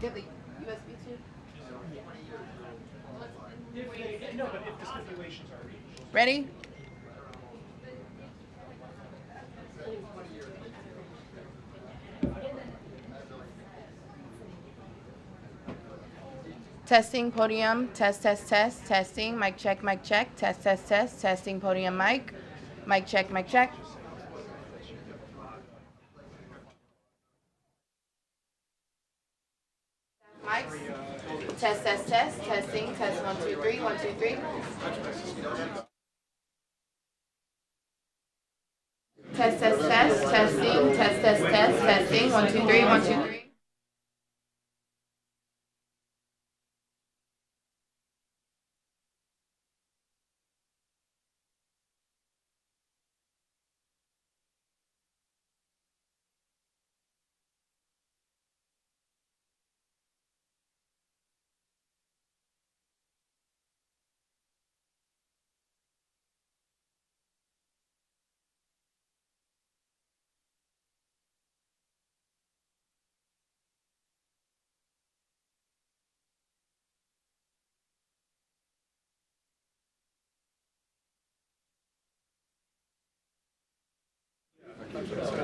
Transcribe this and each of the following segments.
Get the USB too. No, but if the stipulations are reached. Ready? Testing podium, test, test, test, testing, mic check, test, test, test, testing podium mic check, mic check. Mics, test, test, test, testing, test, 1, 2, 3, 1, 2, 3. Test, test, test, testing, test, test, test, testing, 1, 2, 3, 1, 2, 3.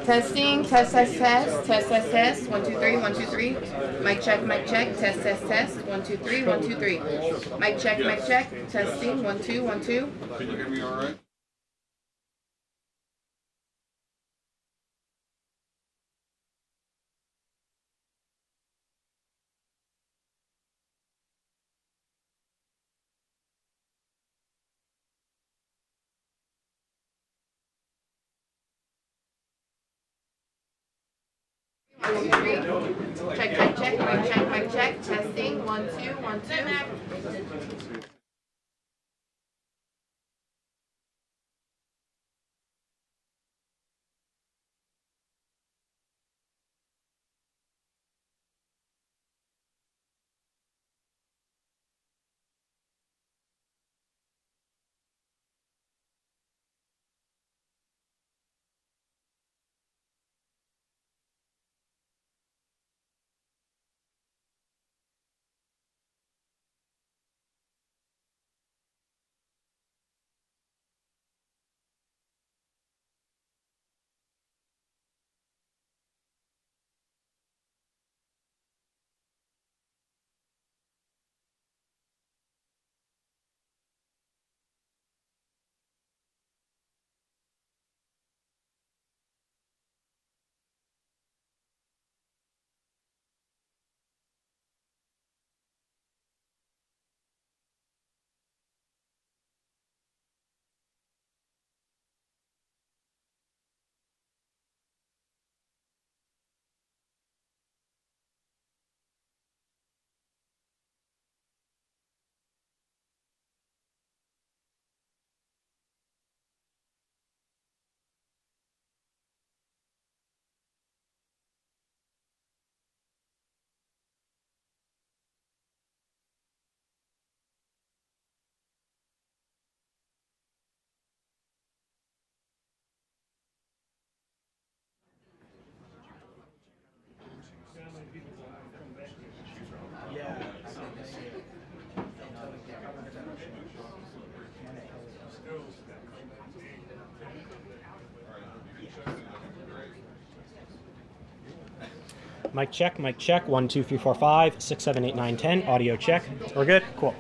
Testing, test, test, test, test, test, test, 1, 2, 3, 1, 2, 3. Mic check, test, test, test, 1, 2, 3, 1, 2, 3. Mic check, testing, 1, 2, 1, 2. Can you hear me all right? Check, mic check, testing, 1, 2, 1, 2. Mic check, 1, 2, 3, 4, 5, 6, 7, 8, 9, 10. Audio check. We're good? Cool.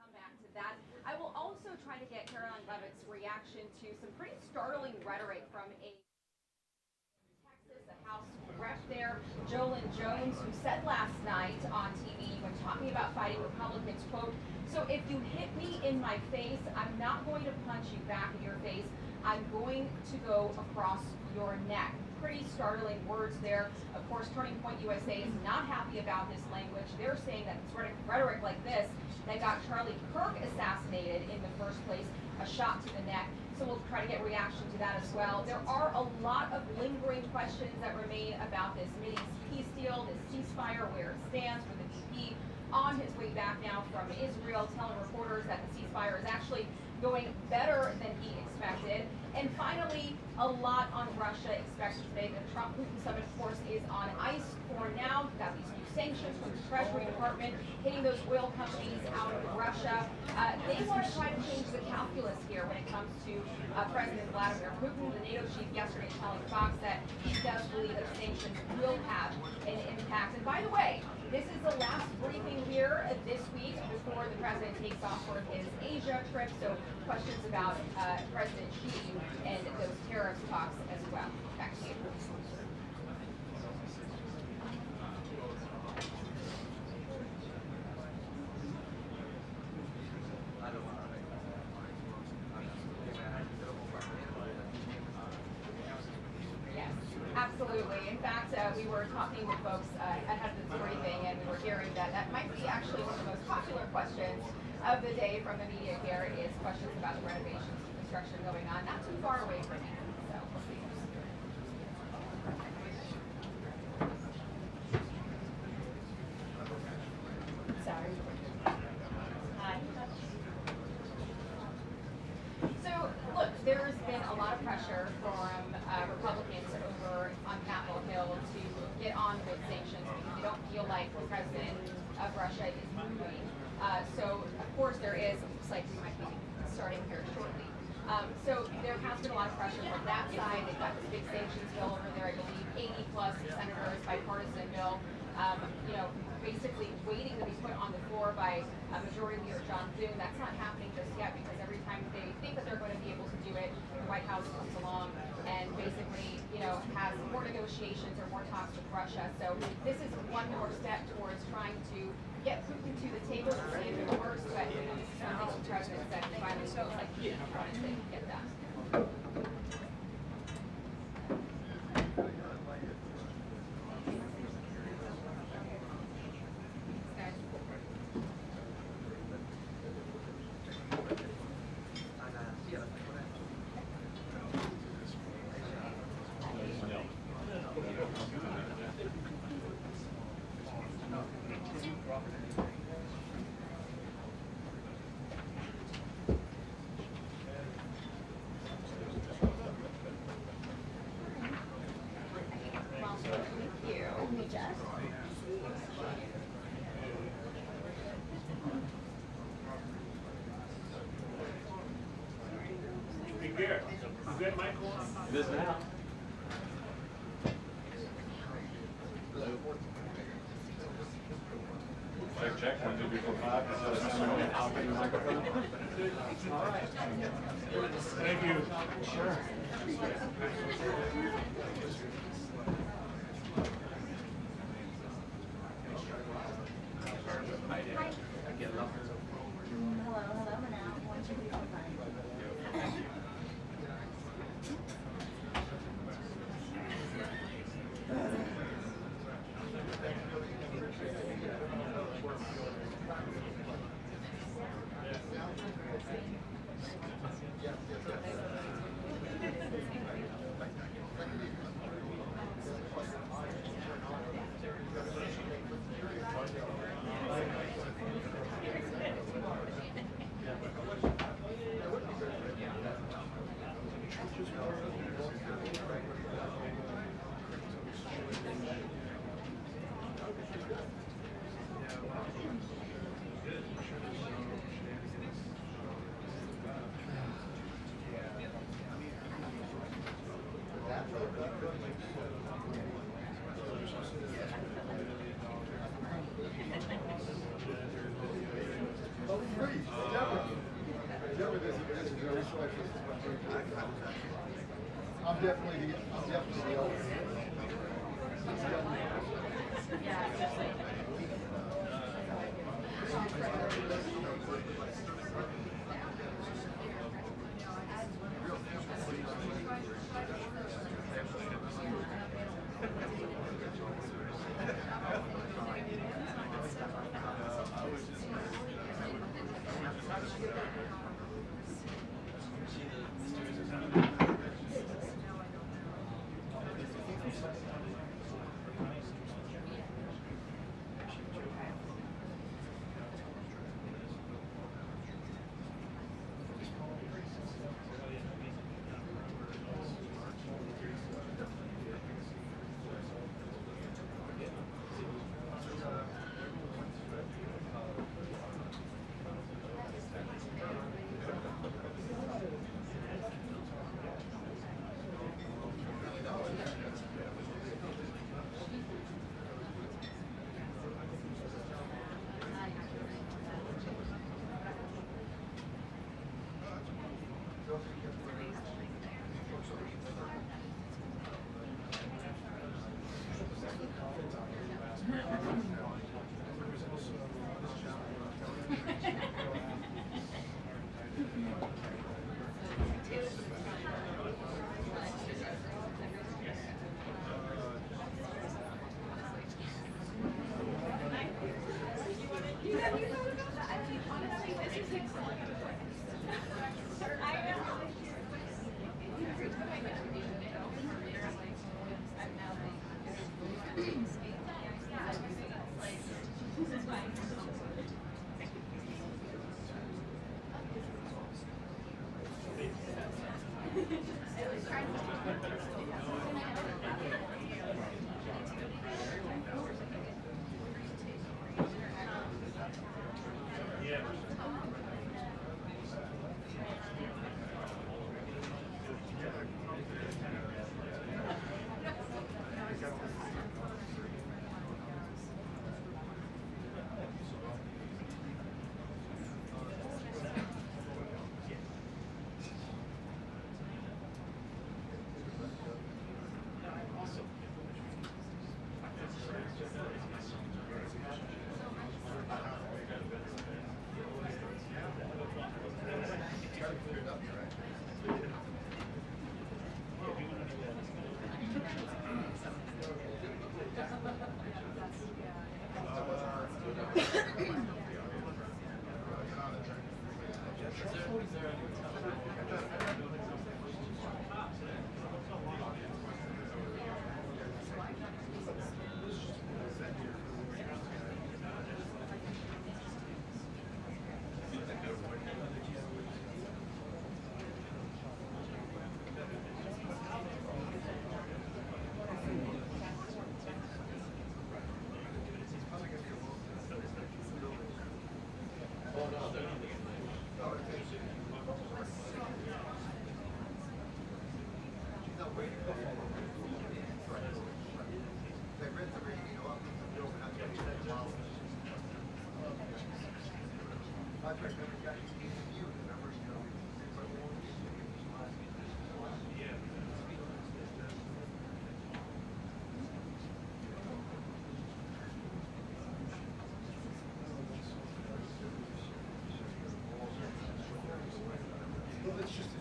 Come back to that. I will also try to get Karoline Leavitt's reaction to some pretty startling rhetoric from a Texas, a House rep there, Jolyn Jones, who said last night on TV when talking about fighting Republicans, quote, "So if you hit me in my face, I'm not going to punch you back in your face. I'm going to go across your neck." Pretty startling words there. Of course, Turning Point USA is not happy about this language. They're saying that it's rhetoric like this that got Charlie Kirk assassinated in the first place, a shot to the neck. So we'll try to get reaction to that as well. There are a lot of lingering questions that remain about this mini peace deal, this ceasefire, where it stands, with the VP on his way back now from Israel, telling reporters that the ceasefire is actually going better than he expected. And finally, a lot on Russia expected today. The Trump-Putin summit, of course, is on ice for now. We've got these new sanctions from the Treasury Department hitting those oil companies out of Russia. They want to try to change the calculus here when it comes to President Vladimir Putin. The NATO chief yesterday telling Fox that he does believe that sanctions will have an impact. And by the way, this is the last briefing here this week before the president takes off for his Asia trip. So questions about President Xi and those tariffs talks as well. Back to you. absolutely. In fact, we were talking with folks ahead of this briefing, and we were hearing that that might be actually one of the most popular questions of the day from the media here is questions about the renovations and construction going on, not too far away from here. So we'll see. Sorry. Hi. So, look, there's been a lot of pressure from Republicans over on Capitol Hill to get on with sanctions because they don't feel like the president of Russia is moving. So, of course, there is, looks like we might be starting here shortly. So there has been a lot of pressure from that side. They've got this big sanctions bill over there, I believe 80 plus senators, bipartisan bill, basically waiting to be put on the floor by Majority Leader John Thune. That's not happening just yet because every time they think that they're going to be able to do it, the White House comes along and basically, has more negotiations or more talks with Russia. So this is one more step towards trying to get Putin to the table to see if it works, but this is something the president said he finally feels like he wanted to get done. Is that Michael on? It is now. Check, 1, 2, 3, 4, 5. I'll bring the microphone. All right. Thank you. Sure. I'm definitely the elder.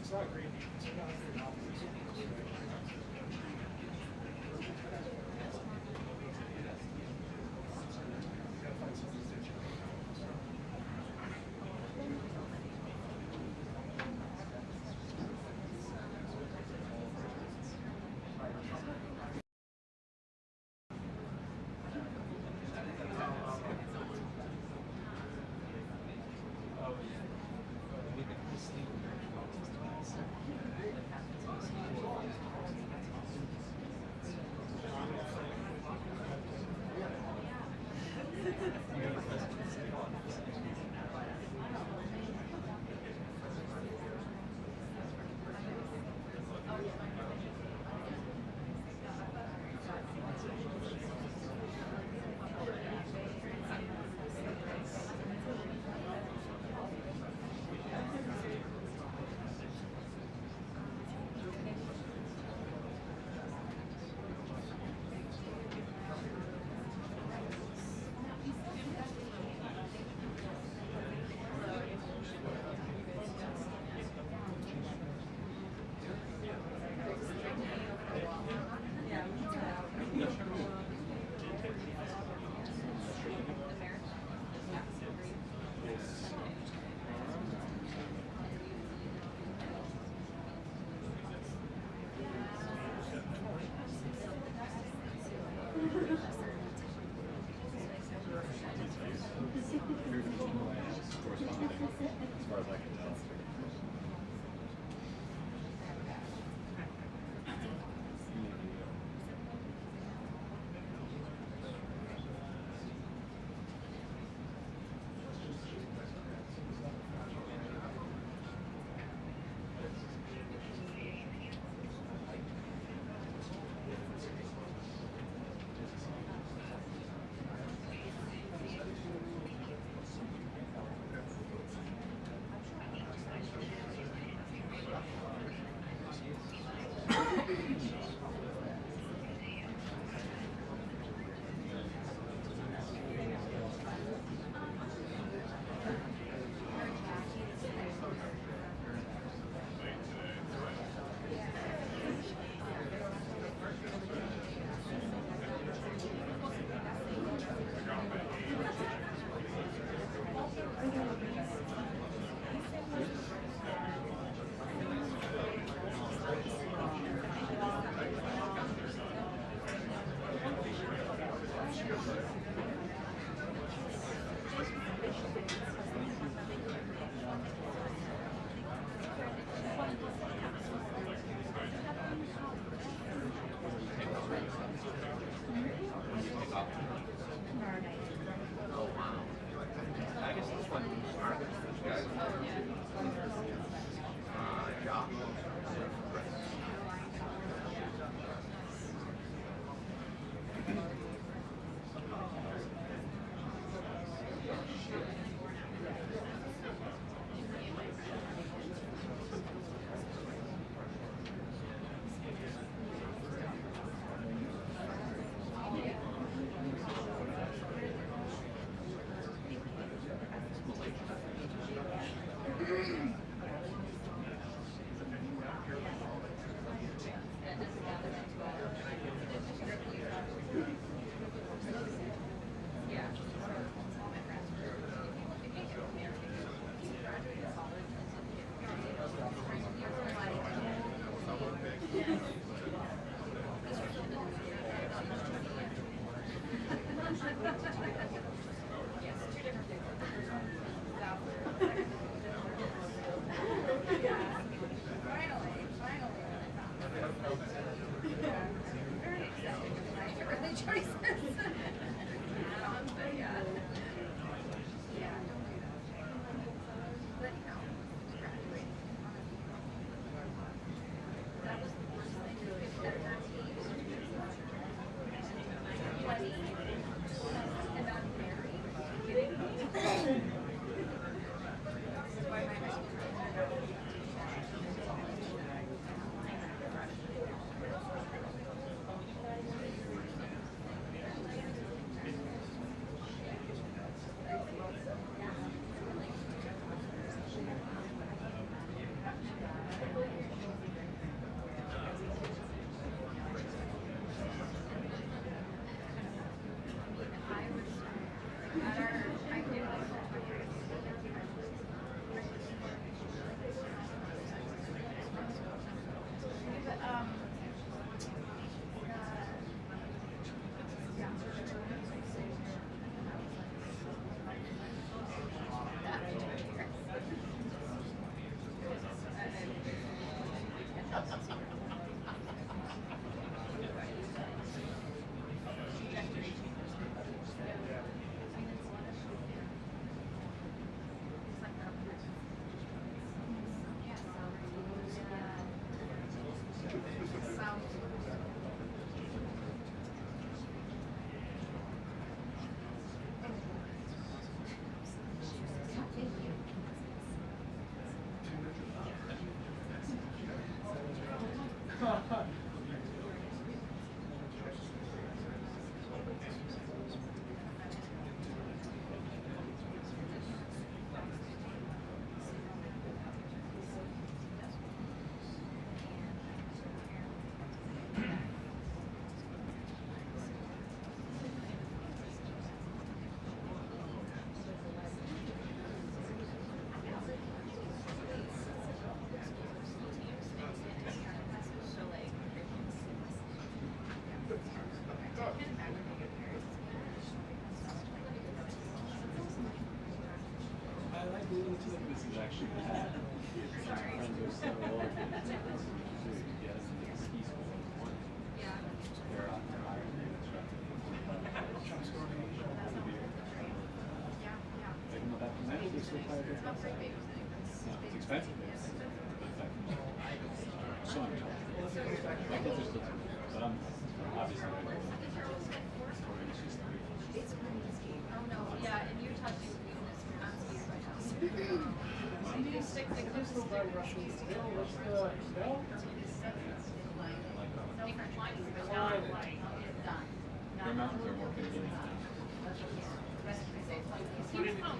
It's not great.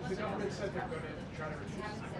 The government said they're going to try to reduce it.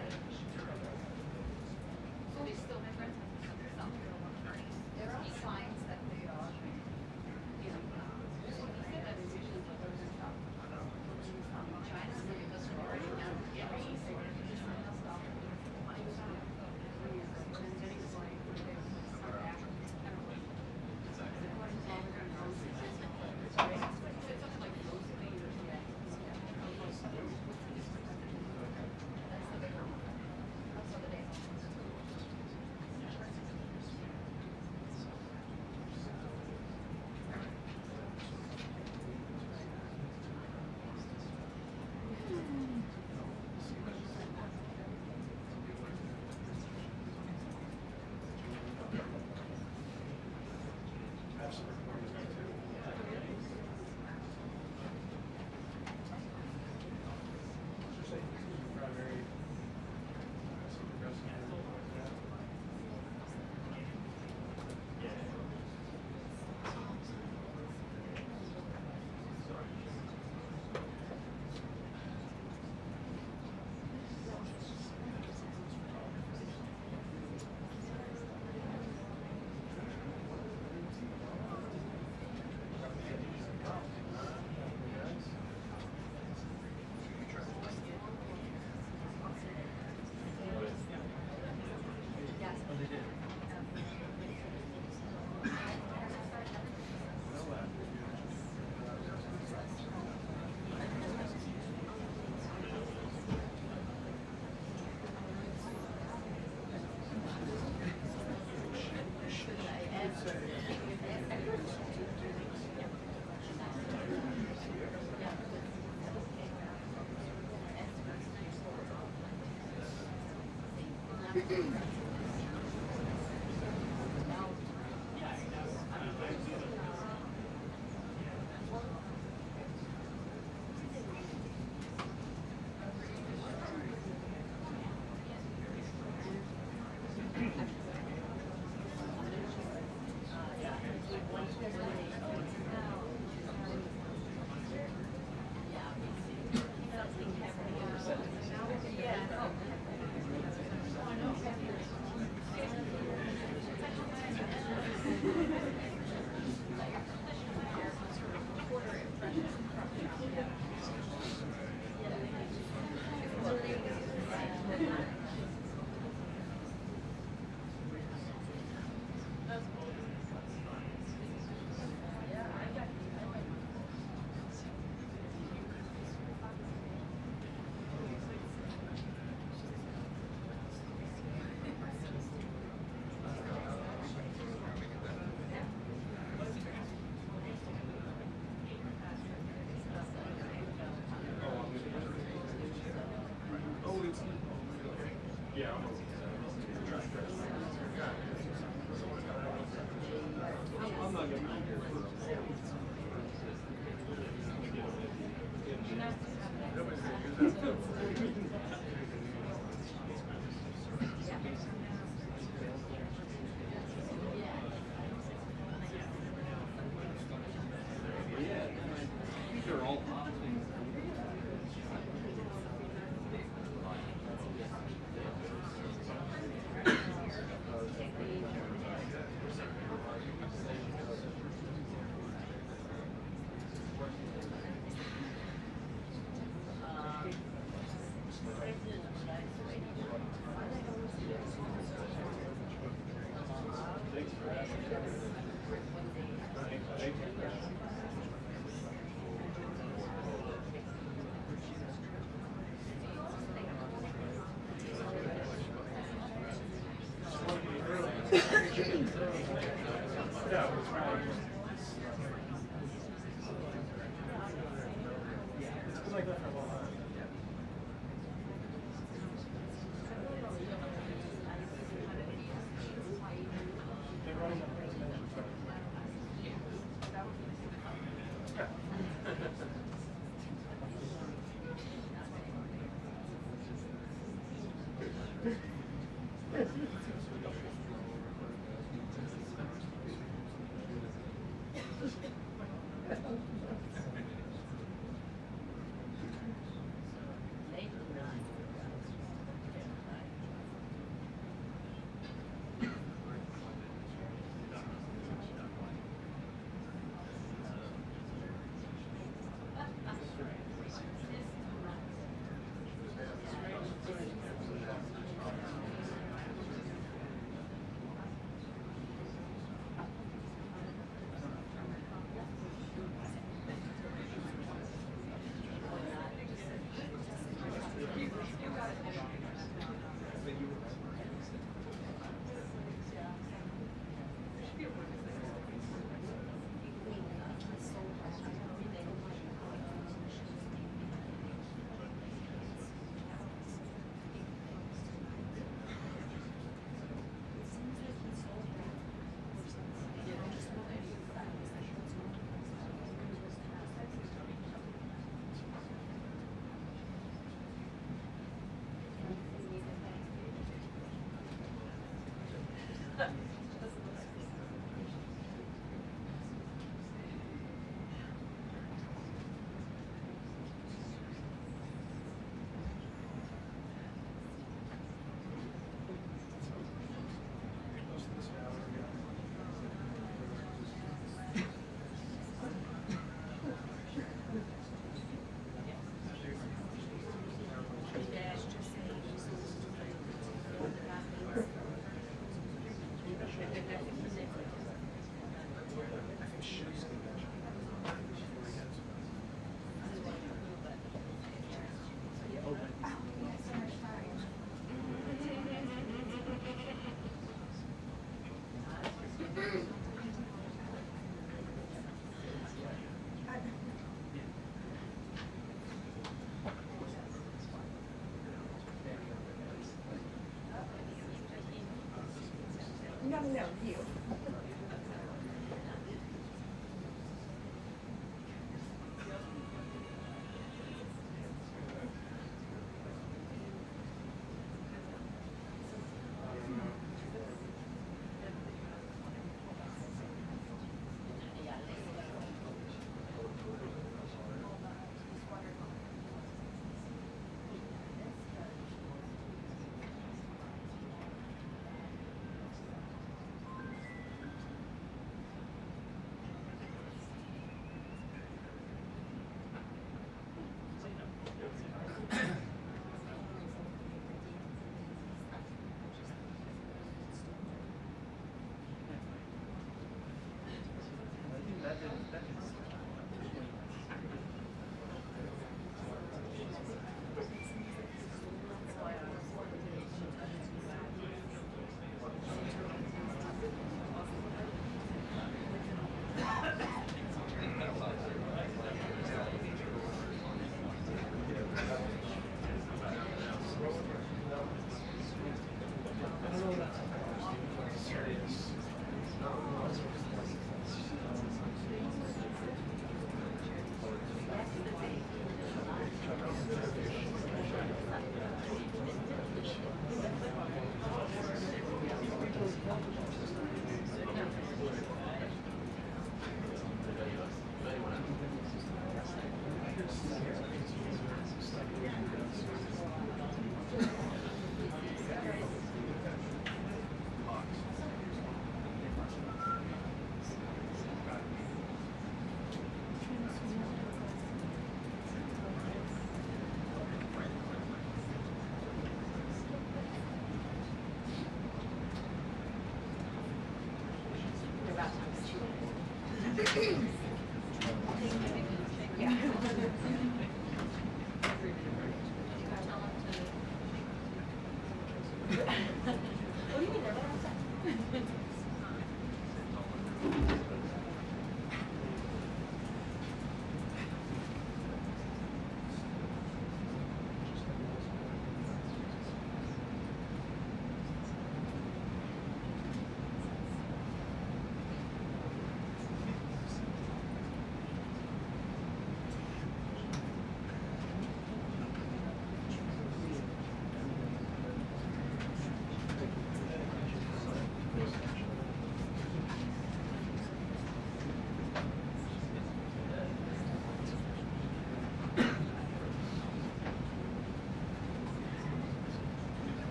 No, you.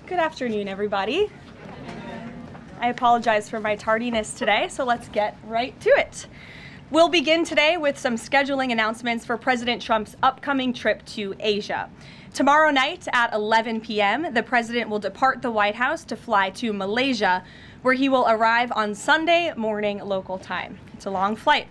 Good afternoon, everybody. I apologize for my tardiness today, so let's get right to it. We'll begin today with some scheduling announcements for President Trump's upcoming trip to Asia. Tomorrow night at 11 p.m., the president will depart the White House to fly to Malaysia, where he will arrive on Sunday morning local time. It's a long flight.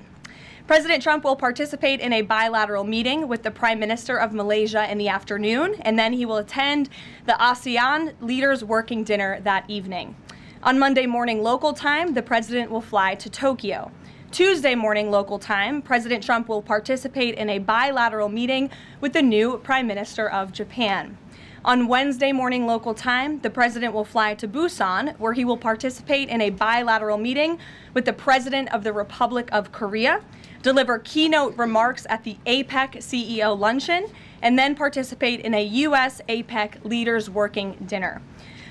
President Trump will participate in a bilateral meeting with the Prime Minister of Malaysia in the afternoon, and then he will attend the ASEAN Leaders Working Dinner that evening. On Monday morning local time, the president will fly to Tokyo. Tuesday morning local time, President Trump will participate in a bilateral meeting with the new Prime Minister of Japan. On Wednesday morning local time, the president will fly to Busan, where he will participate in a bilateral meeting with the President of the Republic of Korea, deliver keynote remarks at the APEC CEO luncheon, and then participate in a U.S. APEC Leaders Working Dinner.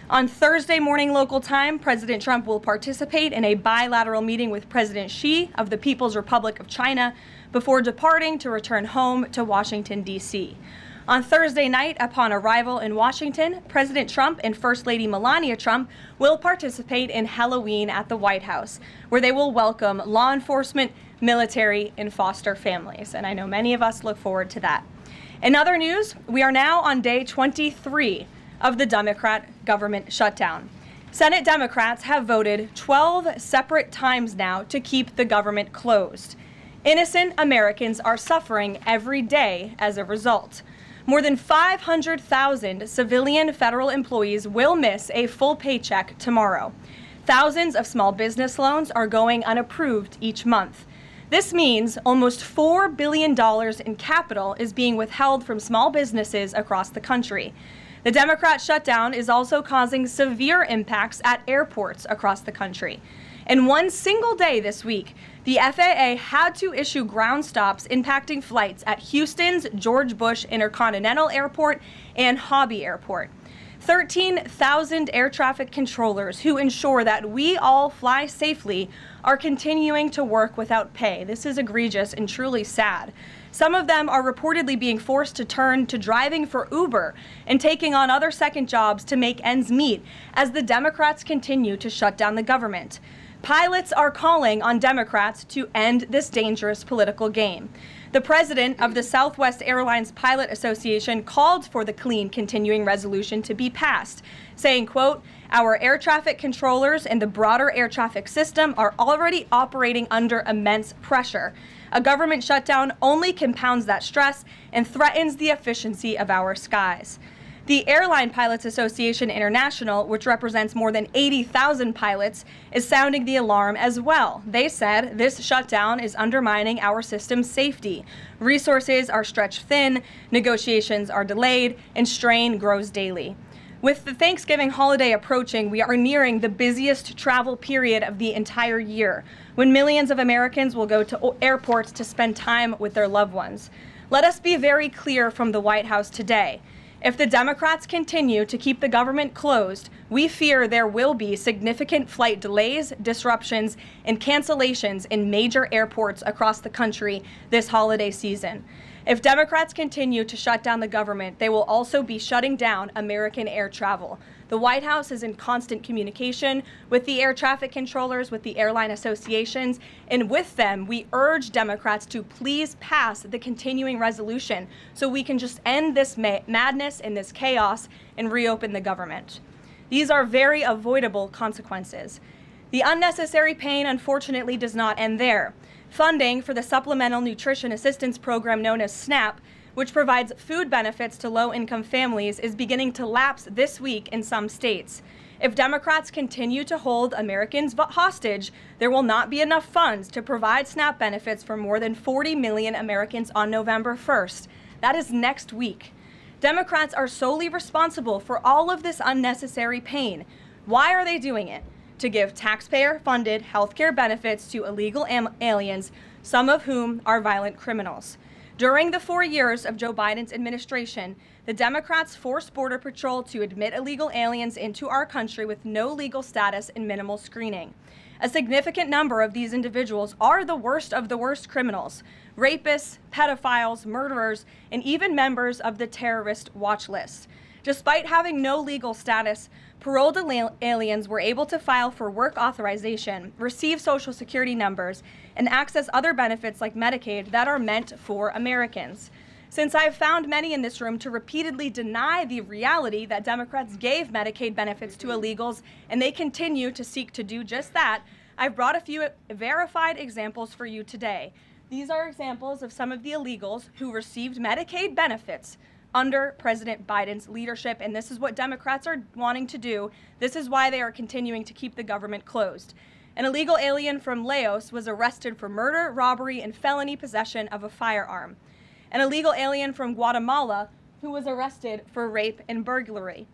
On Thursday morning local time, President Trump will participate in a bilateral meeting with President Xi of the People's Republic of China before departing to return home to Washington, D.C. On Thursday night, upon arrival in Washington, President Trump and First Lady Melania Trump will participate in Halloween at the White House, where they will welcome law enforcement, military, and foster families. And I know many of us look forward to that. In other news, we are now on day 23 of the Democrat government shutdown. Senate Democrats have voted 12 separate times now to keep the government closed. Innocent Americans are suffering every day as a result. More than 500,000 civilian federal employees will miss a full paycheck tomorrow. Thousands of small business loans are going unapproved each month. This means almost $4 billion in capital is being withheld from small businesses across the country. The Democrat shutdown is also causing severe impacts at airports across the country. In one single day this week, the FAA had to issue ground stops impacting flights at Houston's George Bush Intercontinental Airport and Hobby Airport. 13,000 air traffic controllers who ensure that we all fly safely are continuing to work without pay. This is egregious and truly sad. Some of them are reportedly being forced to turn to driving for Uber and taking on other second jobs to make ends meet as the Democrats continue to shut down the government. Pilots are calling on Democrats to end this dangerous political game. The president of the Southwest Airlines Pilot Association called for the clean continuing resolution to be passed, saying, quote, "Our air traffic controllers and the broader air traffic system are already operating under immense pressure. A government shutdown only compounds that stress and threatens the efficiency of our skies." The Airline Pilots Association International, which represents more than 80,000 pilots, is sounding the alarm as well. They said this shutdown is undermining our system's safety. Resources are stretched thin, negotiations are delayed, and strain grows daily. With the Thanksgiving holiday approaching, we are nearing the busiest travel period of the entire year, when millions of Americans will go to airports to spend time with their loved ones. Let us be very clear from the White House today. If the Democrats continue to keep the government closed, we fear there will be significant flight delays, disruptions, and cancellations in major airports across the country this holiday season. If Democrats continue to shut down the government, they will also be shutting down American air travel. The White House is in constant communication with the air traffic controllers, with the airline associations, and with them, we urge Democrats to please pass the continuing resolution so we can just end this madness and this chaos and reopen the government. These are very avoidable consequences. The unnecessary pain, unfortunately, does not end there. Funding for the Supplemental Nutrition Assistance Program known as SNAP, which provides food benefits to low-income families, is beginning to lapse this week in some states. If Democrats continue to hold Americans hostage, there will not be enough funds to provide SNAP benefits for more than 40 million Americans on November 1st. That is next week. Democrats are solely responsible for all of this unnecessary pain. Why are they doing it? To give taxpayer-funded health care benefits to illegal aliens, some of whom are violent criminals. During the 4 years of Joe Biden's administration, the Democrats forced Border Patrol to admit illegal aliens into our country with no legal status and minimal screening. A significant number of these individuals are the worst of the worst criminals: rapists, pedophiles, murderers, and even members of the terrorist watch list. Despite having no legal status, paroled aliens were able to file for work authorization, receive Social Security numbers, and access other benefits like Medicaid that are meant for Americans. Since I've found many in this room to repeatedly deny the reality that Democrats gave Medicaid benefits to illegals, and they continue to seek to do just that, I've brought a few verified examples for you today. These are examples of some of the illegals who received Medicaid benefits under President Biden's leadership, and this is what Democrats are wanting to do. This is why they are continuing to keep the government closed. An illegal alien from Laos was arrested for murder, robbery, and felony possession of a firearm. An illegal alien from Guatemala who was arrested for rape and burglary.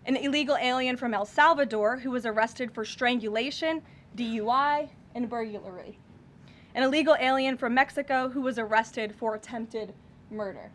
An illegal alien from El Salvador who was arrested for strangulation, DUI, and burglary. An illegal alien from Mexico who was arrested for attempted murder.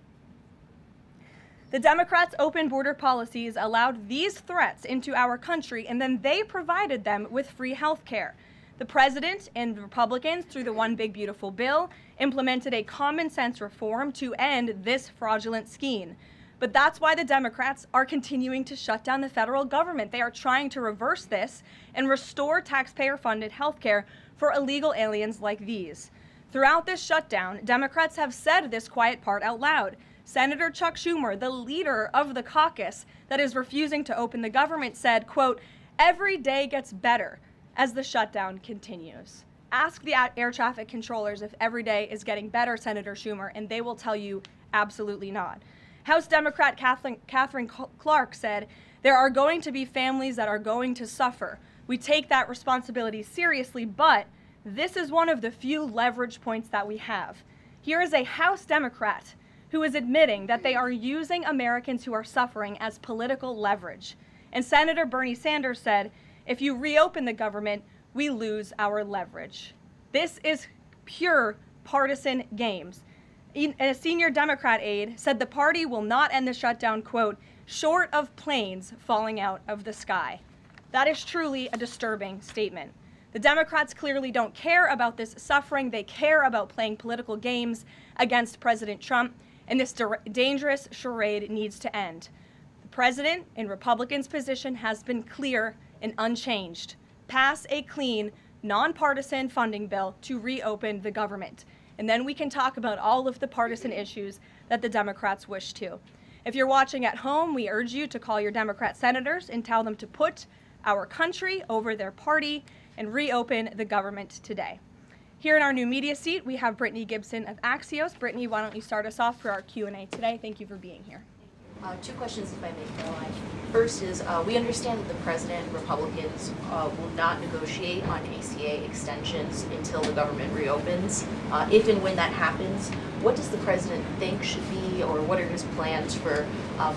The Democrats' open border policies allowed these threats into our country, and then they provided them with free health care. The president and Republicans, through the One Big Beautiful Bill, implemented a common sense reform to end this fraudulent scheme. But that's why the Democrats are continuing to shut down the federal government. They are trying to reverse this and restore taxpayer-funded health care for illegal aliens like these. Throughout this shutdown, Democrats have said this quiet part out loud. Senator Chuck Schumer, the leader of the caucus that is refusing to open the government, said, quote, "Every day gets better as the shutdown continues." Ask the air traffic controllers if every day is getting better, Senator Schumer, and they will tell you absolutely not. House Democrat Catherine Clark said, "There are going to be families that are going to suffer. We take that responsibility seriously, but this is one of the few leverage points that we have." Here is a House Democrat who is admitting that they are using Americans who are suffering as political leverage. And Senator Bernie Sanders said, "If you reopen the government, we lose our leverage." This is pure partisan games. A senior Democrat aide said the party will not end the shutdown, quote, "short of planes falling out of the sky." That is truly a disturbing statement. The Democrats clearly don't care about this suffering. They care about playing political games against President Trump, and this dangerous charade needs to end. The president and Republicans' position has been clear and unchanged. Pass a clean, nonpartisan funding bill to reopen the government. And then we can talk about all of the partisan issues that the Democrats wish to. If you're watching at home, we urge you to call your Democrat senators and tell them to put our country over their party and reopen the government today. Here in our new media seat, we have Brittany Gibson of Axios. Brittany, why don't you start us off for our Q&A today? Thank you for being here. Two questions, if I may, Caroline. First is, we understand that the president and Republicans will not negotiate on ACA extensions until the government reopens. If and when that happens, what does the president think should be, or what are his plans for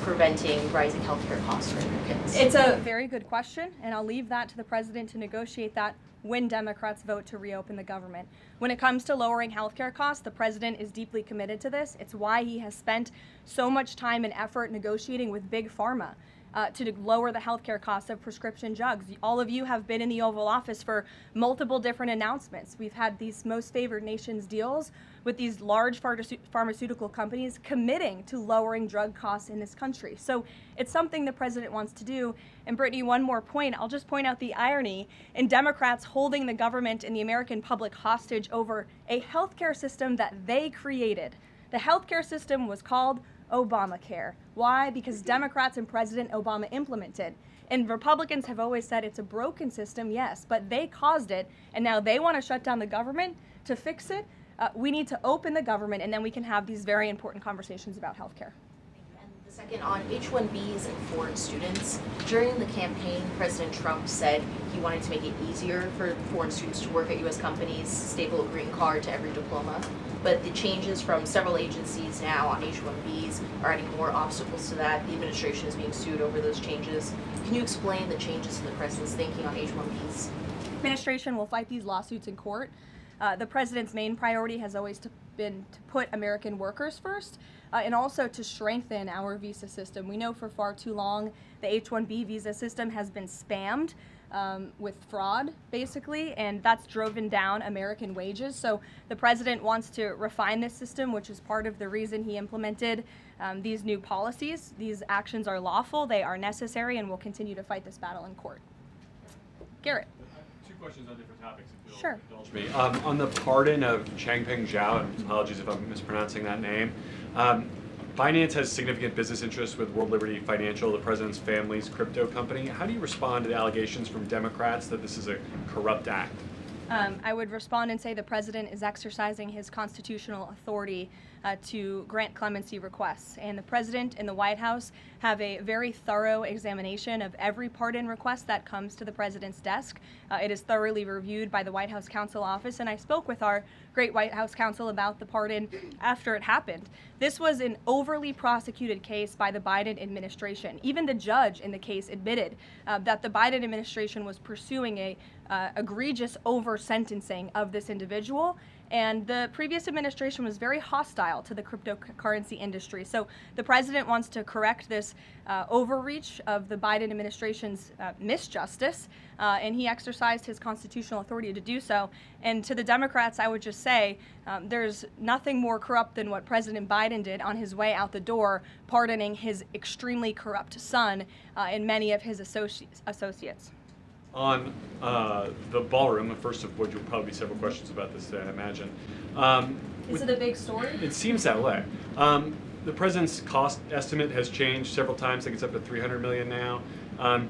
preventing rising healthcare costs for Americans? It's a very good question, and I'll leave that to the president to negotiate that when Democrats vote to reopen the government. When it comes to lowering healthcare costs, the president is deeply committed to this. It's why he has spent so much time and effort negotiating with Big Pharma to lower the healthcare costs of prescription drugs. All of you have been in the Oval Office for multiple different announcements. We've had these most favored nations deals with these large pharmaceutical companies committing to lowering drug costs in this country. So it's something the president wants to do. And Brittany, one more point. I'll just point out the irony in Democrats holding the government and the American public hostage over a healthcare system that they created. The healthcare system was called Obamacare. Why? Because Democrats and President Obama implemented. And Republicans have always said it's a broken system, yes, but they caused it, and now they want to shut down the government to fix it. We need to open the government, and then we can have these very important conversations about healthcare. And the second, on H-1Bs and foreign students, during the campaign, President Trump said he wanted to make it easier for foreign students to work at U.S. companies, staple a green card to every diploma. But the changes from several agencies now on H-1Bs are adding more obstacles to that. The administration is being sued over those changes. Can you explain the changes in the president's thinking on H-1Bs? The administration will fight these lawsuits in court. The president's main priority has always been to put American workers first and also to strengthen our visa system. We know for far too long the H-1B visa system has been spammed with fraud, basically, and that's driven down American wages. So the president wants to refine this system, which is part of the reason he implemented these new policies. These actions are lawful, they are necessary, and we'll continue to fight this battle in court. Garrett. Two questions on different topics, if you'll Sure. indulge me. On the pardon of Changpeng Zhao, and apologies if I'm mispronouncing that name, Binance has significant business interests with World Liberty Financial, the president's family's crypto company. How do you respond to the allegations from Democrats that this is a corrupt act? I would respond and say the president is exercising his constitutional authority to grant clemency requests. And the president and the White House have a very thorough examination of every pardon request that comes to the president's desk. It is thoroughly reviewed by the White House Counsel Office, and I spoke with our great White House counsel about the pardon after it happened. This was an overly prosecuted case by the Biden administration. Even the judge in the case admitted that the Biden administration was pursuing a egregious over-sentencing of this individual, and the previous administration was very hostile to the cryptocurrency industry. So the president wants to correct this overreach of the Biden administration's misjustice, and he exercised his constitutional authority to do so. And to the Democrats, I would just say there's nothing more corrupt than what President Biden did on his way out the door, pardoning his extremely corrupt son and many of his associates. On the ballroom, the first of which will probably be several questions about this today, I imagine. Is it a big story? It seems that way. The president's cost estimate has changed several times. I think it's up to $300 million now.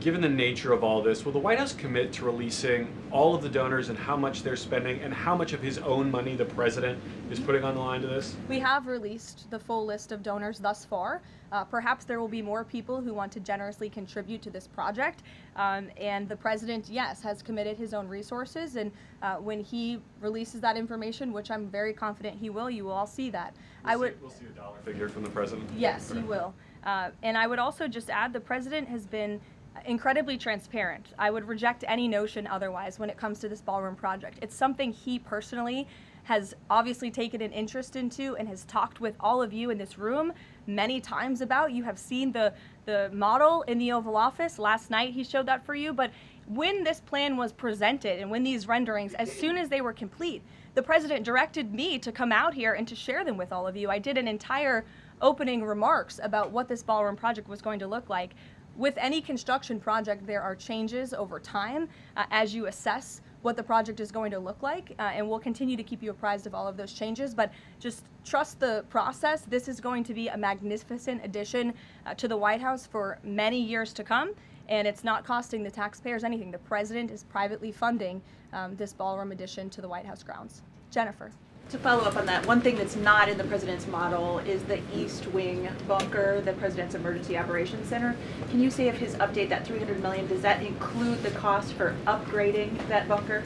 Given the nature of all this, will the White House commit to releasing all of the donors and how much they're spending and how much of his own money the president is putting on the line to this? We have released the full list of donors thus far. Perhaps there will be more people who want to generously contribute to this project. And the president, yes, has committed his own resources. And when he releases that information, which I'm very confident he will, you will all see that. We'll see a dollar figure from the president? Yes, you will. And I would also just add the president has been incredibly transparent. I would reject any notion otherwise when it comes to this ballroom project. It's something he personally has obviously taken an interest into and has talked with all of you in this room many times about. You have seen the model in the Oval Office. Last night he showed that for you. But when this plan was presented and when these renderings, as soon as they were complete, the president directed me to come out here and to share them with all of you. I did an entire opening remarks about what this ballroom project was going to look like. With any construction project, there are changes over time as you assess what the project is going to look like, and we'll continue to keep you apprised of all of those changes, but just trust the process. This is going to be a magnificent addition to the White House for many years to come, and it's not costing the taxpayers anything. The president is privately funding this ballroom addition to the White House grounds. Jennifer. To follow up on that, one thing that's not in the president's model is the East Wing bunker, the president's emergency operations center. Can you say if his update, that $300 million, does that include the cost for upgrading that bunker?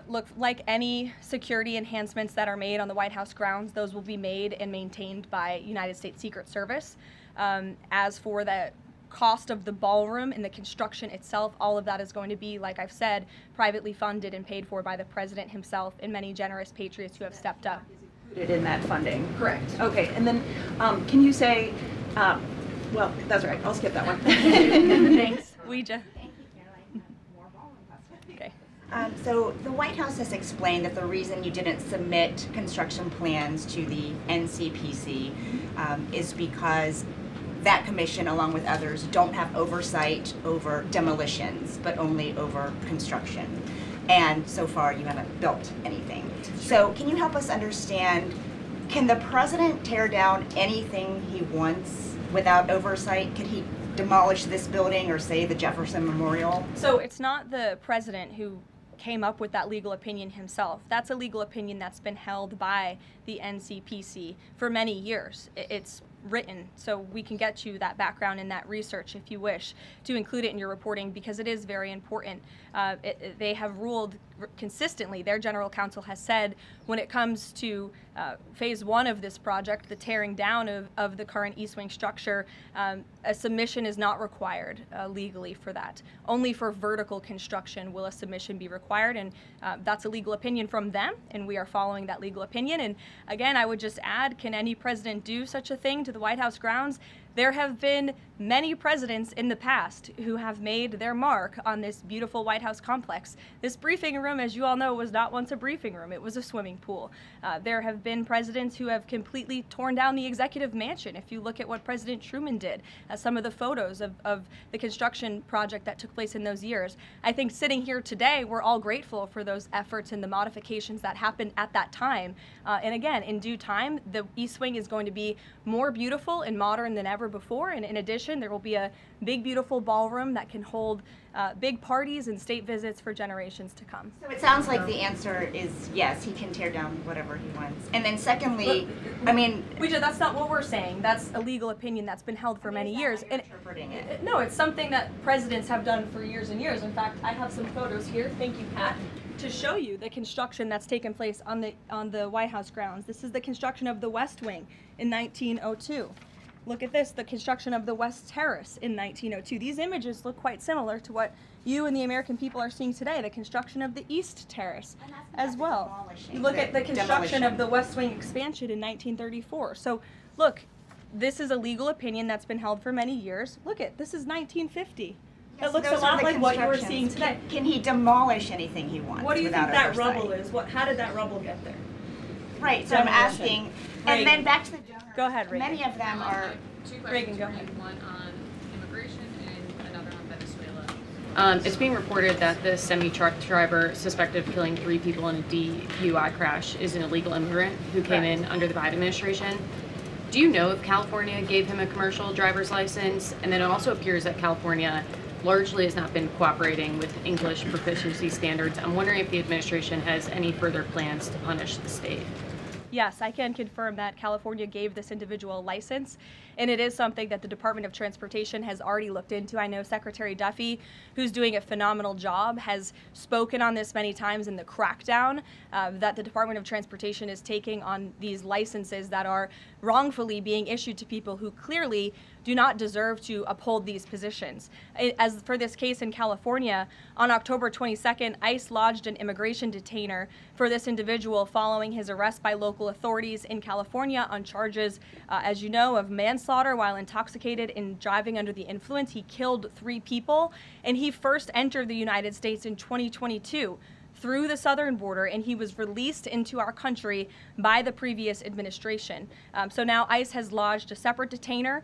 Look, like any security enhancements that are made on the White House grounds, those will be made and maintained by United States Secret Service. As for the cost of the ballroom and the construction itself, all of that is going to be, like I've said, privately funded and paid for by the president himself and many generous patriots who have stepped up. Included in that funding? Correct. Okay, and then can you say, well, that's all right, I'll skip that one. Thanks. Ouija. Thank you, Caroline. More ballroom questions. Okay. So the White House has explained that the reason you didn't submit construction plans to the NCPC is because that commission, along with others, don't have oversight over demolitions, but only over construction. And so far, you haven't built anything. So can you help us understand, can the president tear down anything he wants without oversight? Could he demolish this building or, say, the Jefferson Memorial? So it's not the president who came up with that legal opinion himself. That's a legal opinion that's been held by the NCPC for many years. It's written, so we can get you that background and that research if you wish to include it in your reporting, because it is very important. They have ruled consistently, their general counsel has said, when it comes to phase one of this project, the tearing down of the current East Wing structure, a submission is not required legally for that. Only for vertical construction will a submission be required, and that's a legal opinion from them, and we are following that legal opinion. And again, I would just add, can any president do such a thing to the White House grounds? There have been many presidents in the past who have made their mark on this beautiful White House complex. This briefing room, as you all know, was not once a briefing room. It was a swimming pool. There have been presidents who have completely torn down the executive mansion. If you look at what President Truman did, some of the photos of the construction project that took place in those years, I think sitting here today, we're all grateful for those efforts and the modifications that happened at that time. And again, in due time, the East Wing is going to be more beautiful and modern than ever before. And in addition, there will be a big, beautiful ballroom that can hold big parties and state visits for generations to come. So it sounds like the answer is yes, he can tear down whatever he wants. And then secondly, I mean, that's not what we're saying. That's a legal opinion that's been held for many years. And interpreting it. No, it's something that presidents have done for years and years. In fact, I have some photos here. Thank you, Pat, to show you the construction that's taken place on the White House grounds. This is the construction of the West Wing in 1902. Look at this, the construction of the West Terrace in 1902. These images look quite similar to what you and the American people are seeing today, the construction of the East Terrace as well. You look at the construction of the West Wing expansion in 1934. So look, this is a legal opinion that's been held for many years. Look at, this is 1950. It looks a lot like what you were seeing today. Can he demolish anything he wants? What do you think that rubble is? How did that rubble get there? Right, so I'm asking, and then back to the donors. Go ahead, Reagan. Many of them are. Two questions. Reagan, go ahead. One on immigration and another on Venezuela. It's being reported that the semi-truck driver suspected of killing 3 people in a DUI crash is an illegal immigrant who came in under the Biden administration. Do you know if California gave him a commercial driver's license? And then it also appears that California largely has not been cooperating with English proficiency standards. I'm wondering if the administration has any further plans to punish the state. Yes, I can confirm that California gave this individual a license, and it is something that the Department of Transportation has already looked into. I know Secretary Duffy, who's doing a phenomenal job, has spoken on this many times in the crackdown that the Department of Transportation is taking on these licenses that are wrongfully being issued to people who clearly do not deserve to uphold these positions. As for this case in California, on October 22nd, ICE lodged an immigration detainer for this individual following his arrest by local authorities in California on charges, as you know, of manslaughter while intoxicated and driving under the influence. He killed 3 people, and he first entered the United States in 2022 through the southern border, and he was released into our country by the previous administration. So now ICE has lodged a separate detainer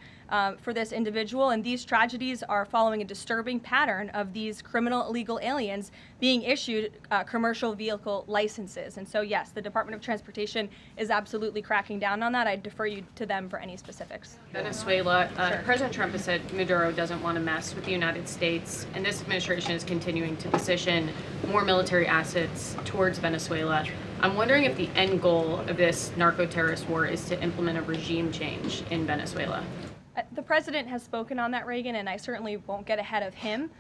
for this individual, and these tragedies are following a disturbing pattern of these criminal illegal aliens being issued commercial vehicle licenses. And so yes, the Department of Transportation is absolutely cracking down on that. I defer you to them for any specifics. Venezuela, President Trump has said Maduro doesn't want to mess with the United States, and this administration is continuing to position more military assets towards Venezuela. I'm wondering if the end goal of this narco-terrorist war is to implement a regime change in Venezuela. The president has spoken on that, Reagan, and I certainly won't get ahead of him.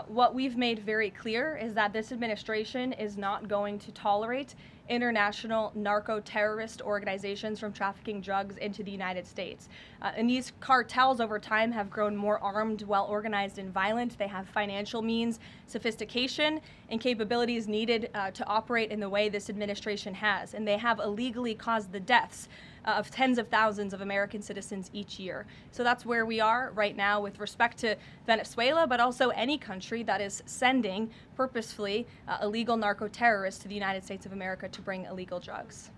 What we've made very clear is that this administration is not going to tolerate international narco-terrorist organizations from trafficking drugs into the United States. And these cartels over time have grown more armed, well-organized, and violent. They have financial means, sophistication, and capabilities needed to operate in the way this administration has. And they have illegally caused the deaths of tens of thousands of American citizens each year. So that's where we are right now with respect to Venezuela, but also any country that is sending purposefully illegal narco-terrorists to the United States of America to bring illegal drugs.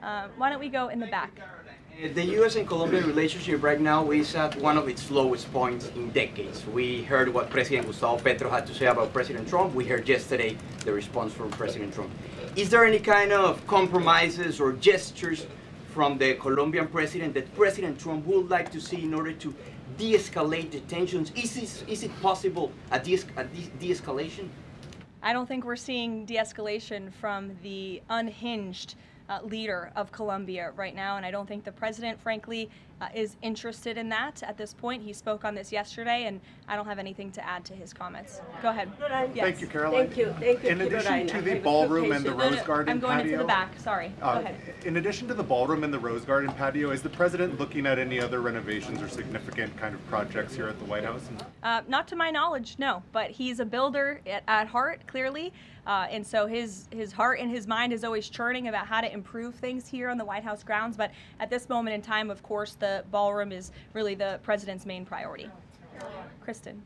Why don't we go in the back? The U.S. and Colombian relationship right now is at one of its lowest points in decades. We heard what President Gustavo Petro had to say about President Trump. We heard yesterday the response from President Trump. Is there any kind of compromises or gestures from the Colombian president that President Trump would like to see in order to de-escalate the tensions? Is it possible a de-escalation? I don't think we're seeing de-escalation from the unhinged leader of Colombia right now, and I don't think the president, frankly, is interested in that at this point. He spoke on this yesterday, and I don't have anything to add to his comments. Go ahead. Yes. Thank you, Caroline. Thank you. In addition to the ballroom and the Rose Garden I'm going patio, into the back, sorry. Go ahead. In addition to the ballroom and the Rose Garden patio, is the president looking at any other renovations or significant kind of projects here at the White House? Not to my knowledge, no, but he's a builder at heart, clearly. And so his heart and his mind is always churning about how to improve things here on the White House grounds. But at this moment in time, of course, the ballroom is really the president's main priority. Kristen.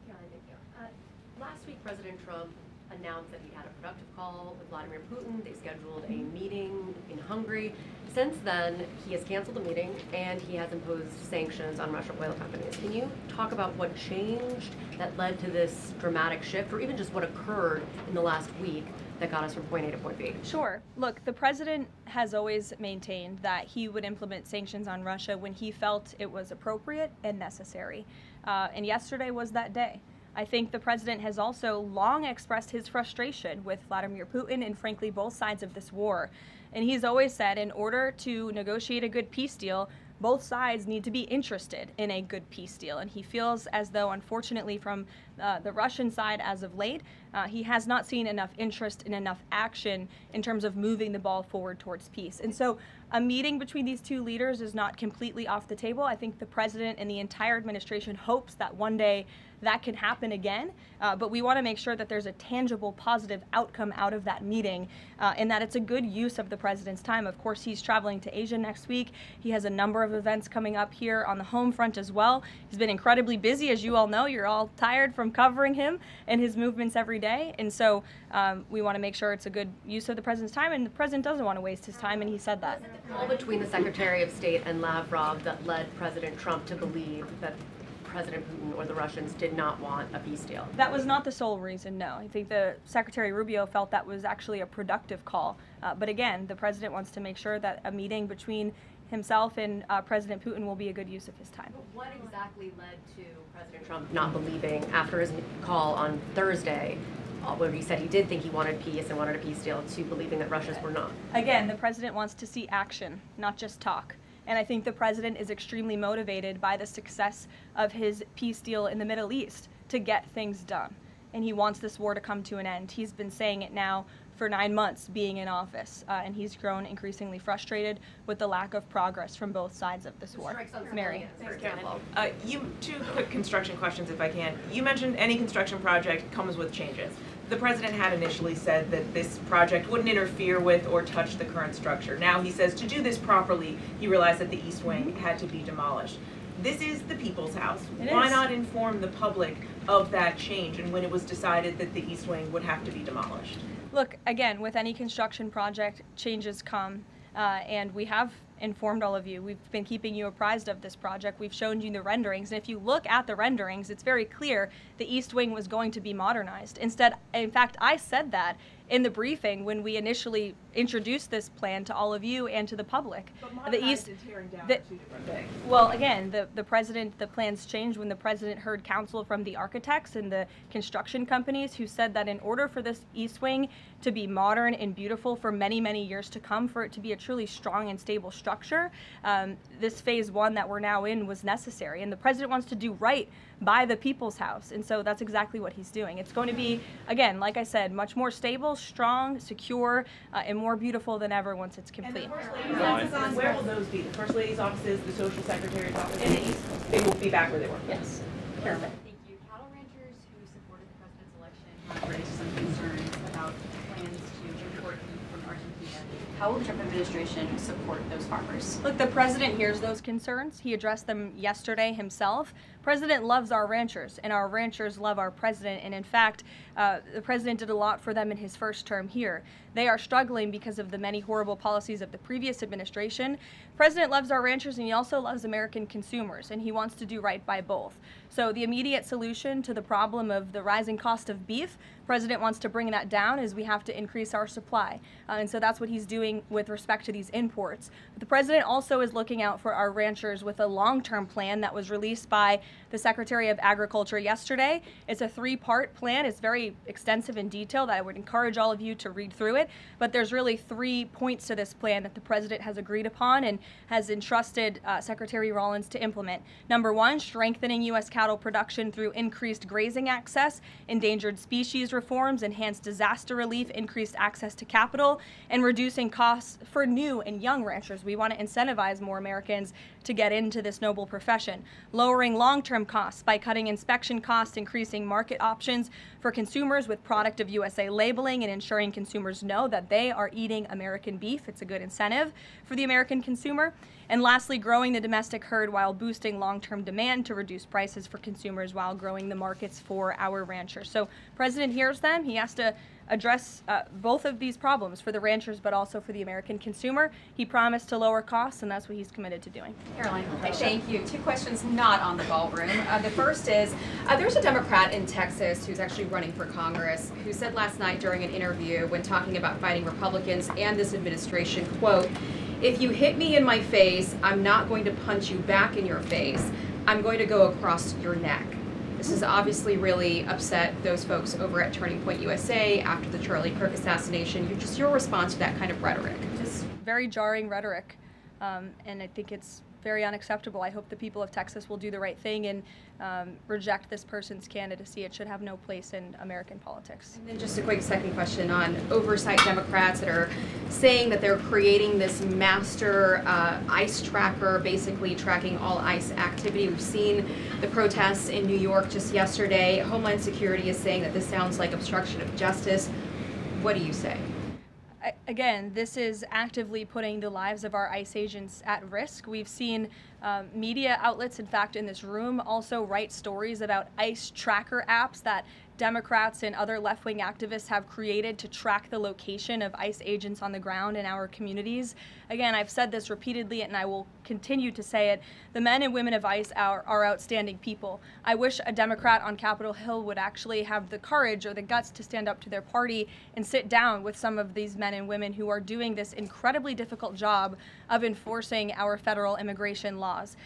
Last week, President Trump announced that he had a productive call with Vladimir Putin. They scheduled a meeting in Hungary. Since then, he has canceled the meeting and he has imposed sanctions on Russian oil companies. Can you talk about what changed that led to this dramatic shift, or even just what occurred in the last week that got us from point A to point B? Sure. Look, the president has always maintained that he would implement sanctions on Russia when he felt it was appropriate and necessary. And yesterday was that day. I think the president has also long expressed his frustration with Vladimir Putin and, frankly, both sides of this war. And he's always said in order to negotiate a good peace deal, both sides need to be interested in a good peace deal. And he feels as though, unfortunately, from the Russian side as of late, he has not seen enough interest and enough action in terms of moving the ball forward towards peace. And so a meeting between these two leaders is not completely off the table. I think the president and the entire administration hopes that one day that can happen again, but we want to make sure that there's a tangible, positive outcome out of that meeting, and that it's a good use of the president's time. Of course, he's traveling to Asia next week. He has a number of events coming up here on the home front as well. He's been incredibly busy, as you all know. You're all tired from covering him and his movements every day, and so we want to make sure it's a good use of the president's time, and the president doesn't want to waste his time, and he said that. Was it the call between the Secretary of State and Lavrov that led President Trump to believe that President Putin or the Russians did not want a peace deal? That was not the sole reason, no. I think the Secretary Rubio felt that was actually a productive call. But again, the president wants to make sure that a meeting between himself and President Putin will be a good use of his time. But what exactly led to President Trump not believing, after his call on Thursday, where he said he did think he wanted peace and wanted a peace deal, to believing that Russians were not? Again, the president wants to see action, not just talk. And I think the president is extremely motivated by the success of his peace deal in the Middle East to get things done. And he wants this war to come to an end. He's been saying it now for 9 months being in office, and he's grown increasingly frustrated with the lack of progress from both sides of this war. Mary. For example. Two quick construction questions, if I can. You mentioned any construction project comes with changes. The president had initially said that this project wouldn't interfere with or touch the current structure. Now he says to do this properly, he realized that the East Wing had to be demolished. This is the people's house. Why not inform the public of that change and when it was decided that the East Wing would have to be demolished? Look, again, with any construction project, changes come, and we have informed all of you. We've been keeping you apprised of this project. We've shown you the renderings, and if you look at the renderings, it's very clear the East Wing was going to be modernized. Instead, in fact, I said that in the briefing when we initially introduced this plan to all of you and to the public. But modernized and tearing down are two different things. Well, again, the plans changed when the president heard counsel from the architects and the construction companies who said that in order for this East Wing to be modern and beautiful for many, many years to come, for it to be a truly strong and stable structure, this phase one that we're now in was necessary. And the president wants to do right by the people's house. And so that's exactly what he's doing. It's going to be, again, like I said, much more stable, strong, secure, and more beautiful than ever once it's complete. And the First Lady's offices, where will those be? The First Lady's offices, the Social Secretary's office in the East? They will be back where they were? Yes. Perfect. Thank you. Cattle ranchers who supported the president's election have raised some concerns about plans to import beef from Argentina. How will the Trump administration support those farmers? Look, the president hears those concerns. He addressed them yesterday himself. President loves our ranchers, and our ranchers love our president. And in fact, the president did a lot for them in his first term here. They are struggling because of the many horrible policies of the previous administration. President loves our ranchers, and he also loves American consumers, and he wants to do right by both. So the immediate solution to the problem of the rising cost of beef, president wants to bring that down, as we have to increase our supply. And so that's what he's doing with respect to these imports. But the president also is looking out for our ranchers with a long-term plan that was released by the Secretary of Agriculture yesterday. It's a 3-part plan. It's very extensive and detailed. I would encourage all of you to read through it. But there's really 3 points to this plan that the president has agreed upon and has entrusted Secretary Rollins to implement. Number 1, strengthening U.S. cattle production through increased grazing access, endangered species reforms, enhanced disaster relief, increased access to capital, and reducing costs for new and young ranchers. We want to incentivize more Americans to get into this noble profession. Lowering long long-term costs by cutting inspection costs, increasing market options for consumers with product of USA labeling, and ensuring consumers know that they are eating American beef. It's a good incentive for the American consumer. And lastly, growing the domestic herd while boosting long-term demand to reduce prices for consumers while growing the markets for our ranchers. So President hears them. He has to address both of these problems for the ranchers, but also for the American consumer. He promised to lower costs, and that's what he's committed to doing. Karoline, thank you. Two questions not on the ballroom. The first is, there's a Democrat in Texas who's actually running for Congress who said last night during an interview when talking about fighting Republicans and this administration, quote, "If you hit me in my face, I'm not going to punch you back in your face. I'm going to go across your neck." This has obviously really upset those folks over at Turning Point USA after the Charlie Kirk assassination. Just your response to that kind of rhetoric. Just very jarring rhetoric, and I think it's very unacceptable. I hope the people of Texas will do the right thing and reject this person's candidacy. It should have no place in American politics. And then just a quick second question on oversight Democrats that are saying that they're creating this master ICE tracker, basically tracking all ICE activity. We've seen the protests in New York just yesterday. Homeland Security is saying that this sounds like obstruction of justice. What do you say? Again, this is actively putting the lives of our ICE agents at risk. We've seen media outlets, in fact, in this room, also write stories about ICE tracker apps that Democrats and other left-wing activists have created to track the location of ICE agents on the ground in our communities. Again, I've said this repeatedly and I will continue to say it. The men and women of ICE are outstanding people. I wish a Democrat on Capitol Hill would actually have the courage or the guts to stand up to their party and sit down with some of these men and women who are doing this incredibly difficult job of enforcing our federal immigration laws.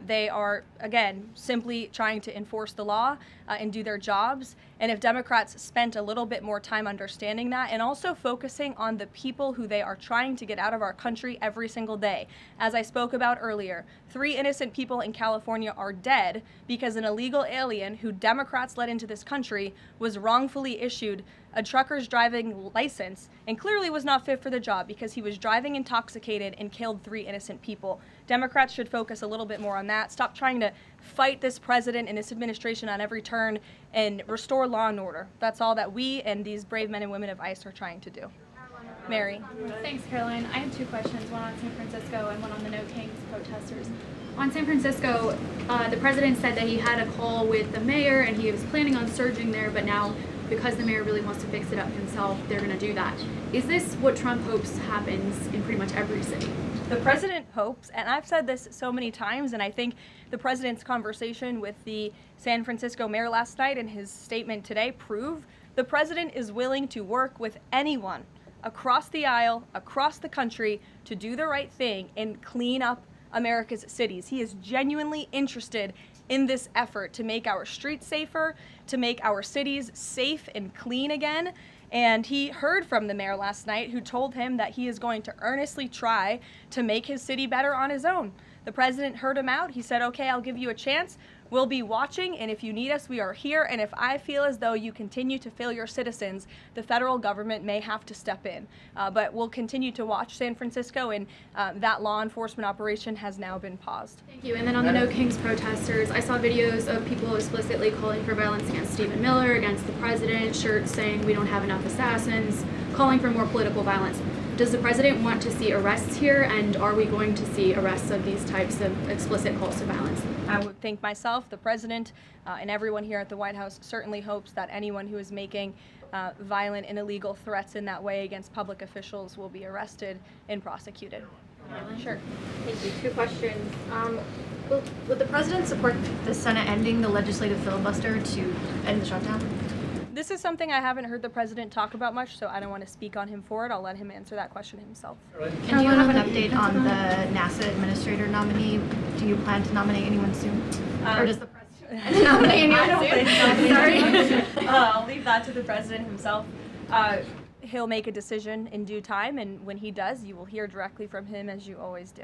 They are, again, simply trying to enforce the law and do their jobs. And if Democrats spent a little bit more time understanding that and also focusing on the people who they are trying to get out of our country every single day. As I spoke about earlier, 3 innocent people in California are dead because an illegal alien who Democrats let into this country was wrongfully issued a trucker's driving license and clearly was not fit for the job because he was driving intoxicated and killed 3 innocent people. Democrats should focus a little bit more on that. Stop trying to fight this president and this administration on every turn and restore law and order. That's all that we and these brave men and women of ICE are trying to do. Mary. Thanks, Caroline. I have 2 questions, one on San Francisco and one on the No Kings protesters. On San Francisco, the president said that he had a call with the mayor and he was planning on surging there, but now because the mayor really wants to fix it up himself, they're going to do that. Is this what Trump hopes happens in pretty much every city? The president hopes, and I've said this so many times, and I think the president's conversation with the San Francisco mayor last night and his statement today prove the president is willing to work with anyone across the aisle, across the country, to do the right thing and clean up America's cities. He is genuinely interested in this effort to make our streets safer, to make our cities safe and clean again. And he heard from the mayor last night who told him that he is going to earnestly try to make his city better on his own. The president heard him out. He said, okay, I'll give you a chance. We'll be watching, and if you need us, we are here. And if I feel as though you continue to fail your citizens, the federal government may have to step in. But we'll continue to watch San Francisco, and that law enforcement operation has now been paused. Thank you. And then on the No Kings protesters, I saw videos of people explicitly calling for violence against Stephen Miller, against the president, shirts saying we don't have enough assassins, calling for more political violence. Does the president want to see arrests here, and are we going to see arrests of these types of explicit calls to violence? I would think myself, the president, and everyone here at the White House certainly hopes that anyone who is making violent and illegal threats in that way against public officials will be arrested and prosecuted. Sure. Thank you. 2 questions. Would the president support the Senate ending the legislative filibuster to end the shutdown? This is something I haven't heard the president talk about much, so I don't want to speak on him for it. I'll let him answer that question himself. And do you have an update on the NASA administrator nominee? Do you plan to nominate anyone soon? Or does the president nominate anyone soon? Sorry. I'll leave that to the president himself. He'll make a decision in due time, and when he does, you will hear directly from him, as you always do.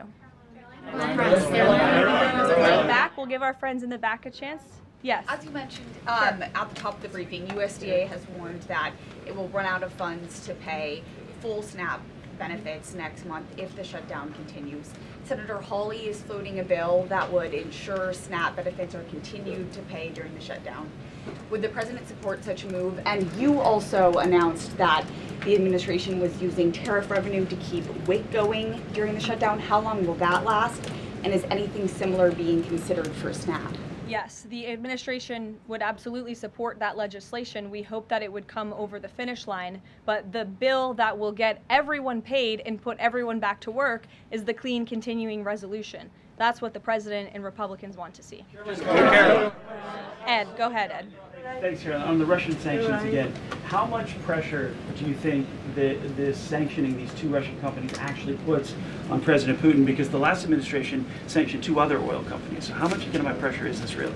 Back, we'll give our friends in the back a chance. Yes. As you mentioned at the top of the briefing, USDA has warned that it will run out of funds to pay full SNAP benefits next month if the shutdown continues. Senator Hawley is floating a bill that would ensure SNAP benefits are continued to pay during the shutdown. Would the president support such a move? And you also announced that the administration was using tariff revenue to keep WIC going during the shutdown. How long will that last? And is anything similar being considered for SNAP? Yes, the administration would absolutely support that legislation. We hope that it would come over the finish line, but the bill that will get everyone paid and put everyone back to work is the clean continuing resolution. That's what the president and Republicans want to see. Ed, go ahead, Ed. Thanks, Caroline. On the Russian sanctions again, how much pressure do you think this sanctioning these two Russian companies actually puts on President Putin? Because the last administration sanctioned two other oil companies. So how much economic pressure is this really?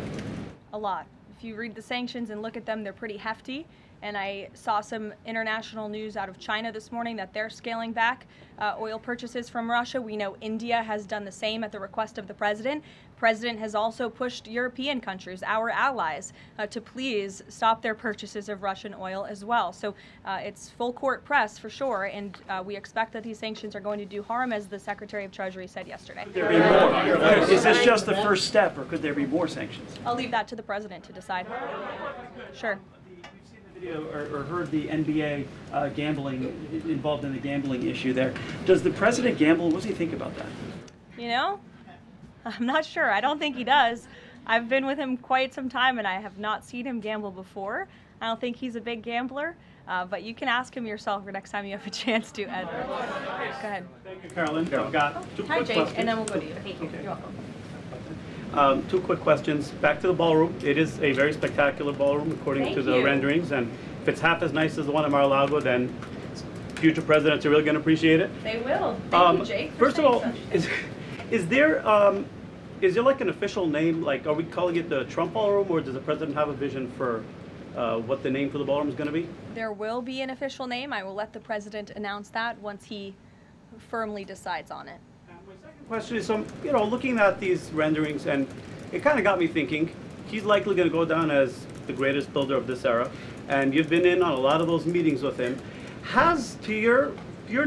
A lot. If you read the sanctions and look at them, they're pretty hefty. And I saw some international news out of China this morning that they're scaling back oil purchases from Russia. We know India has done the same at the request of the president. The president has also pushed European countries, our allies, to please stop their purchases of Russian oil as well. So it's full court press for sure, and we expect that these sanctions are going to do harm, as the Secretary of Treasury said yesterday. Could there be more? Is this just the first step, or could there be more sanctions? I'll leave that to the president to decide. Sure. Or heard the NBA gambling, involved in the gambling issue there. Does the president gamble? What does he think about that? You know, I'm not sure. I don't think he does. I've been with him quite some time and I have not seen him gamble before. I don't think he's a big gambler, but you can ask him yourself for next time you have a chance to, Ed. Go ahead. Thank you, Caroline. I've got two Hi, quick Jake, questions. and then we'll go to you. Thank you. Okay. You're welcome. Two quick questions. Back to the ballroom. It is a very spectacular ballroom, according Thank to the you. renderings. And if it's half as nice as the one at Mar-a-Lago, then future presidents are really going to appreciate it. They will. Thank you, Jake. First of all, is there like an official name? Like, are we calling it the Trump Ballroom, or does the president have a vision for what the name for the ballroom is going to be? There will be an official name. I will let the president announce that once he firmly decides on it. Question is, looking at these renderings, and it kind of got me thinking, he's likely going to go down as the greatest builder of this era, and you've been in on a lot of those meetings with him. Has, to your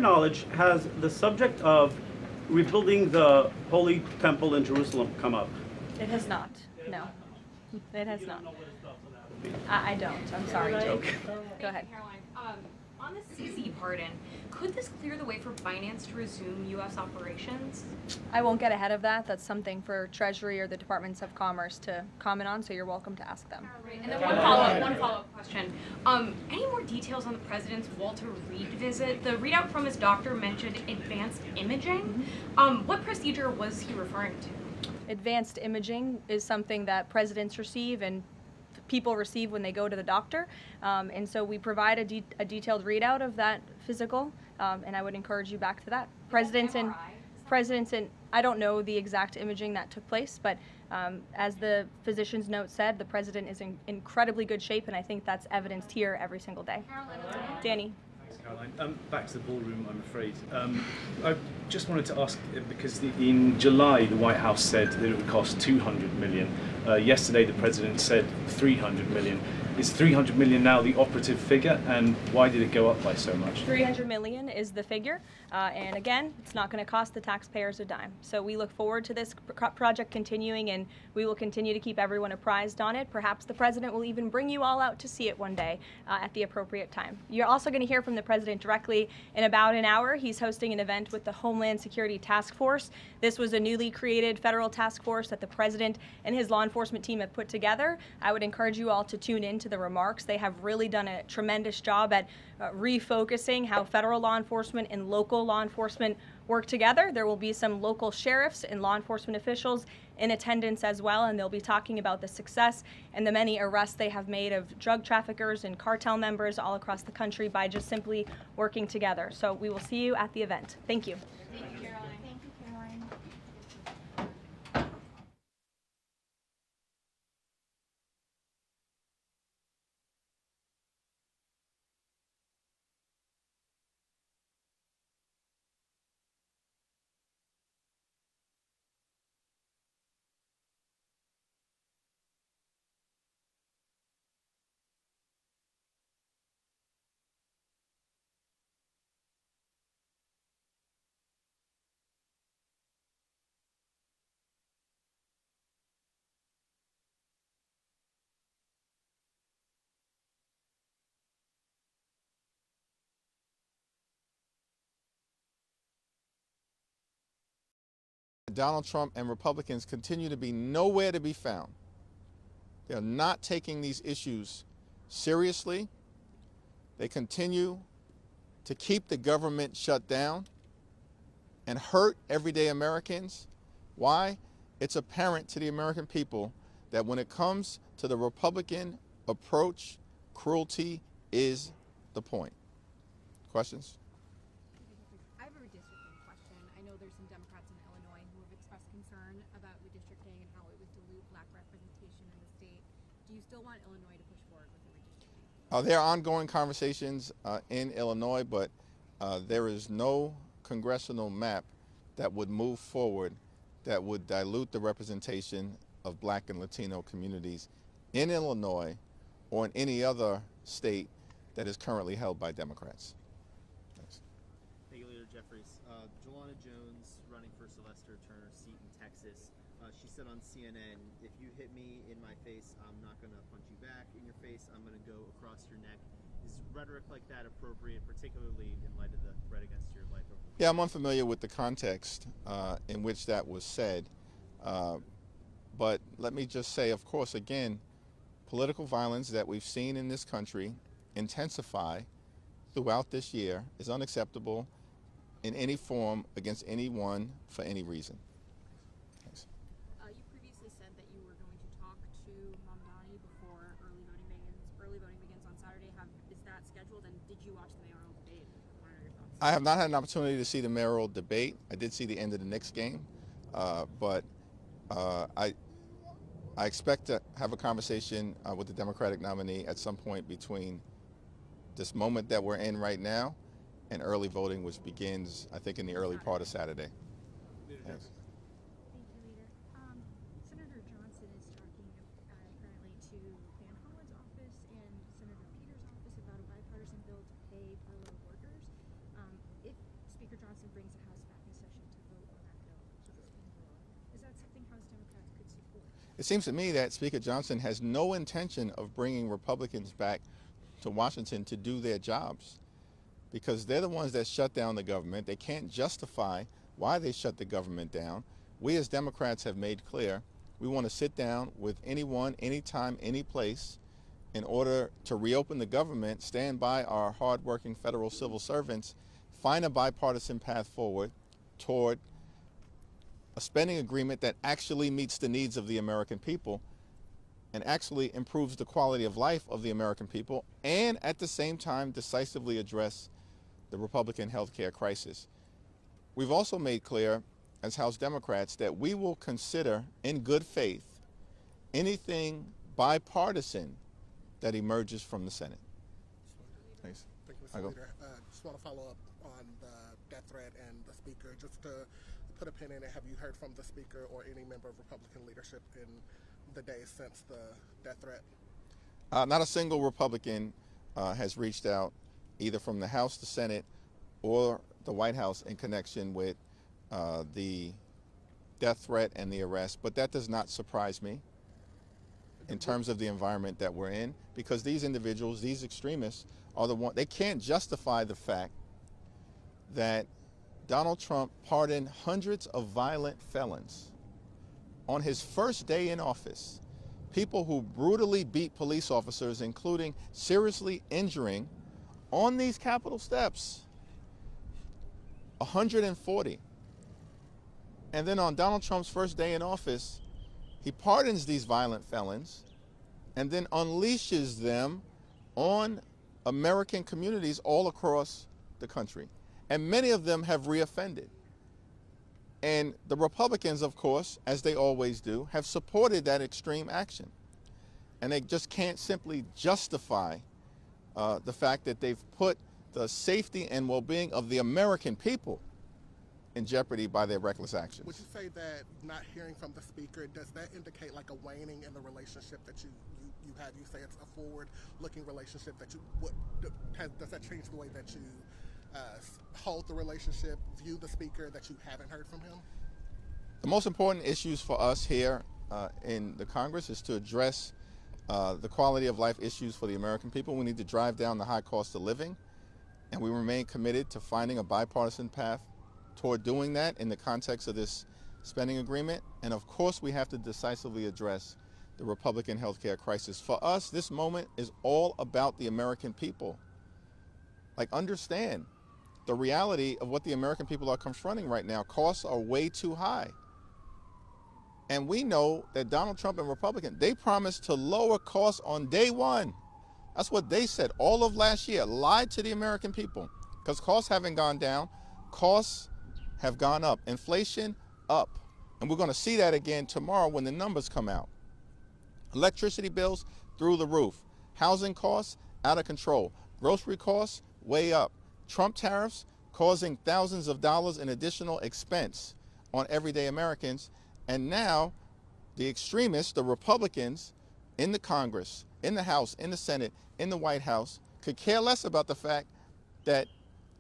knowledge, has the subject of rebuilding the Holy Temple in Jerusalem come up? It has not. No. It has not. I don't. I'm sorry, Jake. Go ahead. Caroline, on the CC pardon, could this clear the way for Binance to resume U.S. operations? I won't get ahead of that. That's something for Treasury or the Departments of Commerce to comment on, so you're welcome to ask them. And then one follow-up question. Any more details on the president's Walter Reed visit? The readout from his doctor mentioned advanced imaging. What procedure was he referring to? Advanced imaging is something that presidents receive and people receive when they go to the doctor, and so we provide a detailed readout of that physical, and I would encourage you back to that. Presidents and I don't know the exact imaging that took place, but as the physician's note said, the president is in incredibly good shape, and I think that's evidenced here every single day. Danny. Thanks, Caroline. Back to the ballroom, I'm afraid. I just wanted to ask, because in July the White House said that it would cost $200 million. Yesterday the president said $300 million. Is $300 million now the operative figure, and why did it go up by so much? $300 million is the figure, and again, it's not going to cost the taxpayers a dime. So we look forward to this project continuing, and we will continue to keep everyone apprised on it. Perhaps the president will even bring you all out to see it one day at the appropriate time. You're also going to hear from the president directly in about an hour. He's hosting an event with the Homeland Security Task Force. This was a newly created federal task force that the president and his law enforcement team have put together. I would encourage you all to tune in to the remarks. They have really done a tremendous job at refocusing how federal law enforcement and local law enforcement work together. There will be some local sheriffs and law enforcement officials in attendance as well, and they'll be talking about the success and the many arrests they have made of drug traffickers and cartel members all across the country by just simply working together. So we will see you at the event. Thank you. Donald Trump and Republicans continue to be nowhere to be found. They're not taking these issues seriously. They continue to keep the government shut down and hurt everyday Americans. Why? It's apparent to the American people that when it comes to the Republican approach, cruelty is the point. Questions? I have a redistricting question. I know there's some Democrats in Illinois who have expressed concern about redistricting and how it would dilute black representation in the state. Do you still want Illinois to push forward with the redistricting? There are ongoing conversations in Illinois, but there is no congressional map that would move forward that would dilute the representation of black and Latino communities in Illinois or in any other state that is currently held by Democrats. Thanks. Thank you, Leader Jeffries. Jelana Jones running for Sylvester Turner's seat in Texas. She said on CNN, if you hit me in my face, I'm not going to punch you back in your face. I'm going to go across your neck. Is rhetoric like that appropriate, particularly in light of the threat against your life? Yeah, I'm unfamiliar with the context in which that was said. But let me just say, of course, again, political violence that we've seen in this country intensify throughout this year is unacceptable in any form against anyone for any reason. Thanks. You previously said that you were going to talk to Mamdani before early voting begins. Early voting begins on Saturday. Is that scheduled? And did you watch the mayoral debate? What are your thoughts? I have not had an opportunity to see the mayoral debate. I did see the end of the Knicks game, but I expect to have a conversation with the Democratic nominee at some point between this moment that we're in right now and early voting, which begins, I think, in the early part of Saturday. Thanks. Thank you, Leader. Senator Johnson is talking apparently to Van Hollen's office and Senator Peters' office about a bipartisan bill to pay furloughed workers. If Speaker Johnson brings the House back in session to vote on that bill, which is being voted, is that something House Democrats could support? It seems to me that Speaker Johnson has no intention of bringing Republicans back to Washington to do their jobs, because they're the ones that shut down the government. They can't justify why they shut the government down. We as Democrats have made clear we want to sit down with anyone, anytime, any place in order to reopen the government, stand by our hardworking federal civil servants, find a bipartisan path forward toward a spending agreement that actually meets the needs of the American people and actually improves the quality of life of the American people, and at the same time decisively address the Republican health care crisis. We've also made clear as House Democrats that we will consider in good faith anything bipartisan that emerges from the Senate. Thanks. Thank you, Mr. Leader. Just want to follow up on the death threat and the Speaker. Just to put a pin in it, have you heard from the Speaker or any member of Republican leadership in the days since the death threat? Not a single Republican has reached out, either from the House, the Senate, or the White House in connection with the death threat and the arrest. But that does not surprise me in terms of the environment that we're in, because these individuals, these extremists, are the ones, they can't justify the fact that Donald Trump pardoned hundreds of violent felons on his first day in office, people who brutally beat police officers, including seriously injuring on these Capitol steps, 140. And then on Donald Trump's first day in office, he pardons these violent felons and then unleashes them on American communities all across the country. And many of them have reoffended. And the Republicans, of course, as they always do, have supported that extreme action. And they just can't simply justify the fact that they've put the safety and well-being of the American people in jeopardy by their reckless actions. Would you say that not hearing from the Speaker, does that indicate like a waning in the relationship that you have? You say it's a forward-looking relationship that does that change the way that you hold the relationship, view the Speaker, that you haven't heard from him? The most important issues for us here in the Congress is to address the quality of life issues for the American people. We need to drive down the high cost of living, and we remain committed to finding a bipartisan path toward doing that in the context of this spending agreement, and of course we have to decisively address the Republican healthcare crisis. For us, this moment is all about the American people. Like, understand the reality of what the American people are confronting right now. Costs are way too high. And we know that Donald Trump and Republicans, they promised to lower costs on day one. That's what they said all of last year, lied to the American people, because costs haven't gone down, costs have gone up. Inflation up. And we're going to see that again tomorrow when the numbers come out. Electricity bills through the roof. Housing costs out of control. Grocery costs way up. Trump tariffs causing thousands of dollars in additional expense on everyday Americans. And now the extremists, the Republicans in the Congress, in the House, in the Senate, in the White House, could care less about the fact that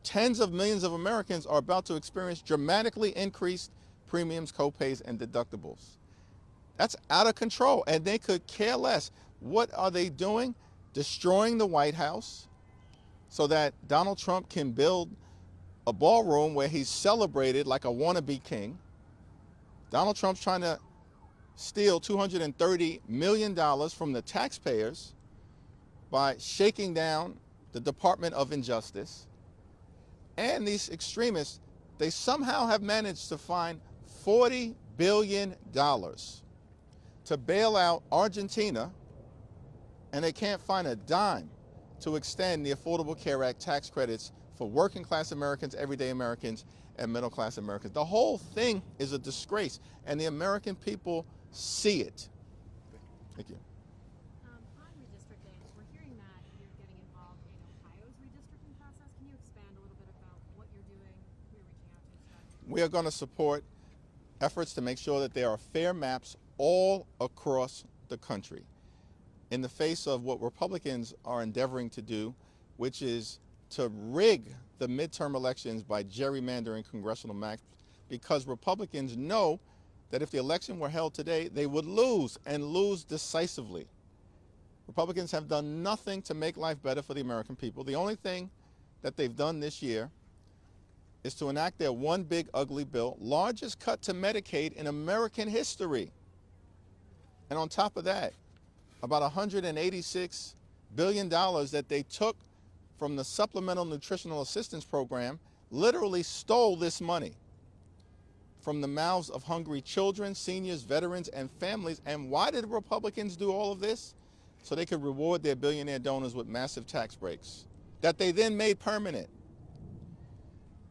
tens of millions of Americans are about to experience dramatically increased premiums, copays, and deductibles. That's out of control, and they could care less. What are they doing? Destroying the White House so that Donald Trump can build a ballroom where he's celebrated like a wannabe king. Donald Trump's trying to steal $230 million from the taxpayers by shaking down the Department of Injustice. And these extremists, they somehow have managed to find $40 billion to bail out Argentina, and they can't find a dime to extend the Affordable Care Act tax credits for working class Americans, everyday Americans, and middle class Americans. The whole thing is a disgrace, and the American people see it. Thank you. On redistricting, we're hearing that you're getting involved in Ohio's redistricting process. Can you expand a little bit about what you're doing, who you're reaching out to? We are going to support efforts to make sure that there are fair maps all across the country in the face of what Republicans are endeavoring to do, which is to rig the midterm elections by gerrymandering congressional maps, because Republicans know that if the election were held today, they would lose, and lose decisively. Republicans have done nothing to make life better for the American people. The only thing that they've done this year is to enact their one big ugly bill, largest cut to Medicaid in American history. And on top of that, about $186 billion that they took from the Supplemental Nutritional Assistance Program, literally stole this money from the mouths of hungry children, seniors, veterans, and families. And why did Republicans do all of this? So they could reward their billionaire donors with massive tax breaks that they then made permanent.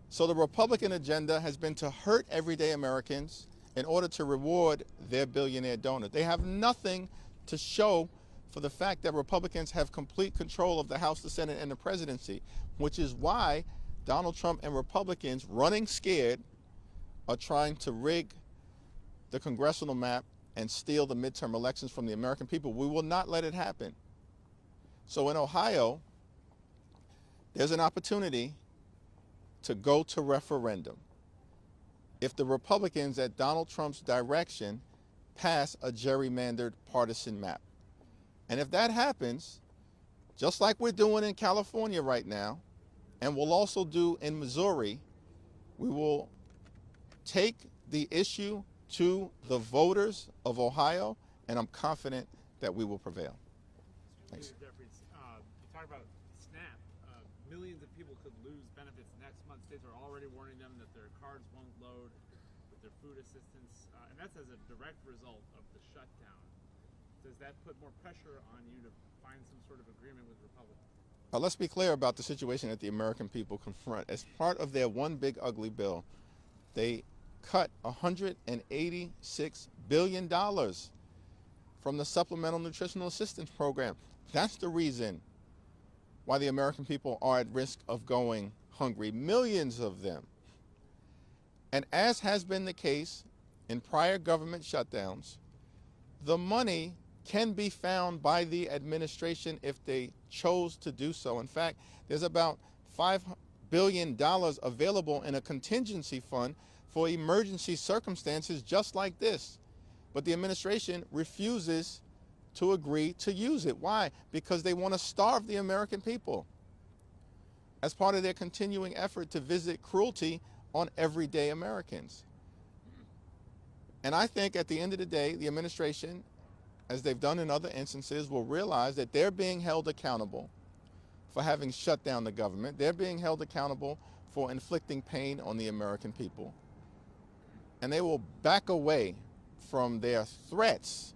So the Republican agenda has been to hurt everyday Americans in order to reward their billionaire donors. They have nothing to show for the fact that Republicans have complete control of the House, the Senate, and the presidency, which is why Donald Trump and Republicans, running scared, are trying to rig the congressional map and steal the midterm elections from the American people. We will not let it happen. So in Ohio, there's an opportunity to go to referendum if the Republicans at Donald Trump's direction pass a gerrymandered partisan map. And if that happens, just like we're doing in California right now, and we'll also do in Missouri, we will take the issue to the voters of Ohio, and I'm confident that we will prevail. Thanks. Jeffries, you talk about SNAP. Millions of people could lose benefits next month. States are already warning them that their cards won't load with their food assistance, and that's as a direct result of the shutdown. Does that put more pressure on you to find some sort of agreement with Republicans? Let's be clear about the situation that the American people confront. As part of their one big ugly bill, they cut $186 billion from the Supplemental Nutritional Assistance Program. That's the reason why the American people are at risk of going hungry, millions of them. And as has been the case in prior government shutdowns, the money can be found by the administration if they chose to do so. In fact, there's about $5 billion available in a contingency fund for emergency circumstances just like this. But the administration refuses to agree to use it. Why? Because they want to starve the American people as part of their continuing effort to visit cruelty on everyday Americans. And I think at the end of the day, the administration, as they've done in other instances, will realize that they're being held accountable for having shut down the government. They're being held accountable for inflicting pain on the American people. And they will back away from their threats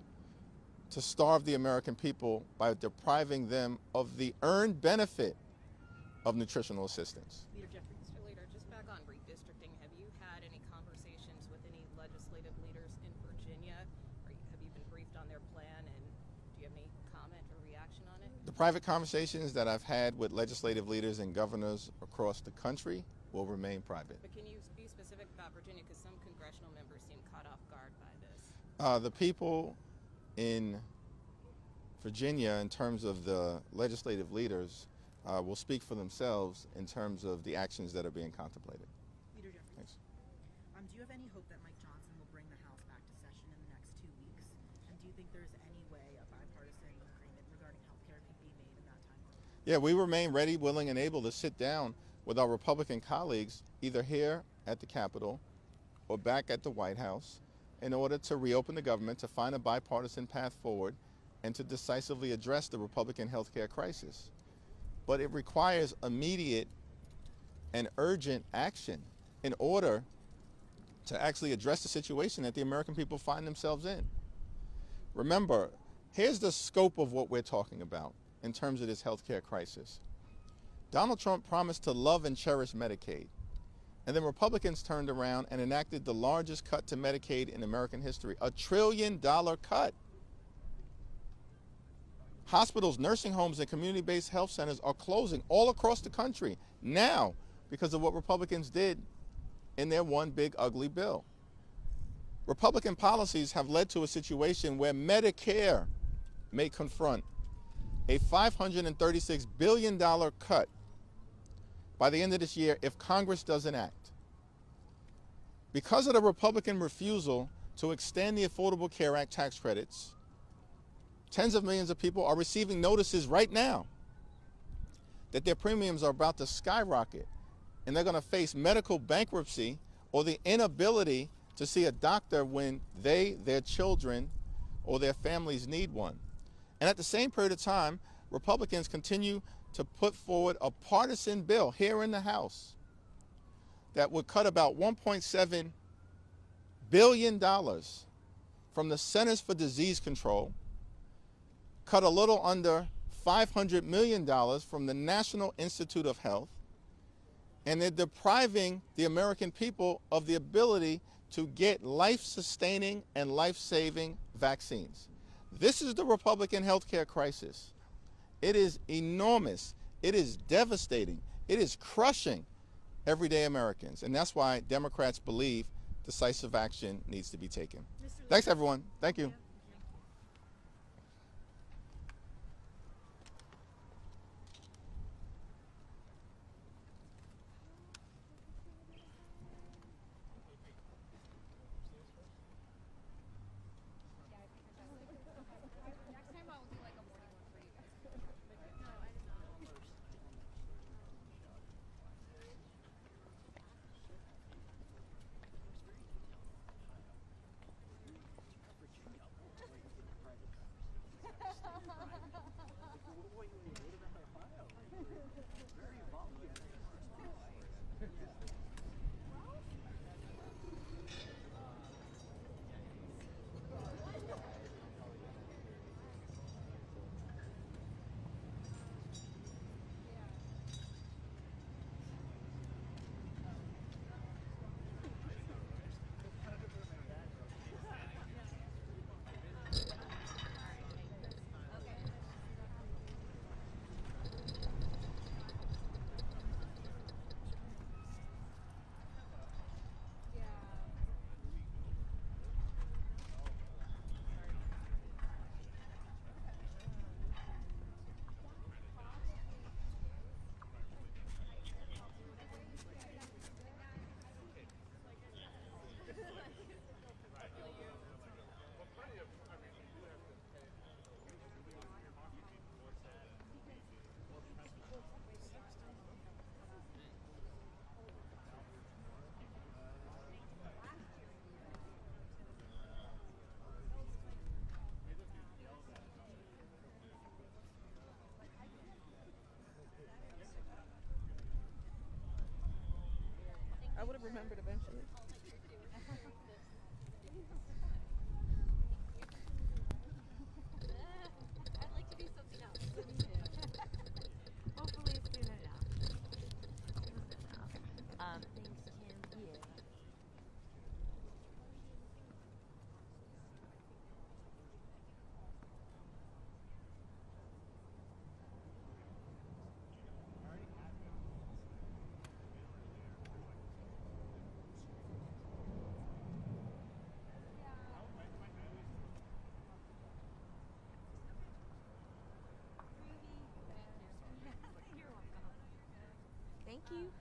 to starve the American people by depriving them of the earned benefit of nutritional assistance. Mr. Leader, just back on redistricting, have you had any conversations with any legislative leaders in Virginia? Have you been briefed on their plan, and do you have any comment or reaction on it? The private conversations that I've had with legislative leaders and governors across the country will remain private. But can you be specific about Virginia, because some congressional members seem caught off guard by this? The people in Virginia, in terms of the legislative leaders, will speak for themselves in terms of the actions that are being contemplated. Leader Jeffries, Thanks. do you have any hope that Mike Johnson will bring the House back to session in the next 2 weeks? And do you think there's any way a bipartisan agreement regarding health care can be made in that time? Yeah, we remain ready, willing, and able to sit down with our Republican colleagues, either here at the Capitol or back at the White House, in order to reopen the government, to find a bipartisan path forward, and to decisively address the Republican health care crisis. But it requires immediate and urgent action in order to actually address the situation that the American people find themselves in. Remember, here's the scope of what we're talking about in terms of this health care crisis. Donald Trump promised to love and cherish Medicaid. And then Republicans turned around and enacted the largest cut to Medicaid in American history, $1 trillion cut. Hospitals, nursing homes, and community-based health centers are closing all across the country now because of what Republicans did in their one big ugly bill. Republican policies have led to a situation where Medicare may confront a $536 billion cut by the end of this year if Congress doesn't act. Because of the Republican refusal to extend the Affordable Care Act tax credits, tens of millions of people are receiving notices right now that their premiums are about to skyrocket, and they're going to face medical bankruptcy or the inability to see a doctor when they, their children, or their families need one. And at the same period of time, Republicans continue to put forward a partisan bill here in the House that would cut about $1.7 billion from the Centers for Disease Control, cut a little under $500 million from the National Institute of Health, and they're depriving the American people of the ability to get life-sustaining and life-saving vaccines. This is the Republican healthcare crisis. It is enormous. It is devastating. It is crushing everyday Americans. And that's why Democrats believe decisive action needs to be taken. Thanks, everyone. Thank you. would have remembered eventually. I'd like to do something else. Hopefully soon enough. Thanks, Kim. Yeah. Thank you.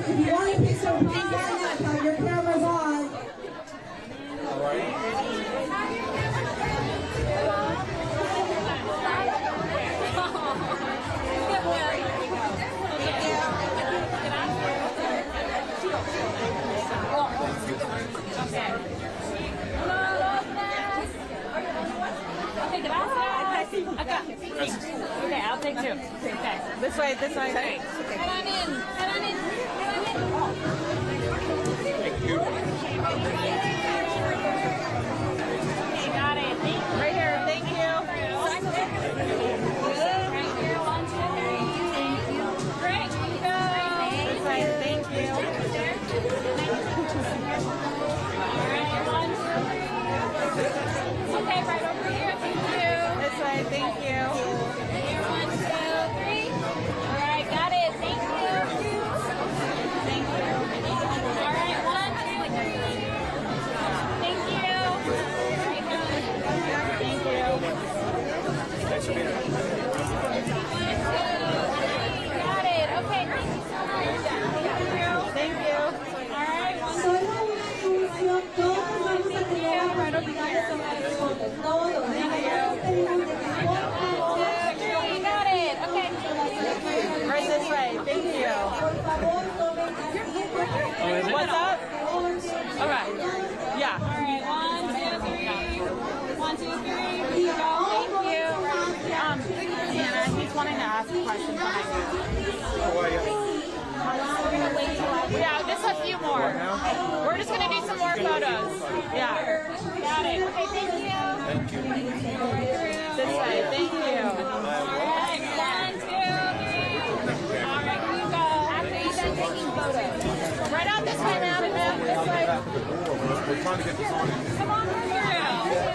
If you want to pick some please stand up. Your camera's on. Okay, I'll take two. Okay. This way, this way. Okay. Head on in. Head on in. Thank you. Got it. Right here. Thank you. Right here. 1, 2, 3. Thank you. Great. Go. This way. Thank you. All right. 1, 2, 3. Okay, right over here. Thank you. This way. Thank you. Here. 1, 2, 3. All right. Got it. Thank you. Thank you. All right. 1, 2, 3. Thank you. Thank you. Thanks for being here. Got it. Okay. Thank you so much. Thank you. Thank you. All right. 1, 2, 3. Thank you. Right over here. Got it. Okay. Right this way. Thank you. What's up? Okay. Yeah. All right. 1, 2, 3. 1, 2, 3. Thank you. Anna, he's wanting to ask a question behind you. How are you? Yeah, just a few more. We're just gonna do some more photos. Yeah. Got it. Okay, thank you. Thank you. This way. Thank you. All right. 1, 2, 3. All right, here you go. After you're done taking photos. Right out this way, ma'am. This way. We're trying to get this on. Come on through here.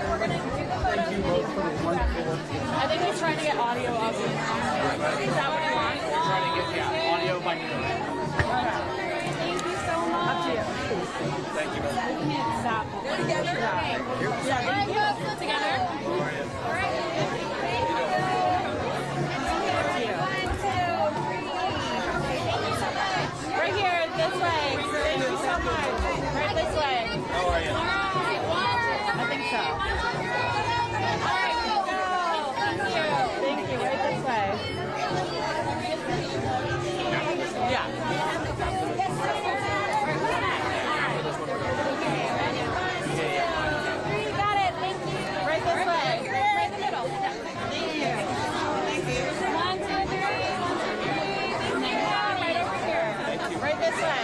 We're gonna do the photos. Thank you both for the wonderful. I think he's trying to get audio up. Is that what you want? We're trying to get audio by you. Thank you so much. Up to you. Thank you. We can't stop. Together? Yeah. Thank you. Together? All right. Thank you. Right here, this way. Thank you so much. Right this way. How are you? All right. I think so. All right, go. Thank you. Thank you. Right this way. Yeah. Got it. Thank you. Right this way. Right in the middle. Thank you. Thank you. 1, 2, 3. 1, 2, 3. Thank you. Right over here. Right this way.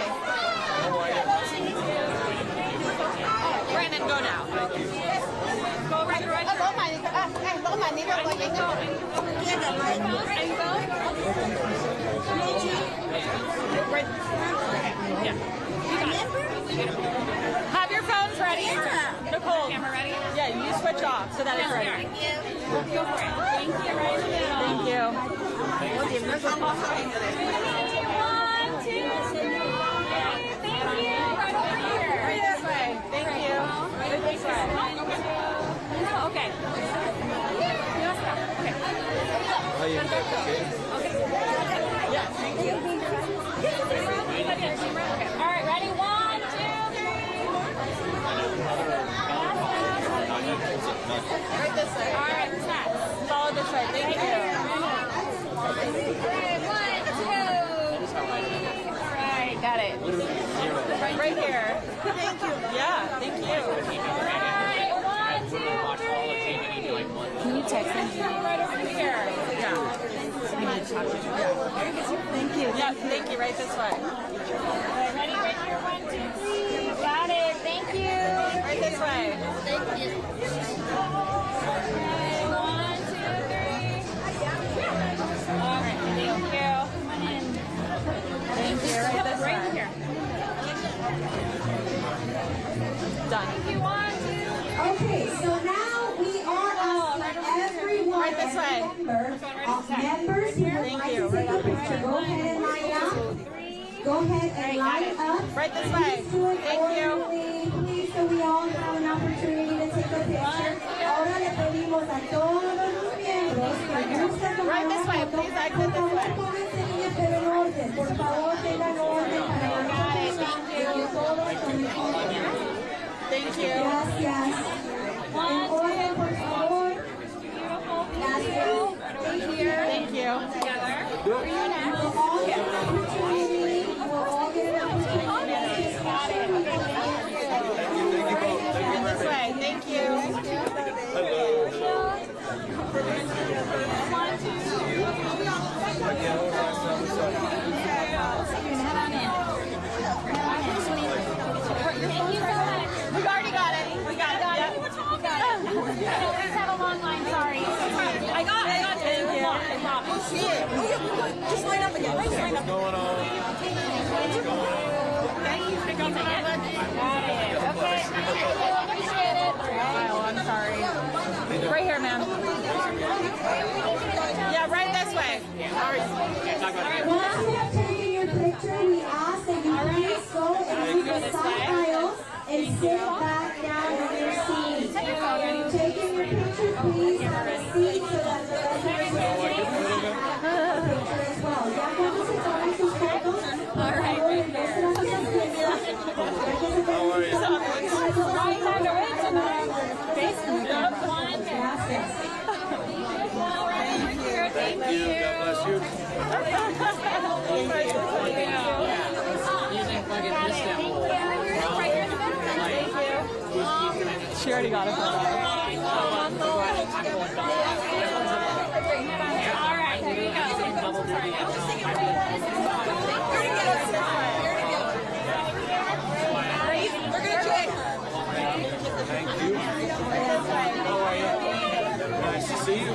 Brandon, go now. Go right to right. Yeah. Have your phones ready. Nicole. Camera ready? Yeah, you switch off so that it's ready. Thank you. Go for it. Thank you. Right in the middle. Thank you. We'll give you some. 1, 2, 3. Thank you. Right over here. Right this way. Thank you. Right this way. No, okay. Okay. Yeah, thank you. All right, ready? 1, 2, 3. Right this way. All right, next. Follow this way. Thank you. All right, 1, 2. All right, got it. Right here. Thank you. Yeah, thank you. All right, 1, 2, 3. Can you text me? Right over here. Yeah. Thank you. Yeah, thank you. Right this way. Ready? Right here. 1, 2, 3. Got it. Thank you. Right this way. Thank you. Okay, 1, 2, 3. All right. Thank you. Come on in. Thank you. Right this way. Right here. Done. Thank you. 1, 2. Okay, so now we are asking everyone, right this way. members who would like to take a picture, go ahead and line up. Go ahead and line up. Right this way. Please do it Thank you. orderly. Please please, so we all have an opportunity to take a picture. Ahora le pedimos a todos los miembros que gusten tomar una foto. Por favor, pónganse niños, pero en orden. Por favor, tengan orden para la foto. Thank you. Gracias. En orden, por favor. Gracias. Thank you. Thank you. Together. You will all get an opportunity. You will all get an opportunity. This way. Thank you. We've already got it. We got it. We just have a long line, sorry. I got it. Thank you. Oh, shit. Just line up again. What's going on? Thank you for keeping it. Okay. Appreciate it. Oh, I'm sorry. Right here, ma'am. Yeah, right this way. Once you have taken your picture, we ask that you please go and use the side aisles and sit back down in your seat. Taking your picture, please have a seat so that the rest of the residents can have a picture as well. Ya cuando se tomen sus fotos, por favor, ingresen a sus asientos. Gracias. Thank you. God bless you. She already got it. All right, here you We're gonna check. Thank you. How are you? Nice to see you.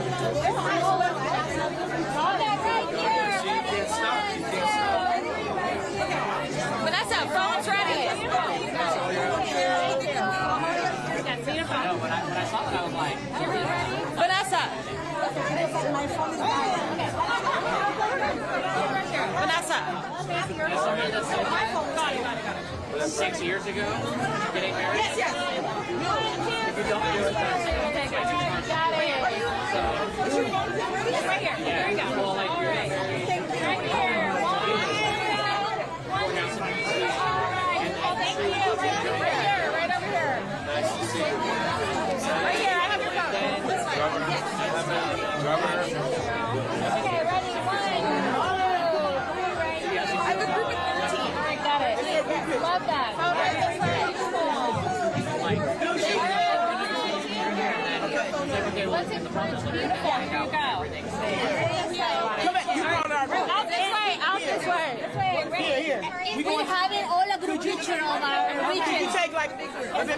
Vanessa, phone's ready. When I saw that, I was like, Vanessa. my phone is Vanessa. 6 years ago, getting married? Yes. If you don't do it, Got it. Right here. There you go. Well, like, All right. Right here. Thank you. Right here. Right over here. nice to see you. Right here. I have your phone. This way. Okay, ready? 1, 2, 3, right. I have a group of 13. All right, got it. Love that. Phone right this way. Let's hit the front. Beautiful. Here you go. Come back. You go Out this way. Out this way. This way. Right here. We have it all a group picture of our region. You take like, come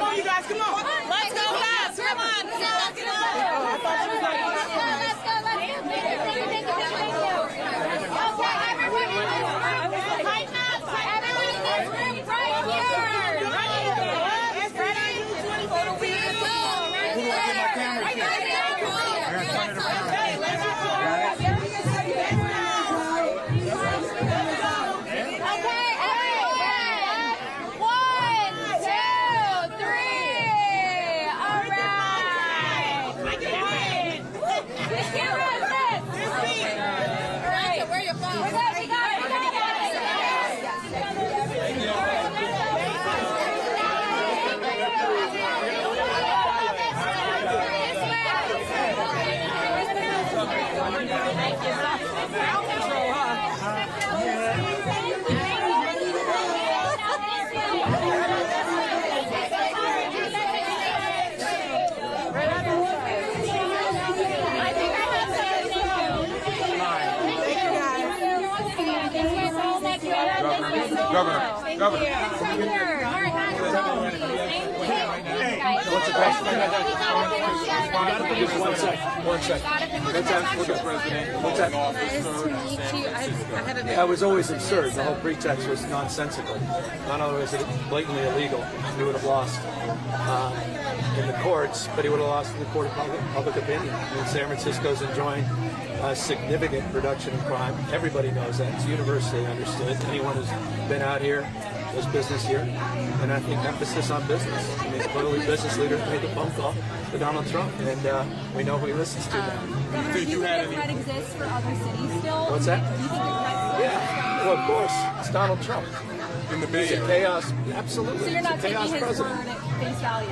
on, you guys, come on. Let's go fast. Come on. Let's go. Okay, everybody. Right now, everybody in this room, right here. Governor. What's the question? One sec. What's that? Nice to meet you. I haven't been. That was always absurd. The whole pretext was nonsensical. Not only was it blatantly illegal, he would have lost in the courts, but he would have lost in the court of public opinion. I mean, San Francisco's enjoying a significant reduction in crime. Everybody knows that. It's universally understood. Anyone who's been out here was business here, and I think emphasis on business. I mean, clearly business leaders made the phone call to Donald Trump, and we know who he listens to now. Governor, do you think the threat exists for other cities still? What's that? Do you think the threat Yeah, well, of course, it's Donald Trump. In the Bay Area. Chaos, absolutely. So you're not It's a taking chaos his president. word at face value?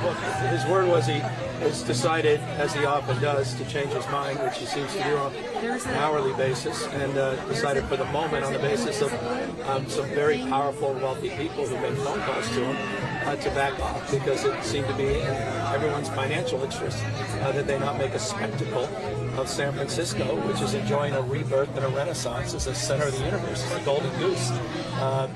Well, his word was he has decided, as he often does, to change his mind, which he seems to do on an hourly basis, and decided for the moment on the basis of some very powerful, wealthy people who made phone calls to him to back off, because it seemed to be in everyone's financial interest that they not make a spectacle of San Francisco, which is enjoying a rebirth and a renaissance as the center of the universe, as the golden goose.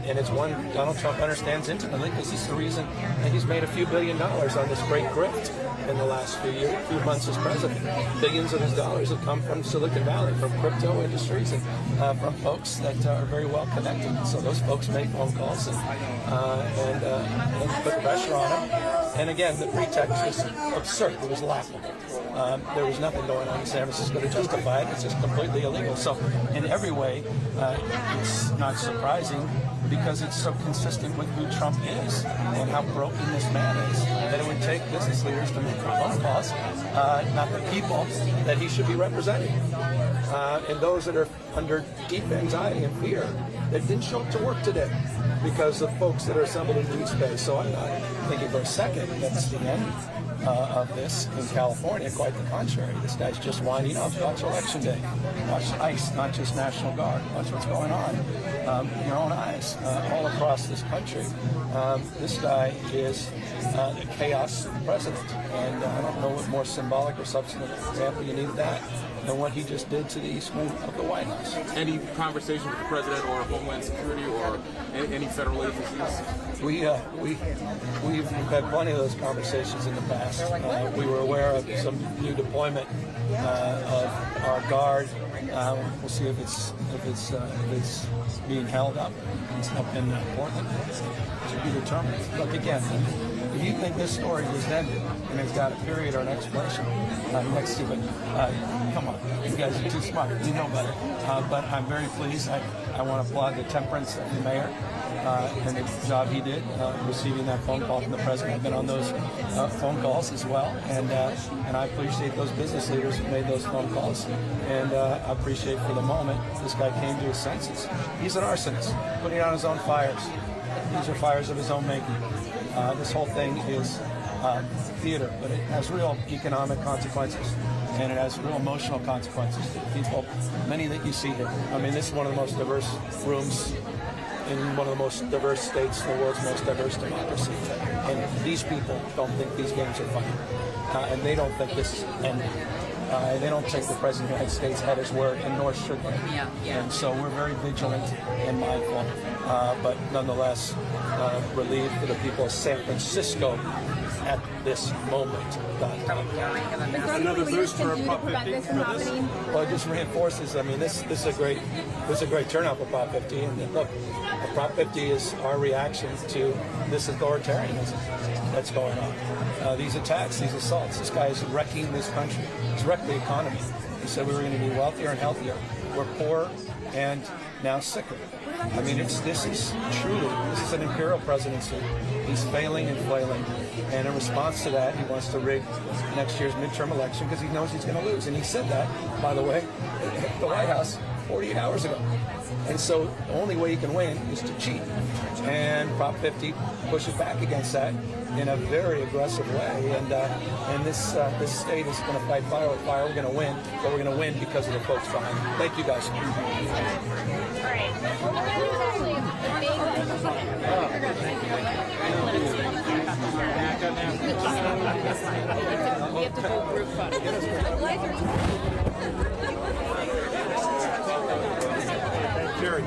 And it's one Donald Trump understands intimately, because he's the reason that he's made a few $1 billion on this great grift in the last few months as president. Billions of his dollars have come from Silicon Valley, from crypto industries, and from folks that are very well connected. So those folks make phone calls and put pressure on him. And again, the pretext was absurd. It was laughable. There was nothing going on in San Francisco to justify it. It's just completely illegal. So in every way, it's not surprising, because it's so consistent with who Trump is and how broken this man is, that it would take business leaders to make phone calls, not the people that he should be representing. And those that are under deep anxiety and fear that didn't show up to work today because of folks that are assembled in green space. So I'm not thinking for a second that's the end of this in California. Quite the contrary. This guy's just winding up. Watch Election Day. Watch ICE, not just National Guard. Watch what's going on in your own eyes all across this country. This guy is a chaos president, and I don't know what more symbolic or substantive example you need of that than what he just did to the east wing of the White House. Any conversation with the president or Homeland Security or any federal agencies? We've had plenty of those conversations in the past. We were aware of some new deployment of our guard. We'll see if it's being held up. It's up in Portland to be determined. Look, again, if you think this story was ended and it's got a period or an explanation next to it, come on, you guys are too smart. You know better. But I'm very pleased. I want to applaud the temperance of the mayor and the job he did receiving that phone call from the president. I've been on those phone calls as well, and I appreciate those business leaders who made those phone calls, and I appreciate for the moment this guy came to his senses. He's an arsonist, putting out his own fires. These are fires of his own making. This whole thing is theater, but it has real economic consequences, and it has real emotional consequences to people, many that you see here. I mean, this is one of the most diverse rooms in one of the most diverse states, the world's most diverse democracy. And these people don't think these games are fun. And they don't think this is ending. They don't think the President of the United States had his word, and nor should they. And so we're very vigilant and mindful, but nonetheless relieved for the people of San Francisco at this moment. Another boost for Prop 50. Well, it just reinforces. I mean, this is a great turnout for Prop 50. And look, Prop 50 is our reaction to this authoritarianism that's going on. These attacks, these assaults. This guy is wrecking this country. He's wrecked the economy. He said we were going to be wealthier and healthier. We're poor and now sicker. I mean, this is an imperial presidency. He's failing and flailing. And in response to that, he wants to rig next year's midterm election because he knows he's going to lose. And he said that, by the way, at the White House 48 hours ago. And so the only way he can win is to cheat. And Prop 50 pushes back against that in a very aggressive way. And this state is going to fight fire with fire. We're going to win, but we're going to win because of the folks behind it. Thank you, guys. We have to do group photos. Jerry.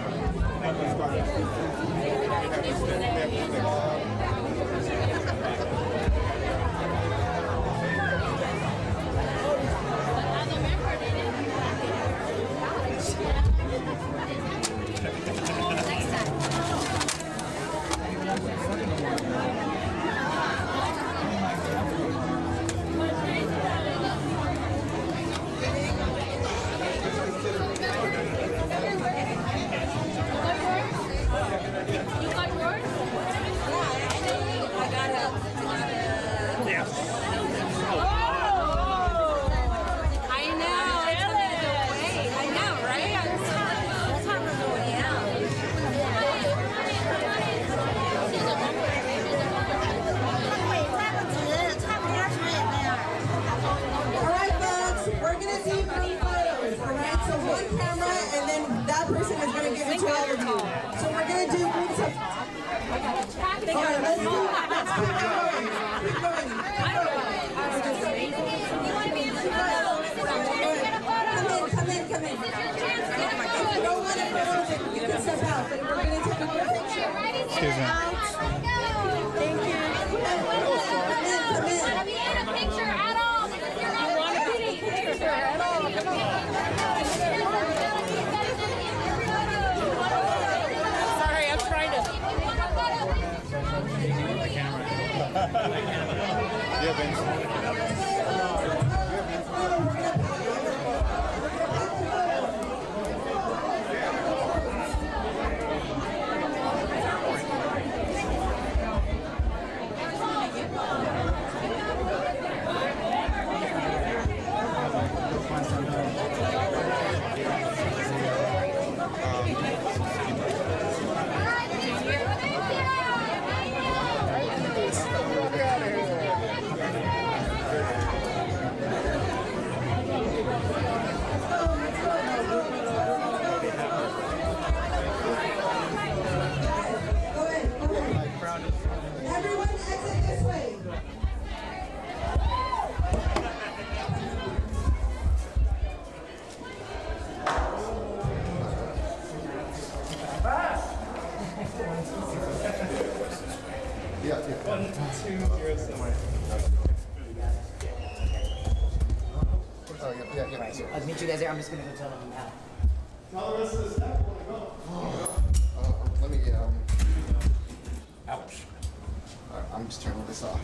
that person is going to give it to all of you. So we're going to do groups of... All right, let's keep going. Keep going. Come in. If you don't want to photo, you can step out, but we're going to take a group picture. Excuse me. Thank you. Come in. Have you had a picture at all? You're not wanting a picture at all. Come on. Sorry, I'm trying to. Yeah, Vince. Everyone exit this way. Yeah. 1207. Right, so I'll meet you guys there. I'm just gonna go tell them now. Tell the rest of the staff where to go. Let me, ouch. I'm just turning this off.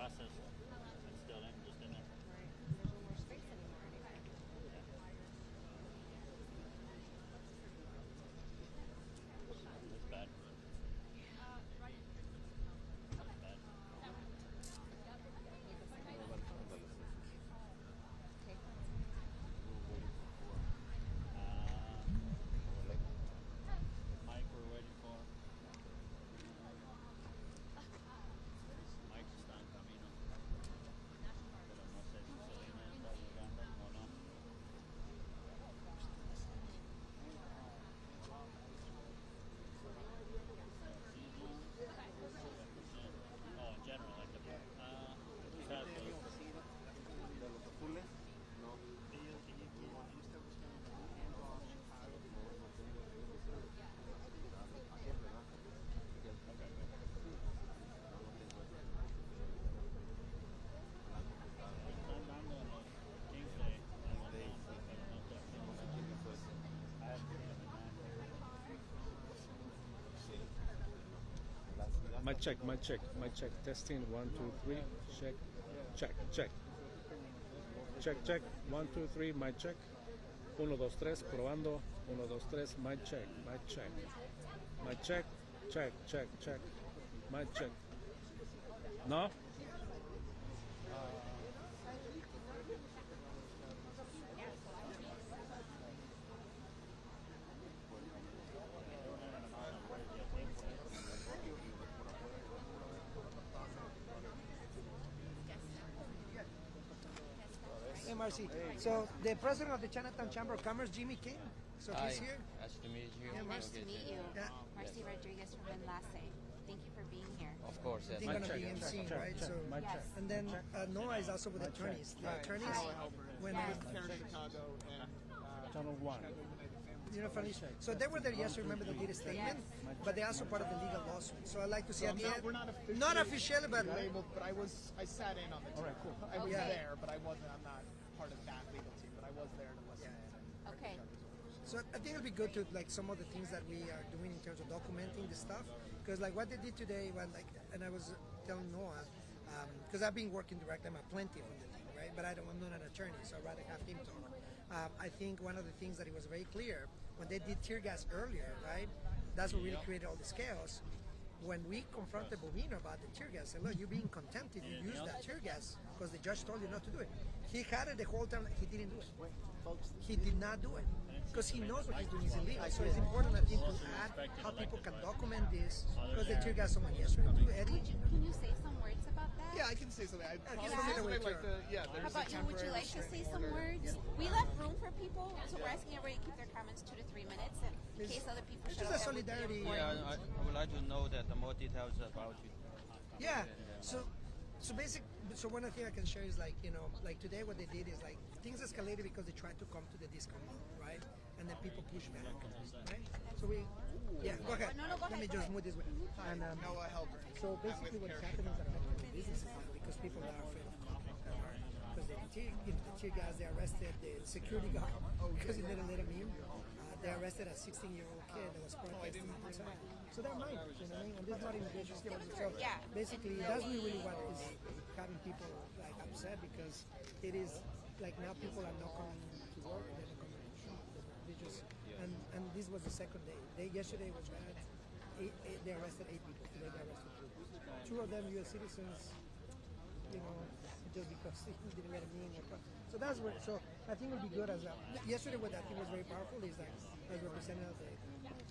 process that's still in, just in there. There's no more space anymore anyway. It's bad. Mike, we're waiting for. Mike está en camino. Pero no sé si Selena está llegando o no. Oh, in general, like the Mic check, mic check, mic check. Testing 1, 2, 3. Check, check, check. Check, check. 1, 2, 3. Mic check. 1, 2, 3. Probando. 1, 2, 3. Mic check, mic check. Mic check, check, check, check. Mic check. No? Hey, Marcy. So the president of the Chinatown Chamber of Commerce, Jimmy King. So he's here. Nice to meet you. Yeah, Nice to meet you. Yeah. Marcy Rodriguez from Enlace. Thank you for being here. Of course, yes. They're going to be emceeing, right? So, Yes. and then Noah is also with the attorneys. The attorneys, when Chicago and Channel 1. you know, funny. So they were there yesterday. Remember they did a statement, but they're also part of the legal lawsuit. So I'd like to see at the end. We're not officially, not officially, but labeled. But I sat in on the team. All right, cool. I was Okay. there, but I'm not part of that legal team. But I was there to listen. Okay. So I think it'll be good to like some of the things that we are doing in terms of documenting the stuff, because like what they did today, was like, and I was telling Noah, because I've been working directly, I'm a plaintiff on the thing, right? But I'm not an attorney, so I'd rather have him talk. I think one of the things that it was very clear when they did tear gas earlier, right? That's what really created all this chaos. When we confronted Bovino about the tear gas, said, look, you're being contempt if you use that tear gas because the judge told you not to do it. He had it the whole time, he didn't do it. He did not do it because he knows what he's doing is illegal. So it's important, I think, to add how people can document this because the tear gas someone yesterday too. Eddie? Can you say some words about that? Yeah, I can say something. I'd he's probably familiar with like the How there's about a you? Would you temporary like to say restraining some order. words? We left room for people, so we're asking everybody to keep their comments 2 to 3 minutes, and in case other people show up. Just a solidarity. Yeah, I would like to know that the more details about it. Yeah. So one of the things I can share is like, you know, like today what they did is like things escalated because they tried to come to the discount mall, right? And then people pushed back, right? So go ahead. No, go Let me ahead, just go move this way. And Noah Helper. so basically what's happening is that affecting businesses now because people are afraid of contact. Because the tear gas, they arrested the security guard because he didn't let him in. They arrested a 16-year-old kid that was protesting outside. So they're minors, you know what I mean? And this is not immigration. So basically, that's really what is having people like upset because it is like now people are not coming to work and they're not coming to shop. They just and this was the second day. Yesterday was bad. They arrested 8 people. Today they arrested 2. 2 of them U.S. citizens. You know, just because he didn't let him in. So that's where. So I think it would be good as yesterday. What I think was very powerful is that as representative of the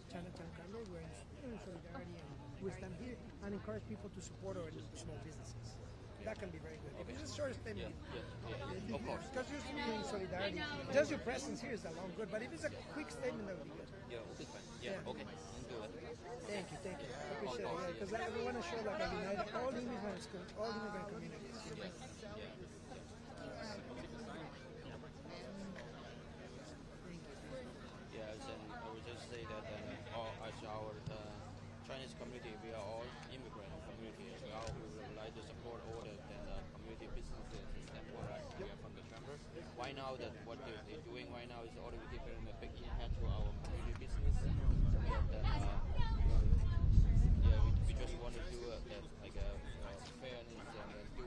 Chinatown Chamber, we're in solidarity and we stand here and encourage people to support our small businesses. That can be very good. If it's a short statement, Of course. because you're doing solidarity, just your presence here is alone good. But if it's a quick statement, that would be good. Yeah, okay, fine. Yeah, okay. Do it. Thank you. I appreciate it. Because we want to show like a united all immigrant communities. You know? Yes, and I would just say that as our Chinese community, we are all immigrant community. We would like to support all the community businesses that were here from the chamber. Why now that what they're doing right now is already giving a big impact to our community business. We just want to do that like a fairness and do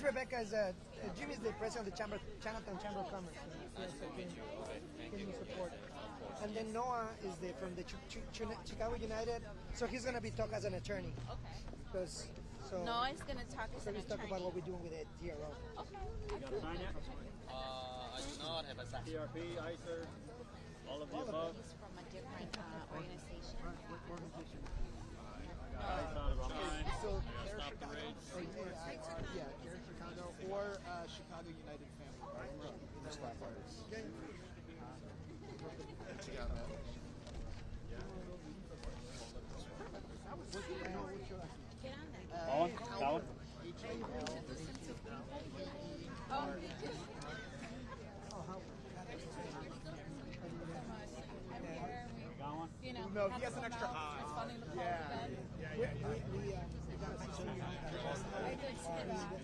Rebecca. Jim is the president of the Chinatown Chamber of Commerce. Can you support? And then Noah is from the Chicago United, so he's going to be talking as an attorney. Okay. Noah is going to talk as an attorney. Let's talk about what we're doing with the TRO. Okay. You got a sign yet? I do not have a sign. TRP, ICER, all of the above. He's from a different organization. What organization? So Care Chicago, Care Chicago, or Chicago United Family. Colin? Colin? No, he has an extra eye.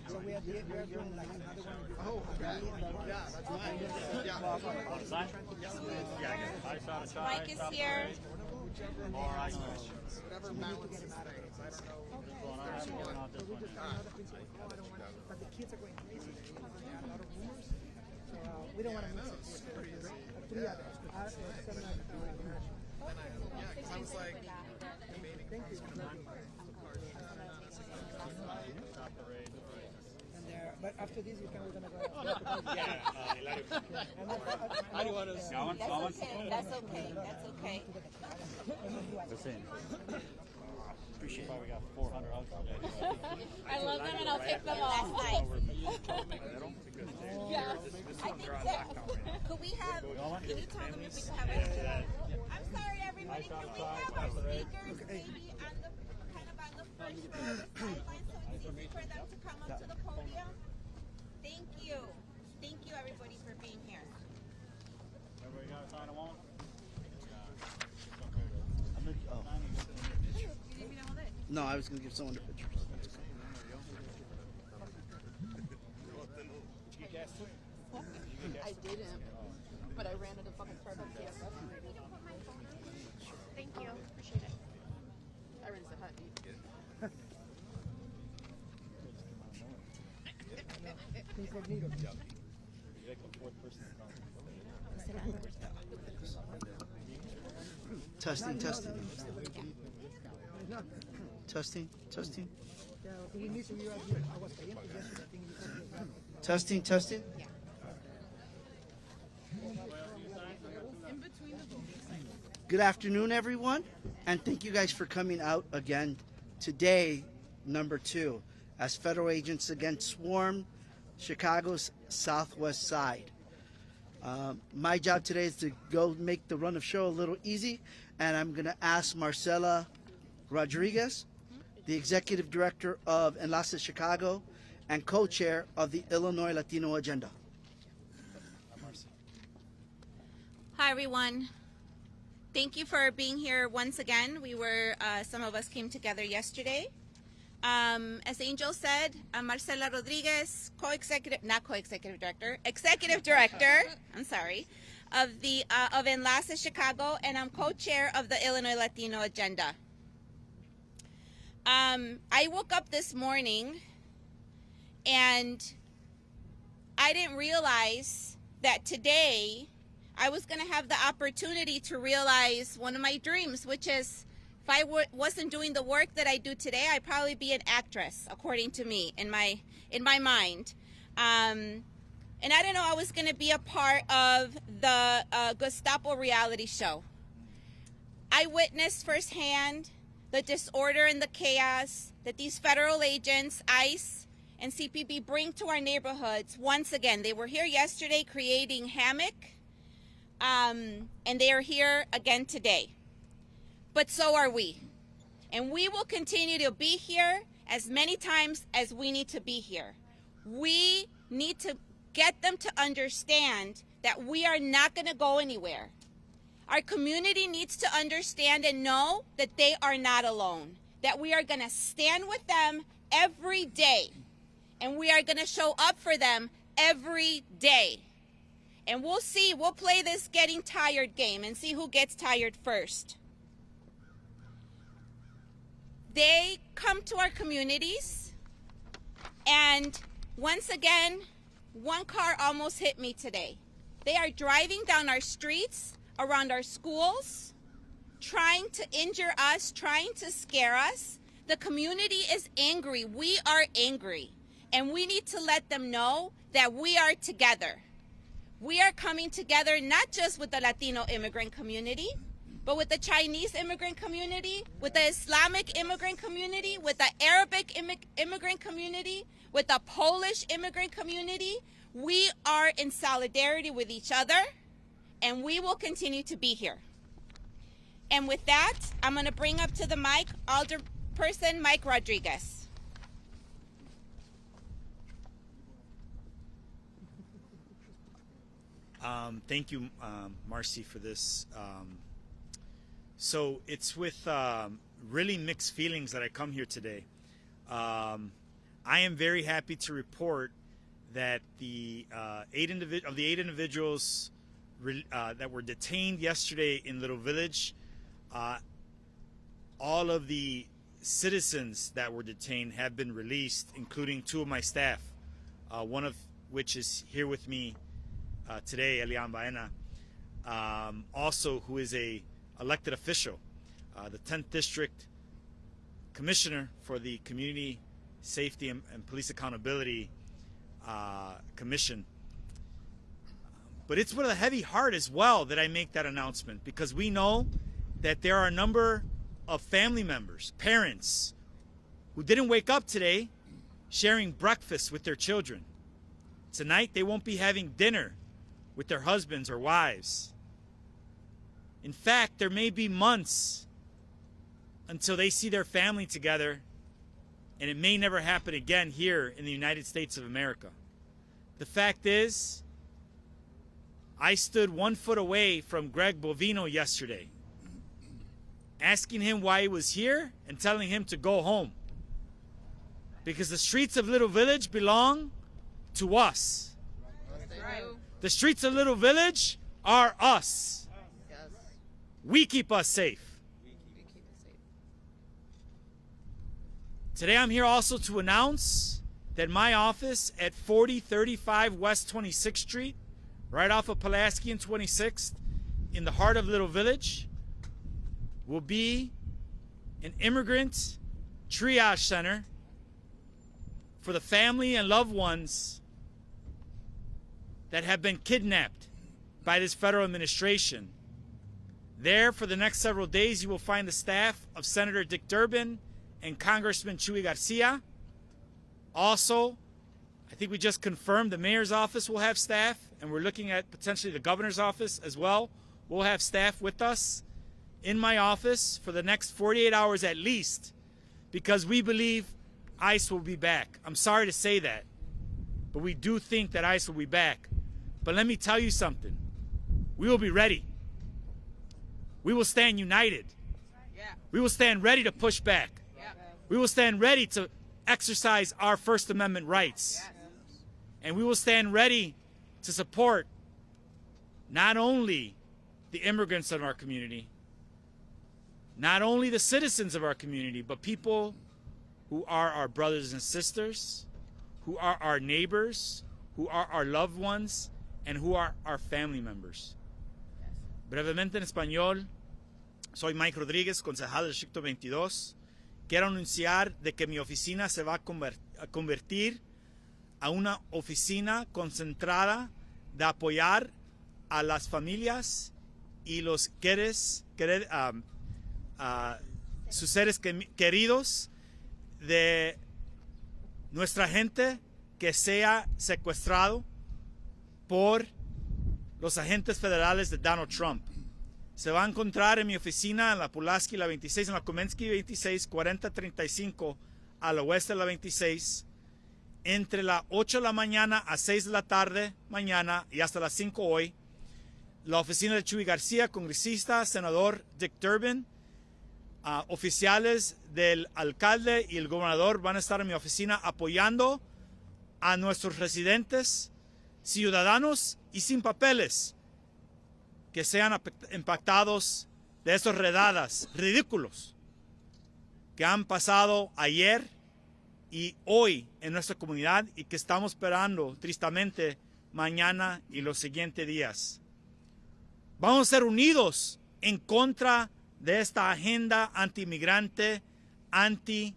So we are doing like another one. Oh, okay. Yeah, that's mine. Sign? Yeah, I saw the Mike is here. Or I Whatever balance is I don't know. But the kids are going crazy. There are a lot of rumors. So we don't want to mix it. 3 others. Yeah, because I was like, thank you. But after this, we're gonna go. I don't want to. That's okay. That's okay. Listen. Appreciate it. We got 400 hugs today. I love them and I'll take them all. That's nice. Yeah. I think that. Could we have? Can you tell them if we can have a? I'm sorry, everybody. Can we have our speakers maybe on the kind of on the first row of the sideline so it's easy for them to come up to the podium? Thank you. Thank you, everybody, for being here. Everybody got a sign of one? No, I was going to give someone the pictures. I didn't, but I ran into fucking Starbucks here. Thank you. Appreciate it. I ran into hot deep. Incognito. Testing. Testing. Testing. Good afternoon, everyone, and thank you guys for coming out again today, number 2, as federal agents again swarm Chicago's southwest side. My job today is to go make the run of show a little easy, and I'm going to ask Marcela Rodriguez, the Executive Director of Enlace Chicago and co-chair of the Illinois Latino Agenda. Hi, everyone. Thank you for being here once again. Some of us came together yesterday. As Angel said, I'm Marcela Rodriguez, executive director, I'm sorry, of Enlace Chicago, and I'm co-chair of the Illinois Latino Agenda. I woke up this morning and I didn't realize that today I was going to have the opportunity to realize one of my dreams, which is if I wasn't doing the work that I do today, I'd probably be an actress, according to me, in my mind. And I didn't know I was going to be a part of the Gestapo reality show. I witnessed firsthand the disorder and the chaos that these federal agents, ICE, and CPB bring to our neighborhoods. Once again, they were here yesterday creating havoc, and they are here again today. But so are we. And we will continue to be here as many times as we need to be here. We need to get them to understand that we are not going to go anywhere. Our community needs to understand and know that they are not alone, that we are going to stand with them every day, and we are going to show up for them every day. And we'll see, we'll play this getting tired game and see who gets tired first. They come to our communities, and Once again, one car almost hit me today. They are driving down our streets, around our schools, trying to injure us, trying to scare us. The community is angry. We are angry. And we need to let them know that we are together. We are coming together not just with the Latino immigrant community, but with the Chinese immigrant community, with the Islamic immigrant community, with the Arabic immigrant community, with the Polish immigrant community. We are in solidarity with each other, and we will continue to be here. And with that, I'm going to bring up to the mic Alderperson Mike Rodriguez. Thank you, Marcy, for this. So it's with really mixed feelings that I come here today. I am very happy to report that the 8 individuals that were detained yesterday in Little Village, all of the citizens that were detained have been released, including 2 of my staff, one of which is here with me today, Elian Baena, also who is a elected official, the 10th District Commissioner for the Community Safety and Police Accountability Commission. But it's with a heavy heart as well that I make that announcement, because we know that there are a number of family members, parents, who didn't wake up today sharing breakfast with their children. Tonight they won't be having dinner with their husbands or wives. In fact, there may be months until they see their family together, and it may never happen again here in the United States of America. The fact is, I stood 1 foot away from Greg Bovino yesterday, asking him why he was here and telling him to go home. Because the streets of Little Village belong to us. The streets of Little Village are us. We keep us safe. Today I'm here also to announce that my office at 4035 West 26th Street, right off of Pulaski and 26th, in the heart of Little Village, will be an immigrant triage center for the family and loved ones that have been kidnapped by this federal administration. There, for the next several days, you will find the staff of Senator Dick Durbin and Congressman Chuy Garcia. Also, I think we just confirmed the mayor's office will have staff, and we're looking at potentially the governor's office as well. We'll have staff with us in my office for the next 48 hours at least, because we believe ICE will be back. I'm sorry to say that, but we do think that ICE will be back. But let me tell you something. We will be ready. We will stand united. We will stand ready to push back. We will stand ready to exercise our First Amendment rights. And we will stand ready to support not only the immigrants of our community, not only the citizens of our community, but people who are our brothers and sisters, who are our neighbors, who are our loved ones, and who are our family members. Brevemente en español, soy Mike Rodríguez, concejal del Distrito 22. Quiero anunciar de que mi oficina se va a convertir a una oficina concentrada de apoyar a las familias y los sus seres queridos de nuestra gente que sea secuestrado por los agentes federales de Donald Trump. Se va a encontrar en mi oficina en la Pulaski, la 26, en la Komensky 26, 4035 al oeste de la 26, entre las 8 de la mañana a 6 de la tarde mañana y hasta las 5 hoy. La oficina de Chuy García, congresista, senador Dick Durbin, oficiales del alcalde y el gobernador van a estar en mi oficina apoyando a nuestros residentes, ciudadanos y sin papeles que sean impactados de estas redadas ridículos que han pasado ayer y hoy en nuestra comunidad y que estamos esperando tristemente mañana y los siguientes días. Vamos a ser unidos en contra de esta agenda anti-inmigrante, anti-Chicago.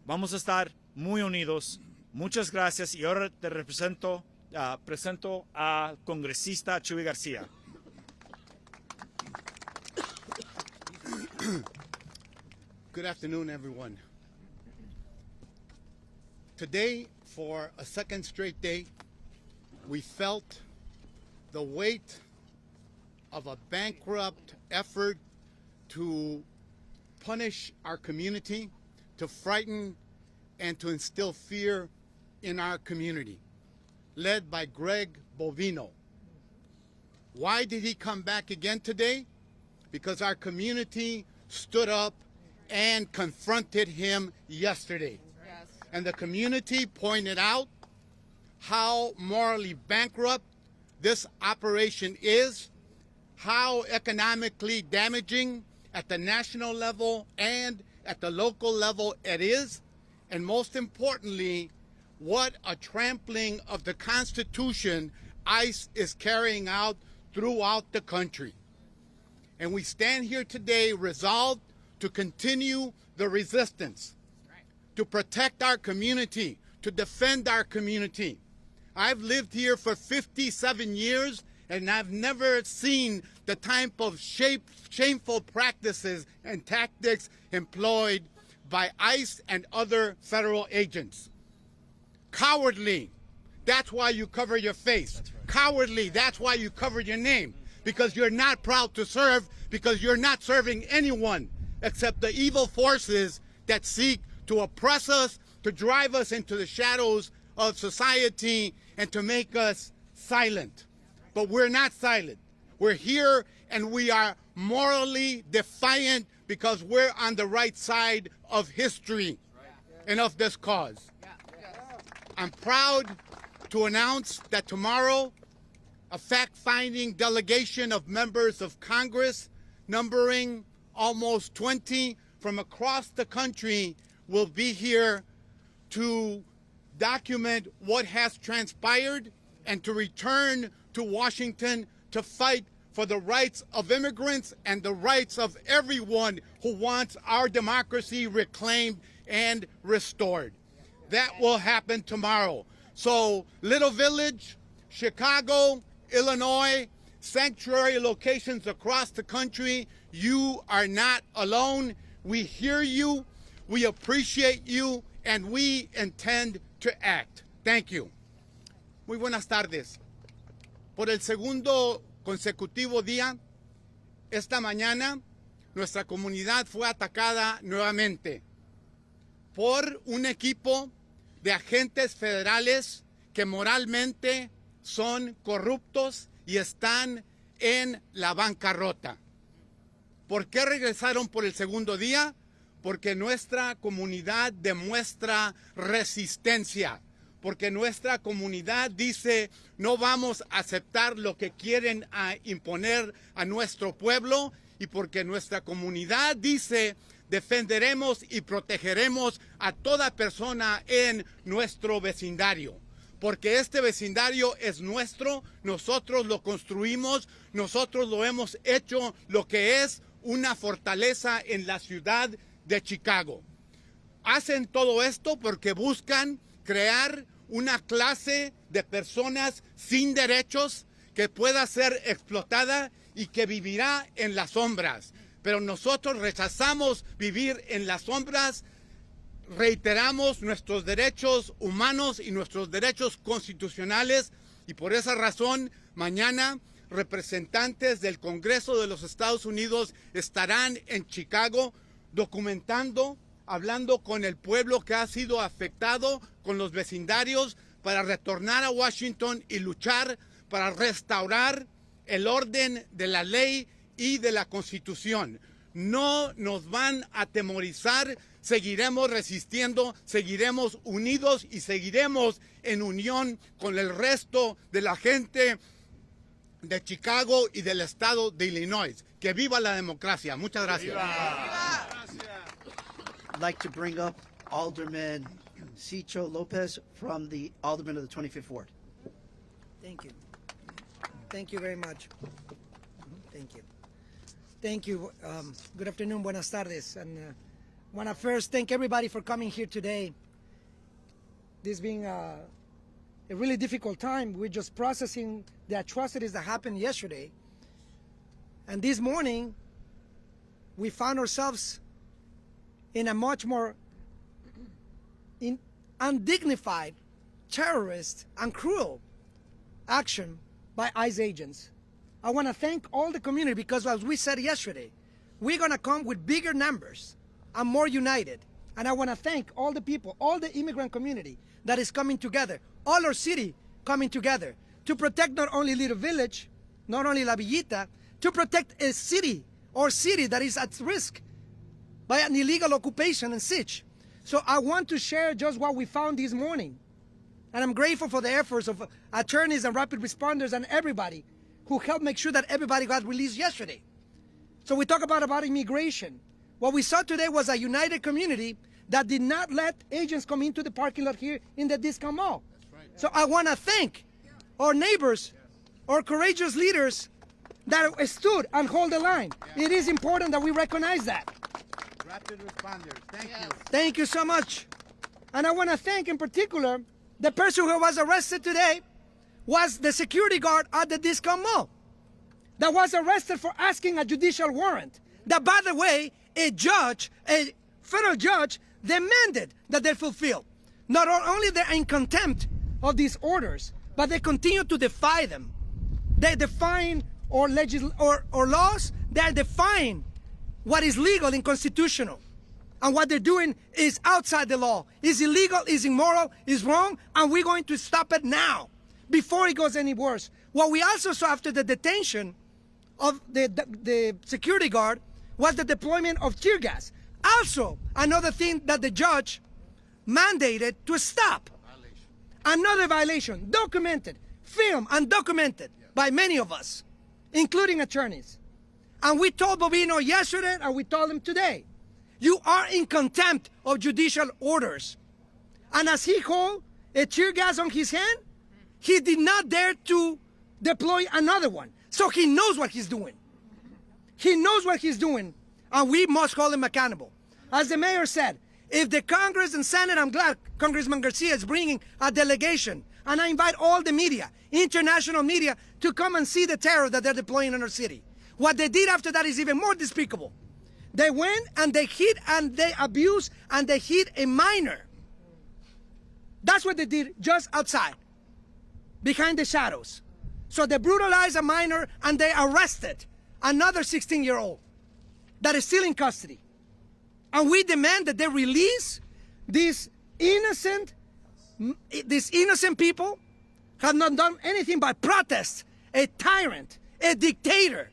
Vamos a estar muy unidos. Muchas gracias y ahora te presento al congresista Chuy García. Good afternoon, everyone. Today, for a second straight day, we felt the weight of a bankrupt effort to punish our community, to frighten and to instill fear in our community, led by Greg Bovino. Why did he come back again today? Because our community stood up and confronted him yesterday. Yes. And the community pointed out how morally bankrupt this operation is, how economically damaging at the national level and at the local level it is, and most importantly, what a trampling of the Constitution ICE is carrying out throughout the country. And we stand here today resolved to continue the resistance, to protect our community, to defend our community. I've lived here for 57 years, and I've never seen the type of shameful practices and tactics employed by ICE and other federal agents. Cowardly, that's why you cover your face. That's right. Cowardly, that's why you cover your name, because you're not proud to serve, because you're not serving anyone except the evil forces that seek to oppress us, to drive us into the shadows of society, and to make us silent. But we're not silent. We're here and we are morally defiant because we're on the right side of history and of this cause. I'm proud to announce that tomorrow a fact-finding delegation of members of Congress, numbering almost 20 from across the country, will be here to document what has transpired and to return to Washington to fight for the rights of immigrants and the rights of everyone who wants our democracy reclaimed and restored. That will happen tomorrow. So, Little Village, Chicago, Illinois, sanctuary locations across the country, you are not alone. We hear you, we appreciate you, and we intend to act. Thank you. Muy buenas tardes. Por el segundo consecutivo día, esta mañana, nuestra comunidad fue atacada nuevamente por un equipo de agentes federales que moralmente son corruptos y están en la bancarrota. ¿Por qué regresaron por el segundo día? Porque nuestra comunidad demuestra resistencia, porque nuestra comunidad dice no vamos a aceptar lo que quieren imponer a nuestro pueblo, y porque nuestra comunidad dice defenderemos y protegeremos a toda persona en nuestro vecindario. Porque este vecindario es nuestro, nosotros lo construimos, nosotros lo hemos hecho lo que es una fortaleza en la ciudad de Chicago. Hacen todo esto porque buscan crear una clase de personas sin derechos que pueda ser explotada y que vivirá en las sombras. Pero nosotros rechazamos vivir en las sombras, reiteramos nuestros derechos humanos y nuestros derechos constitucionales, y por esa razón mañana representantes del Congreso de los Estados Unidos estarán en Chicago documentando, hablando con el pueblo que ha sido afectado, con los vecindarios, para retornar a Washington y luchar para restaurar el orden de la ley y de la Constitución. No nos van a atemorizar, seguiremos resistiendo, seguiremos unidos y seguiremos en unión con el resto de la gente de Chicago y del estado de Illinois. ¡Que viva la democracia! Muchas gracias. ¡Viva! like to bring up Alderman Cicho Lopez from the Alderman of the 25th Ward. Thank you. Thank you very much. Thank you. Thank you. Good afternoon, buenas tardes. And want to first thank everybody for coming here today. This being a really difficult time, we're just processing the atrocities that happened yesterday. And this morning, we found ourselves in a much more undignified, terrorist, and cruel action by ICE agents. I want to thank all the community because, as we said yesterday, we're going to come with bigger numbers and more united. And I want to thank all the people, all the immigrant community that is coming together, all our city coming together to protect not only Little Village, not only La Villita, to protect a city or city that is at risk by an illegal occupation and siege. So I want to share just what we found this morning. And I'm grateful for the efforts of attorneys and rapid responders and everybody who helped make sure that everybody got released yesterday. So we talk about immigration. What we saw today was a united community that did not let agents come into the parking lot here in the discount mall. So I want to thank our neighbors, our courageous leaders that stood and hold the line. It is important that we recognize that. Rapid responders, thank you. Thank you so much. And I want to thank in particular the person who was arrested today was the security guard at the discount mall that was arrested for asking a judicial warrant. That, by the way, a federal judge demanded that they fulfill. Not only they're in contempt of these orders, but they continue to defy them. They define our laws, they're defying what is legal and constitutional. And what they're doing is outside the law, is illegal, is immoral, is wrong, and we're going to stop it now, before it goes any worse. What we also saw after the detention of the security guard was the deployment of tear gas. Also, another thing that the judge mandated to stop. Another violation, documented, filmed and documented by many of us, including attorneys. And we told Bobino yesterday, and we told him today, you are in contempt of judicial orders. And as he held a tear gas on his hand, he did not dare to deploy another one. So he knows what he's doing. He knows what he's doing, and we must hold him accountable. As the mayor said, if the Congress and Senate, I'm glad Congressman Garcia is bringing a delegation, and I invite all the media, international media, to come and see the terror that they're deploying in our city. What they did after that is even more despicable. They went and they hit and they abused and they hit a minor. That's what they did just outside, behind the shadows. So they brutalized a minor and they arrested another 16-year-old that is still in custody. And we demand that they release these innocent people who have not done anything but protest a tyrant, a dictator,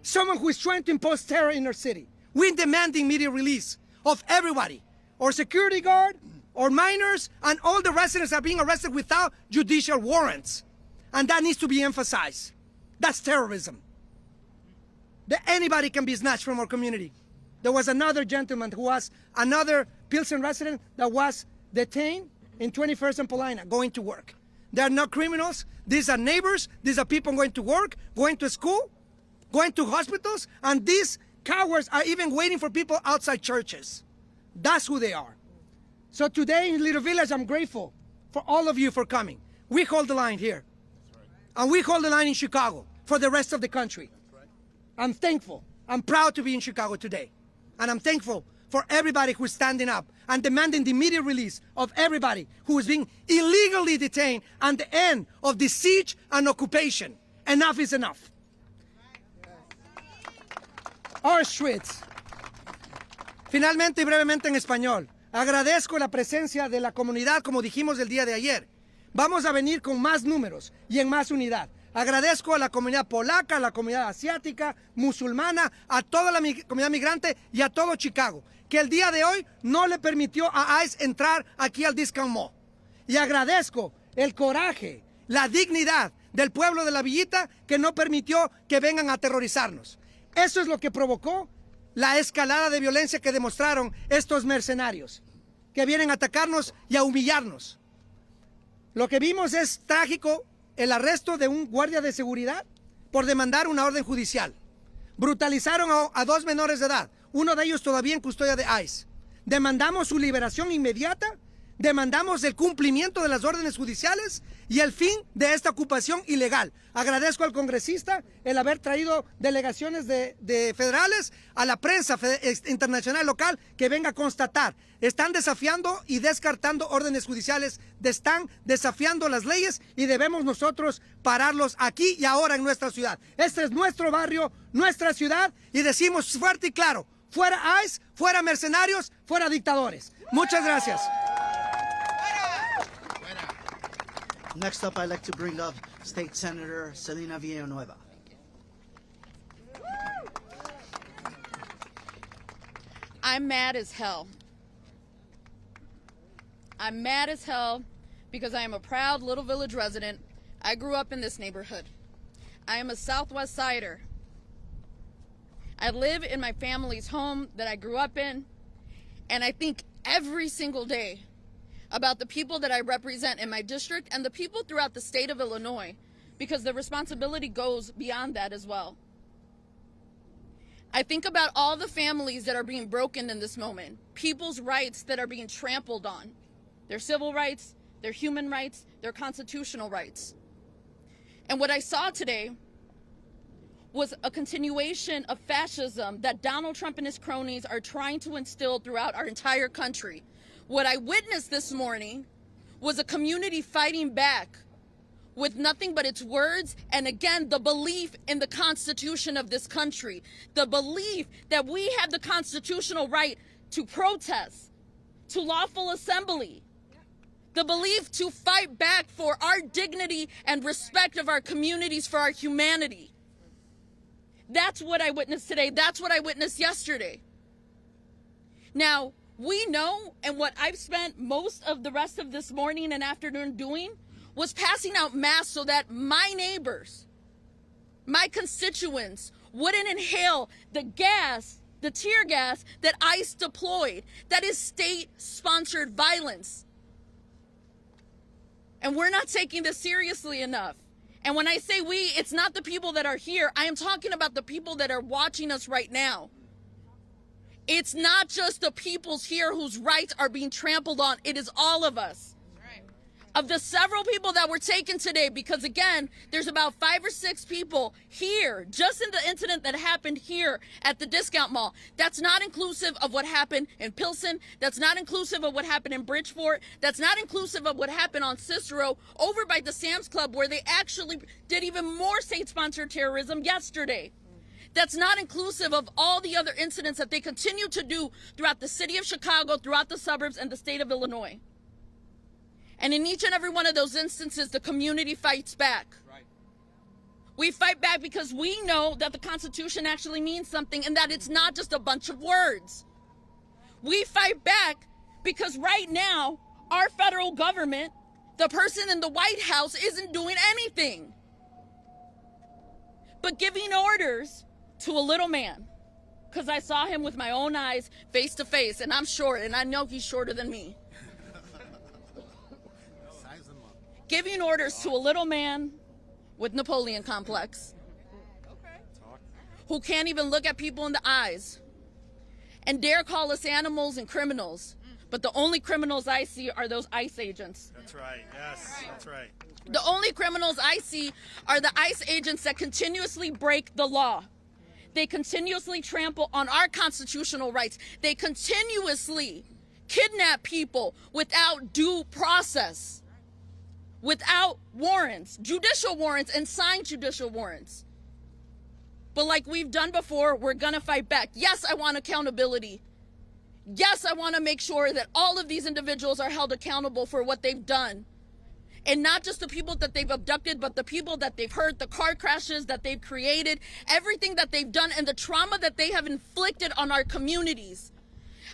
someone who is trying to impose terror in our city. We're demanding immediate release of everybody, our security guard, our minors, and all the residents are being arrested without judicial warrants. And that needs to be emphasized. That's terrorism. That anybody can be snatched from our community. There was another gentleman who was another Pilsen resident that was detained in 21st and Paulina going to work. They are not criminals. These are neighbors. These are people going to work, going to school, going to hospitals, and these cowards are even waiting for people outside churches. That's who they are. So today in Little Village, I'm grateful for all of you for coming. We hold the line here. And we hold the line in Chicago for the rest of the country. I'm thankful. I'm proud to be in Chicago today. And I'm thankful for everybody who's standing up and demanding the immediate release of everybody who is being illegally detained and the end of the siege and occupation. Enough is enough. Our streets. Finalmente y brevemente en español. Agradezco la presencia de la comunidad, como dijimos el día de ayer. Vamos a venir con más números y en más unidad. Agradezco a la comunidad polaca, a la comunidad asiática, musulmana, a toda la comunidad migrante y a todo Chicago, que el día de hoy no le permitió a ICE entrar aquí al Discount Mall. Y agradezco el coraje, la dignidad del pueblo de La Villita que no permitió que vengan a aterrorizarnos. Eso es lo que provocó la escalada de violencia que demostraron estos mercenarios, que vienen a atacarnos y a humillarnos. Lo que vimos es trágico, el arresto de un guardia de seguridad por demandar una orden judicial. Brutalizaron a 2 menores de edad, uno de ellos todavía en custodia de ICE. Demandamos su liberación inmediata, demandamos el cumplimiento de las órdenes judiciales y el fin de esta ocupación ilegal. Agradezco al congresista el haber traído delegaciones de federales, a la prensa internacional local que venga a constatar. Están desafiando y descartando órdenes judiciales, están desafiando las leyes y debemos nosotros pararlos aquí y ahora en nuestra ciudad. Este es nuestro barrio, nuestra ciudad y decimos fuerte y claro, fuera ICE, fuera mercenarios, fuera dictadores. Muchas gracias. Next up, I'd like to bring up State Senator Celina Villanueva. I'm mad as hell. I'm mad as hell because I am a proud Little Village resident. I grew up in this neighborhood. I am a Southwest Sider. I live in my family's home that I grew up in, and I think every single day about the people that I represent in my district and the people throughout the state of Illinois, because the responsibility goes beyond that as well. I think about all the families that are being broken in this moment, people's rights that are being trampled on, their civil rights, their human rights, their constitutional rights. And what I saw today was a continuation of fascism that Donald Trump and his cronies are trying to instill throughout our entire country. What I witnessed this morning was a community fighting back with nothing but its words and, again, the belief in the Constitution of this country, the belief that we have the constitutional right to protest, to lawful assembly, the belief to fight back for our dignity and respect of our communities, for our humanity. That's what I witnessed today. That's what I witnessed yesterday. Now, we know, and what I've spent most of the rest of this morning and afternoon doing was passing out masks so that my neighbors, my constituents, wouldn't inhale the gas, the tear gas that ICE deployed. That is state-sponsored violence. And we're not taking this seriously enough. And when I say we, it's not the people that are here. I am talking about the people that are watching us right now. It's not just the peoples here whose rights are being trampled on. It is all of us. Of the several people that were taken today, because again, there's about 5 or 6 people here, just in the incident that happened here at the discount mall. That's not inclusive of what happened in Pilsen. That's not inclusive of what happened in Bridgeport. That's not inclusive of what happened on Cicero over by the Sam's Club, where they actually did even more state-sponsored terrorism yesterday. That's not inclusive of all the other incidents that they continue to do throughout the city of Chicago, throughout the suburbs, and the state of Illinois. And in each and every one of those instances, the community fights back. Right. We fight back because we know that the Constitution actually means something and that it's not just a bunch of words. We fight back because right now, our federal government, the person in the White House, isn't doing anything but giving orders to a little man, because I saw him with my own eyes, face to face, and I'm short, and I know he's shorter than me. Giving orders to a little man with Napoleon complex, who can't even look at people in the eyes and dare call us animals and criminals. But the only criminals I see are those ICE agents. That's right. Yes, that's right. The only criminals I see are the ICE agents that continuously break the law. They continuously trample on our constitutional rights. They continuously kidnap people without due process, without warrants, judicial warrants, and signed judicial warrants. But like we've done before, we're gonna fight back. Yes, I want accountability. Yes, I want to make sure that all of these individuals are held accountable for what they've done. And not just the people that they've abducted, but the people that they've hurt, the car crashes that they've created, everything that they've done, and the trauma that they have inflicted on our communities.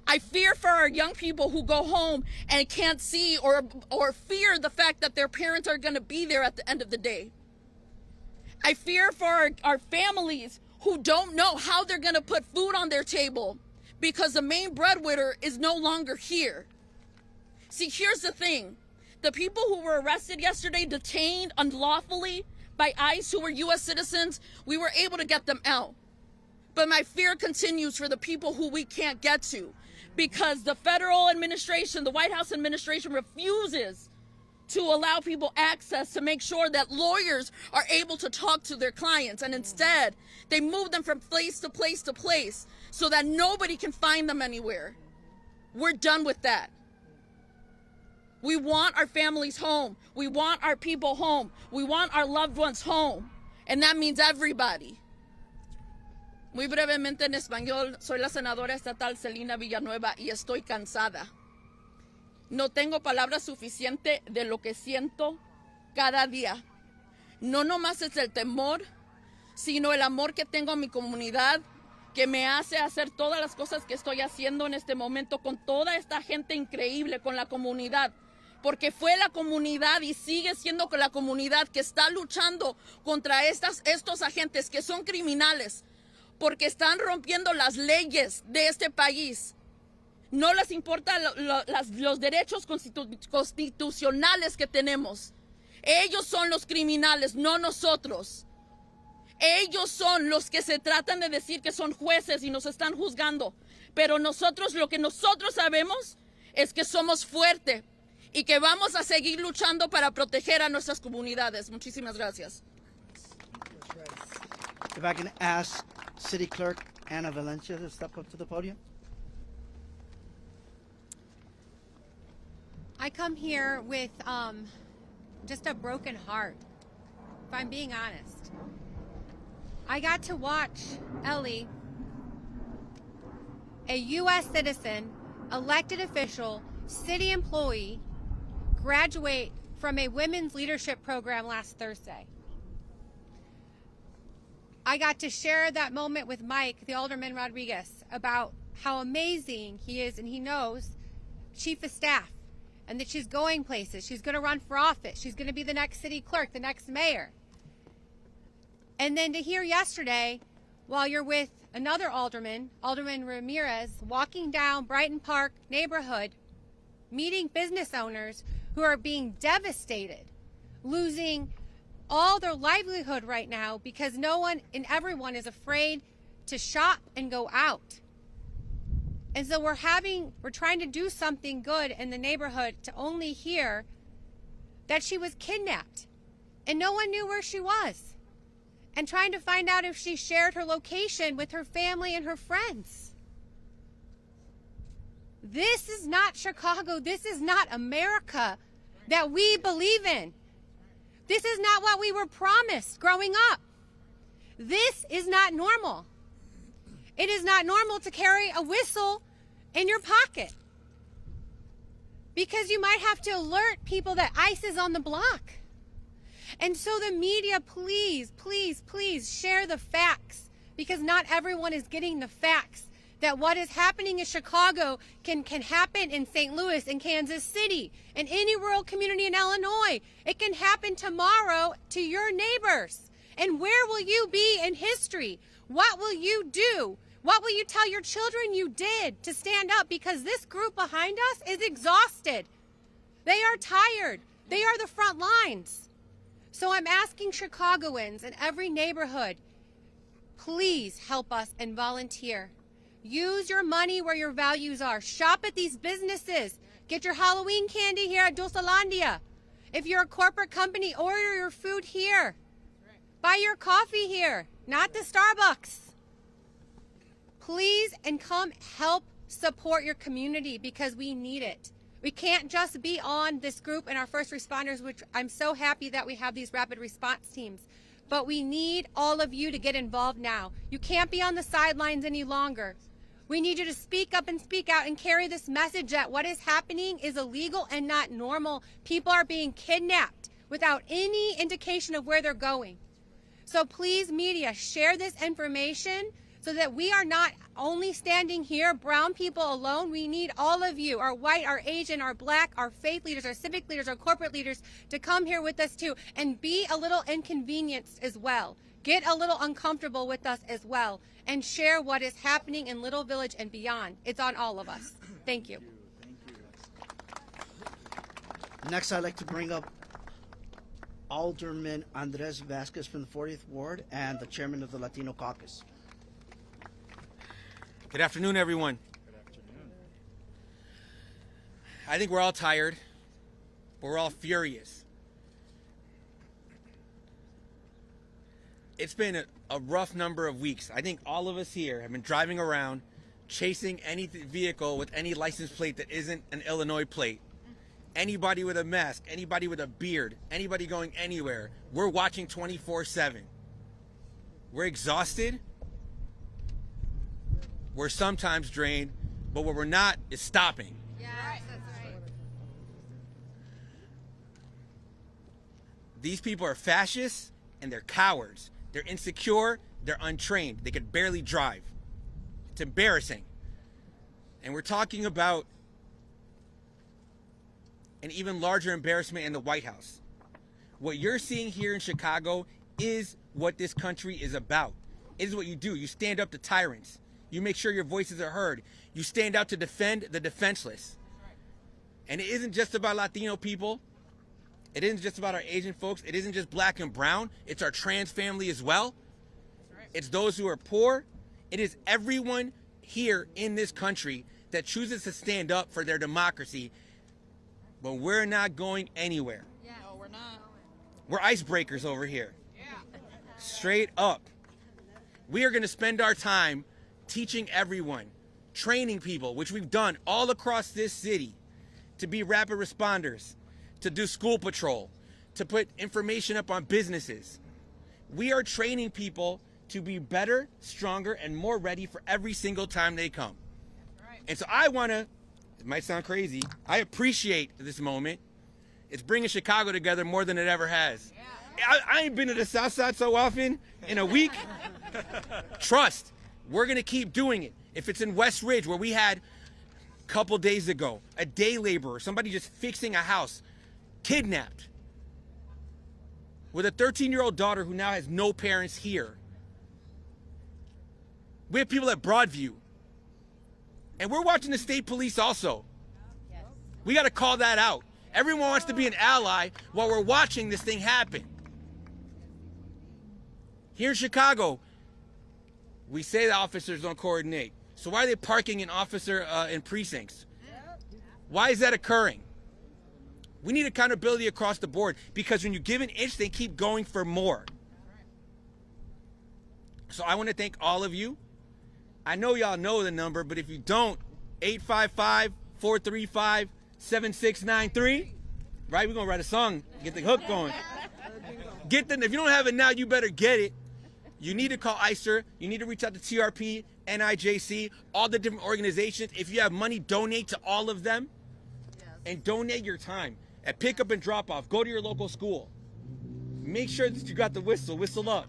I fear for our young people who go home and can't see or fear the fact that their parents are going to be there at the end of the day. I fear for our families who don't know how they're going to put food on their table because the main breadwinner is no longer here. See, here's the thing. The people who were arrested yesterday, detained unlawfully by ICE, who were U.S. citizens, we were able to get them out. But my fear continues for the people who we can't get to, because the federal administration, the White House administration, refuses to allow people access to make sure that lawyers are able to talk to their clients. And instead, they move them from place to place to place so that nobody can find them anywhere. We're done with that. We want our families home. We want our people home. We want our loved ones home. And that means everybody. Muy brevemente en español, soy la senadora estatal Celina Villanueva y estoy cansada. No tengo palabras suficientes de lo que siento cada día. No nomás es el temor, sino el amor que tengo a mi comunidad, que me hace hacer todas las cosas que estoy haciendo en este momento con toda esta gente increíble, con la comunidad. Porque fue la comunidad y sigue siendo con la comunidad que está luchando contra estos agentes que son criminales, porque están rompiendo las leyes de este país. No les importa los derechos constitucionales que tenemos. Ellos son los criminales, no nosotros. Ellos son los que se tratan de decir que son jueces y nos están juzgando. Pero nosotros, lo que nosotros sabemos es que somos fuertes y que vamos a seguir luchando para proteger a nuestras comunidades. Muchísimas gracias. If I can ask City Clerk Ana Valencia to step up to the podium. I come here with just a broken heart, if I'm being honest. I got to watch Ellie, a U.S. citizen, elected official, city employee, graduate from a women's leadership program last Thursday. I got to share that moment with Mike, the Alderman Rodriguez, about how amazing he is, and he knows, Chief of Staff, and that she's going places. She's going to run for office. She's going to be the next city clerk, the next mayor. And then to hear yesterday, while you're with another alderman, Alderman Ramirez, walking down Brighton Park neighborhood, meeting business owners who are being devastated, losing all their livelihood right now because no one and everyone is afraid to shop and go out. And so we're trying to do something good in the neighborhood to only hear that she was kidnapped and no one knew where she was, and trying to find out if she shared her location with her family and her friends. This is not Chicago. This is not America that we believe in. This is not what we were promised growing up. This is not normal. It is not normal to carry a whistle in your pocket, because you might have to alert people that ICE is on the block. And so the media, please, please, please share the facts, because not everyone is getting the facts that what is happening in Chicago can happen in St. Louis, in Kansas City, in any rural community in Illinois. It can happen tomorrow to your neighbors. And where will you be in history? What will you do? What will you tell your children you did to stand up? Because this group behind us is exhausted. They are tired. They are the front lines. So I'm asking Chicagoans in every neighborhood, please help us and volunteer. Use your money where your values are. Shop at these businesses. Get your Halloween candy here at Dulcelandia. If you're a corporate company, order your food here. Buy your coffee here, not the Starbucks. Please, and come help support your community, because we need it. We can't just be on this group and our first responders, which I'm so happy that we have these rapid response teams. But we need all of you to get involved now. You can't be on the sidelines any longer. We need you to speak up and speak out and carry this message that what is happening is illegal and not normal. People are being kidnapped without any indication of where they're going. So please, media, share this information so that we are not only standing here, brown people alone. We need all of you, our white, our Asian, our black, our faith leaders, our civic leaders, our corporate leaders, to come here with us too and be a little inconvenienced as well. Get a little uncomfortable with us as well and share what is happening in Little Village and beyond. It's on all of us. Thank you. Next, I'd like to bring up Alderman Andres Vasquez from the 40th Ward and the chairman of the Latino Caucus. Good afternoon, everyone. Good afternoon. I think we're all tired, but we're all furious. It's been a rough number of weeks. I think all of us here have been driving around, chasing any vehicle with any license plate that isn't an Illinois plate. Anybody with a mask, anybody with a beard, anybody going anywhere. We're watching 24/7. We're exhausted. We're sometimes drained, but what we're not is stopping. Yes, that's right. These people are fascists and they're cowards. They're insecure, they're untrained. They could barely drive. It's embarrassing. And we're talking about an even larger embarrassment in the White House. What you're seeing here in Chicago is what this country is about. It is what you do. You stand up to tyrants. You make sure your voices are heard. You stand out to defend the defenseless. And it isn't just about Latino people. It isn't just about our Asian folks. It isn't just black and brown. It's our trans family as well. It's those who are poor. It is everyone here in this country that chooses to stand up for their democracy. But we're not going anywhere. Yeah. No, we're not. We're icebreakers over here. Yeah. Straight up. We are going to spend our time teaching everyone, training people, which we've done all across this city, to be rapid responders, to do school patrol, to put information up on businesses. We are training people to be better, stronger, and more ready for every single time they come. And so I want to, it might sound crazy, I appreciate this moment. It's bringing Chicago together more than it ever has. I ain't been to the South Side so often in a week. Trust, we're going to keep doing it. If it's in West Ridge, where we had a couple days ago, a day laborer, somebody just fixing a house, kidnapped, with a 13-year-old daughter who now has no parents here. We have people at Broadview. And we're watching the state police also. We got to call that out. Everyone wants to be an ally while we're watching this thing happen. Here in Chicago, we say the officers don't coordinate. So why are they parking an officer in precincts? Why is that occurring? We need accountability across the board, because when you give an inch, they keep going for more. So I want to thank all of you. I know y'all know the number, but if you don't, 855-435-7693. Right? We're going to write a song, get the hook going. If you don't have it now, you better get it. You need to call ICER. You need to reach out to TRP, NIJC, all the different organizations. If you have money, donate to all of them. And donate your time. At pickup and drop off, go to your local school. Make sure that you got the whistle up.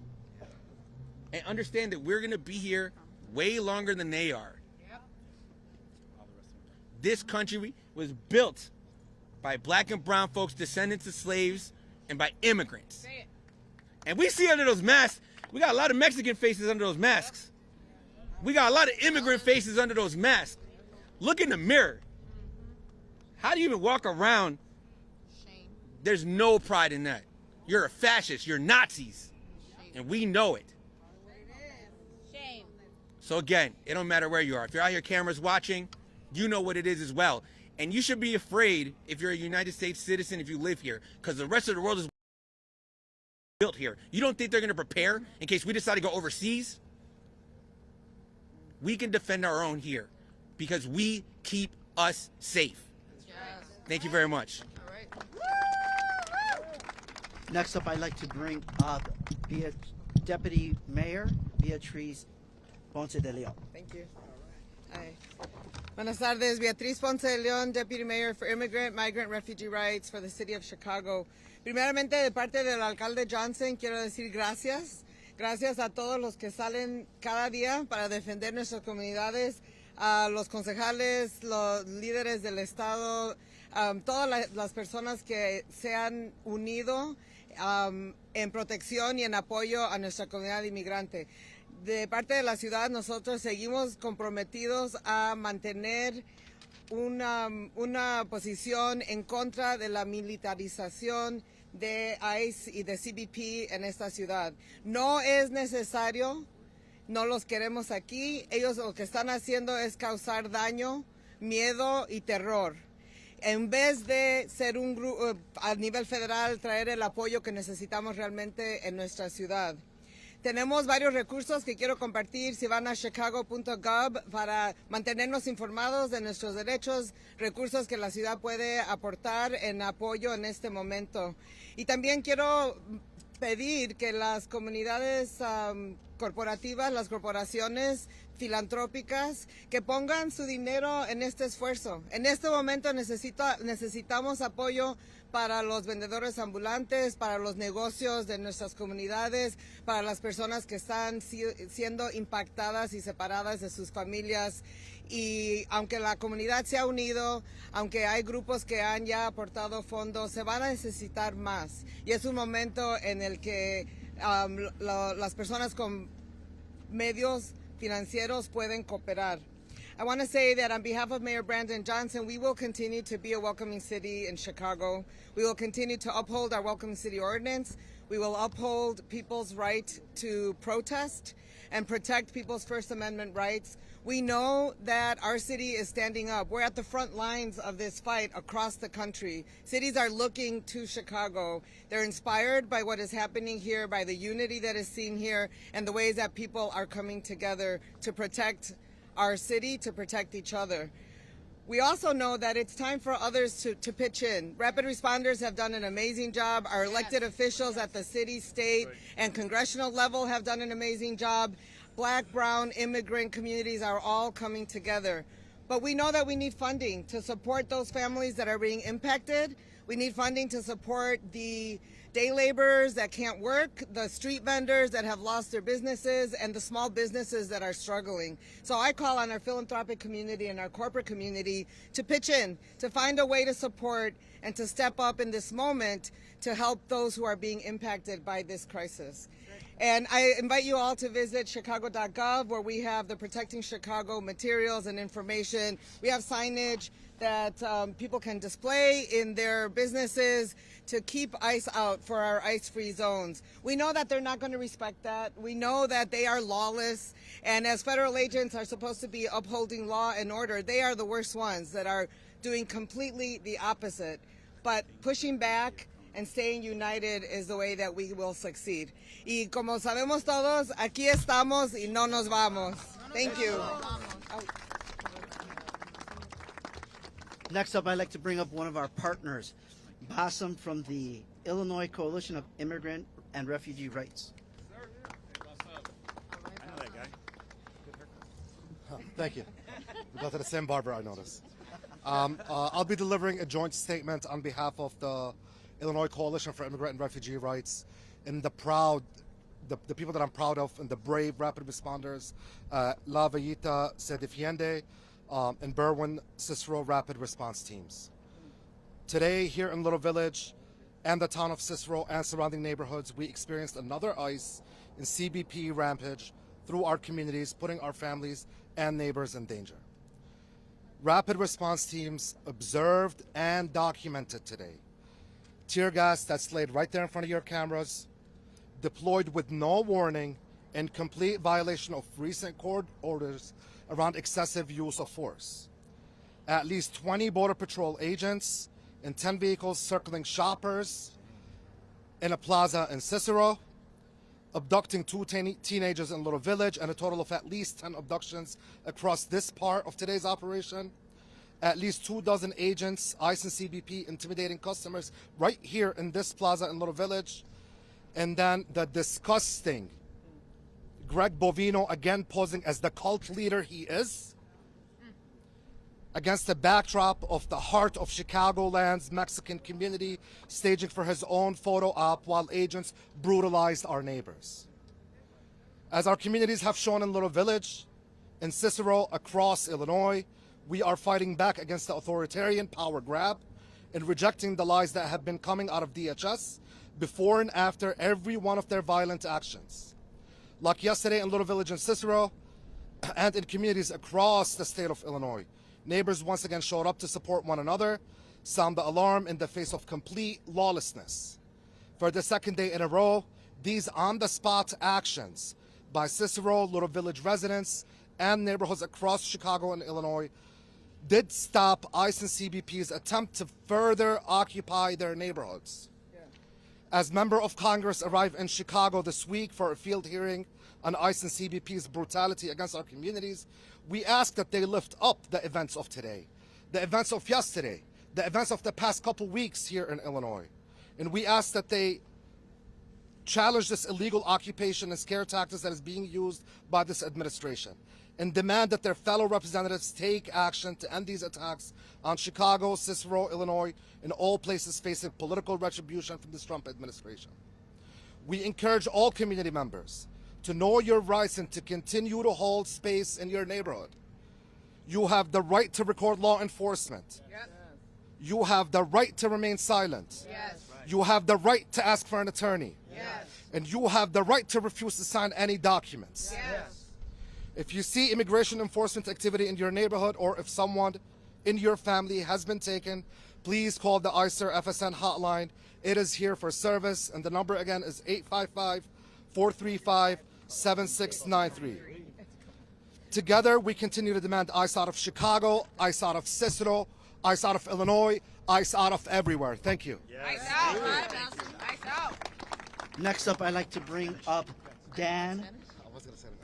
And understand that we're going to be here way longer than they are. This country was built by black and brown folks, descendants of slaves, and by immigrants. And we see under those masks, we got a lot of Mexican faces under those masks. We got a lot of immigrant faces under those masks. Look in the mirror. How do you even walk around? There's no pride in that. You're a fascist. You're Nazis. And we know it. Shame. So again, it don't matter where you are. If you're out here, cameras watching, you know what it is as well. And you should be afraid if you're a United States citizen, if you live here, because the rest of the world is built here. You don't think they're going to prepare in case we decide to go overseas? We can defend our own here because we keep us safe. Thank you very much. Next up, I'd like to bring up Deputy Mayor Beatriz Ponce de Leon. Thank you. Hi. Buenas tardes, Beatriz Ponce de Leon, Deputy Mayor for Immigrant, Migrant, Refugee Rights for the City of Chicago. Primeramente, de parte del alcalde Johnson, quiero decir gracias. Gracias a todos los que salen cada día para defender nuestras comunidades, a los concejales, los líderes del Estado, todas las personas que se han unido en protección y en apoyo a nuestra comunidad inmigrante. De parte de la ciudad, nosotros seguimos comprometidos a mantener una posición en contra de la militarización de ICE y de CBP en esta ciudad. No es necesario, no los queremos aquí. Ellos lo que están haciendo es causar daño, miedo y terror. En vez de ser un grupo a nivel federal, traer el apoyo que necesitamos realmente en nuestra ciudad. Tenemos varios recursos que quiero compartir. Si van a chicago.gov para mantenernos informados de nuestros derechos, recursos que la ciudad puede aportar en apoyo en este momento. Y también quiero pedir que las comunidades corporativas, las corporaciones filantrópicas, que pongan su dinero en este esfuerzo. En este momento necesitamos apoyo para los vendedores ambulantes, para los negocios de nuestras comunidades, para las personas que están siendo impactadas y separadas de sus familias. Y aunque la comunidad se ha unido, aunque hay grupos que han ya aportado fondos, se van a necesitar más. Y es un momento en el que las personas con medios financieros pueden cooperar. I want to say that on behalf of Mayor Brandon Johnson, we will continue to be a welcoming city in Chicago. We will continue to uphold our welcoming city ordinance. We will uphold people's right to protest and protect people's First Amendment rights. We know that our city is standing up. We're at the front lines of this fight across the country. Cities are looking to Chicago. They're inspired by what is happening here, by the unity that is seen here, and the ways that people are coming together to protect our city, to protect each other. We also know that it's time for others to pitch in. Rapid responders have done an amazing job. Our elected officials at the city, state, and congressional level have done an amazing job. Black, brown, immigrant communities are all coming together. But we know that we need funding to support those families that are being impacted. We need funding to support the day laborers that can't work, the street vendors that have lost their businesses, and the small businesses that are struggling. So I call on our philanthropic community and our corporate community to pitch in, to find a way to support and to step up in this moment to help those who are being impacted by this crisis. And I invite you all to visit chicago.gov, where we have the Protecting Chicago materials and information. We have signage that people can display in their businesses to keep ICE out for our ICE-free zones. We know that they're not going to respect that. We know that they are lawless, and as federal agents are supposed to be upholding law and order, they are the worst ones that are doing completely the opposite. But pushing back and staying united is the way that we will succeed. Y como sabemos todos, aquí estamos y no nos vamos. Thank you. Next up, I'd like to bring up one of our partners, Bassam from the Illinois Coalition of Immigrant and Refugee Rights. I know that guy. Thank you. We go to the same barber, I noticed. I'll be delivering a joint statement on behalf of the Illinois Coalition for Immigrant and Refugee Rights and the people that I'm proud of and the brave rapid responders, La Villita Se Defiende, and Berwyn Cicero Rapid Response Teams. Today, here in Little Village and the town of Cicero and surrounding neighborhoods, we experienced another ICE and CBP rampage through our communities, putting our families and neighbors in danger. Rapid response teams observed and documented today tear gas that's laid right there in front of your cameras, deployed with no warning, in complete violation of recent court orders around excessive use of force. At least 20 Border Patrol agents and 10 vehicles circling shoppers in a plaza in Cicero, abducting 2 teenagers in Little Village, and a total of at least 10 abductions across this part of today's operation. At least 24 agents, ICE and CBP, intimidating customers right here in this plaza in Little Village. And then the disgusting Greg Bovino, again posing as the cult leader he is, against the backdrop of the heart of Chicagoland's Mexican community, staging for his own photo op while agents brutalized our neighbors. As our communities have shown in Little Village, in Cicero, across Illinois, we are fighting back against the authoritarian power grab and rejecting the lies that have been coming out of DHS before and after every one of their violent actions. Like yesterday in Little Village and Cicero, and in communities across the state of Illinois, neighbors once again showed up to support one another, sound the alarm in the face of complete lawlessness. For the second day in a row, these on-the-spot actions by Cicero, Little Village residents, and neighborhoods across Chicago and Illinois did stop ICE and CBP's attempt to further occupy their neighborhoods. As member of Congress arrived in Chicago this week for a field hearing on ICE and CBP's brutality against our communities, we ask that they lift up the events of today, the events of yesterday, the events of the past couple weeks here in Illinois. And we ask that they challenge this illegal occupation and scare tactics that is being used by this administration, and demand that their fellow representatives take action to end these attacks on Chicago, Cicero, Illinois, and all places facing political retribution from this Trump administration. We encourage all community members to know your rights and to continue to hold space in your neighborhood. You have the right to record law enforcement. Yep. You have the right to remain silent. Yes. You have the right to ask for an attorney. Yes. And you have the right to refuse to sign any documents. Yes. If you see immigration enforcement activity in your neighborhood, or if someone in your family has been taken, please call the ICER FSN hotline. It is here for service, and the number again is 855-435-7693. Together, we continue to demand ICE out of Chicago, ICE out of Cicero, ICE out of Illinois, ICE out of everywhere. Thank you. Yes. ICE out. ICE out. Next up, I'd like to bring up Dan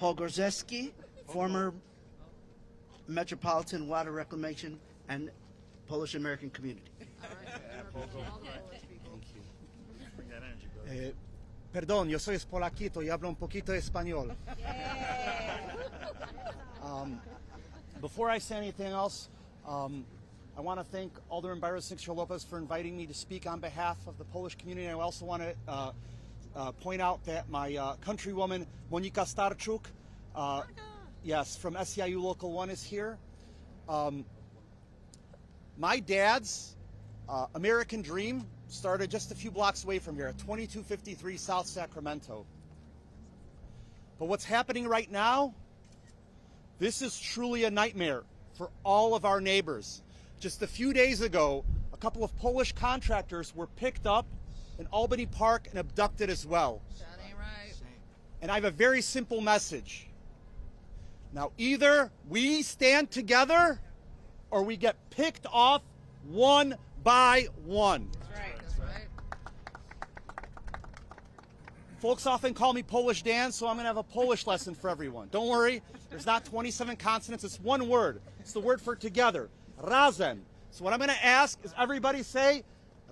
Pogorzeski, former Metropolitan Water Reclamation and Polish American Community. Perdón, yo soy polaquito y hablo un poquito español. Before I say anything else, I want to thank Alderman Byron Sixer Lopez for inviting me to speak on behalf of the Polish community. I also want to point out that my countrywoman, Monika Starczuk, yes, from SEIU Local 1 is here. My dad's American dream started just a few blocks away from here at 2253 South Sacramento. But what's happening right now, this is truly a nightmare for all of our neighbors. Just a few days ago, a couple of Polish contractors were picked up in Albany Park and abducted as well. That ain't right. And I have a very simple message. Now, either we stand together or we get picked off one by one. That's right. That's right. Folks often call me Polish Dan, so I'm going to have a Polish lesson for everyone. Don't worry, there's not 27 consonants, it's one word. It's the word for together, razem. So what I'm going to ask is everybody say,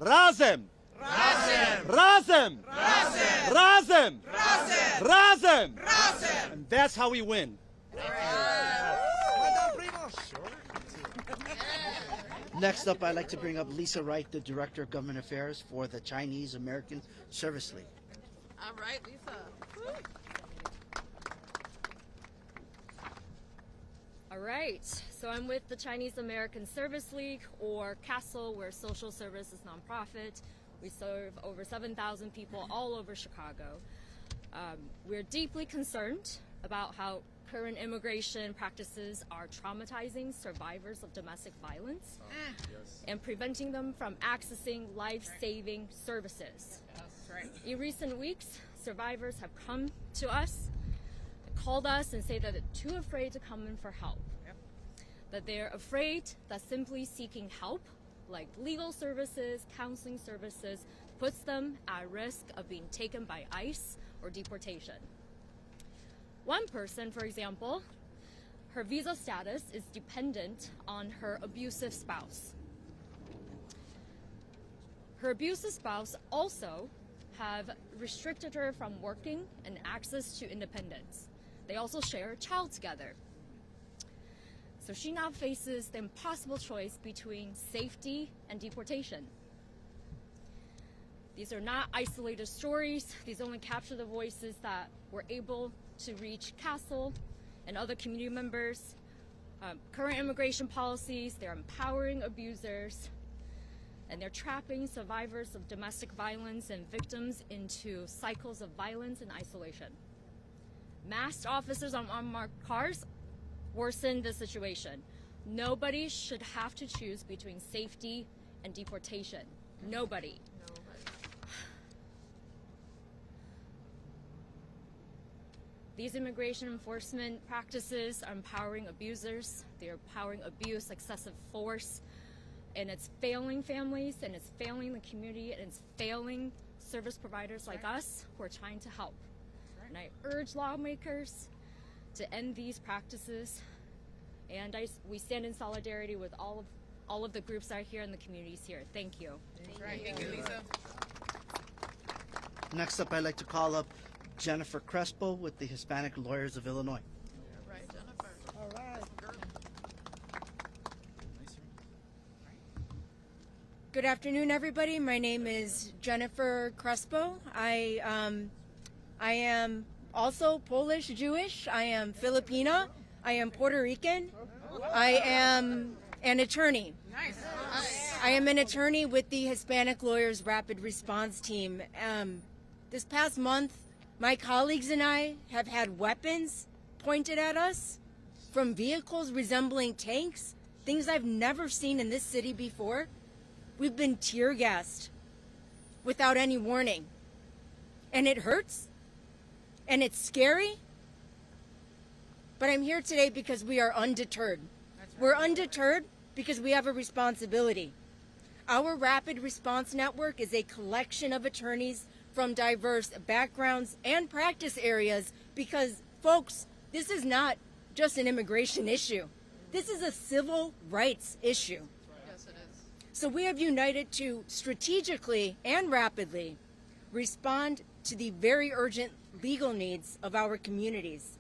razem. Razem. Razem. Razem. Razem. Razem. Razem. Razem. And that's how we win. Next up, I'd like to bring up Lisa Wright, the Director of Government Affairs for the Chinese American Service League. All right, Lisa. Woo. All right, so I'm with the Chinese American Service League, or CASL. We're a social services nonprofit. We serve over 7,000 people all over Chicago. We're deeply concerned about how current immigration practices are traumatizing survivors of domestic violence and preventing them from accessing life-saving services. In recent weeks, survivors have come to us, called us, and say that they're too afraid to come in for help. That they're afraid that simply seeking help, like legal services, counseling services, puts them at risk of being taken by ICE or deportation. One person, for example, her visa status is dependent on her abusive spouse. Her abusive spouse also have restricted her from working and access to independence. They also share a child together. So she now faces the impossible choice between safety and deportation. These are not isolated stories. These only capture the voices that were able to reach Castle and other community members. Current immigration policies, they're empowering abusers, and they're trapping survivors of domestic violence and victims into cycles of violence and isolation. Masked officers on unmarked cars worsen the situation. Nobody should have to choose between safety and deportation. Nobody. These immigration enforcement practices are empowering abusers. They're empowering abuse, excessive force, and it's failing families, and it's failing the community, and it's failing service providers like us who are trying to help. And I urge lawmakers to end these practices, and we stand in solidarity with all of the groups that are here and the communities here. Thank you. Thank you, Lisa. Next up, I'd like to call up Jennifer Crespo with the Hispanic Lawyers of Illinois. Right, Jennifer. All right. Good afternoon, everybody. My name is Jennifer Crespo. I am also Polish Jewish. I am Filipina. I am Puerto Rican. I am an attorney. Nice. I am an attorney with the Hispanic Lawyers Rapid Response Team. This past month, my colleagues and I have had weapons pointed at us from vehicles resembling tanks, things I've never seen in this city before. We've been tear gassed without any warning. And it hurts, and it's scary, but I'm here today because we are undeterred. We're undeterred because we have a responsibility. Our Rapid Response Network is a collection of attorneys from diverse backgrounds and practice areas because, folks, this is not just an immigration issue. This is a civil rights issue. Yes, it is. So we have united to strategically and rapidly respond to the very urgent legal needs of our communities.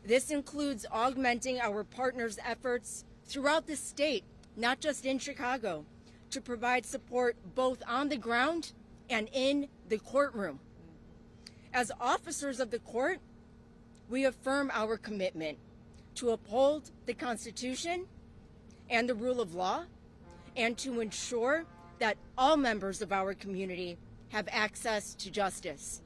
This includes augmenting our partners' efforts throughout the state, not just in Chicago, to provide support both on the ground and in the courtroom. As officers of the court, we affirm our commitment to uphold the Constitution and the rule of law, and to ensure that all members of our community have access to justice.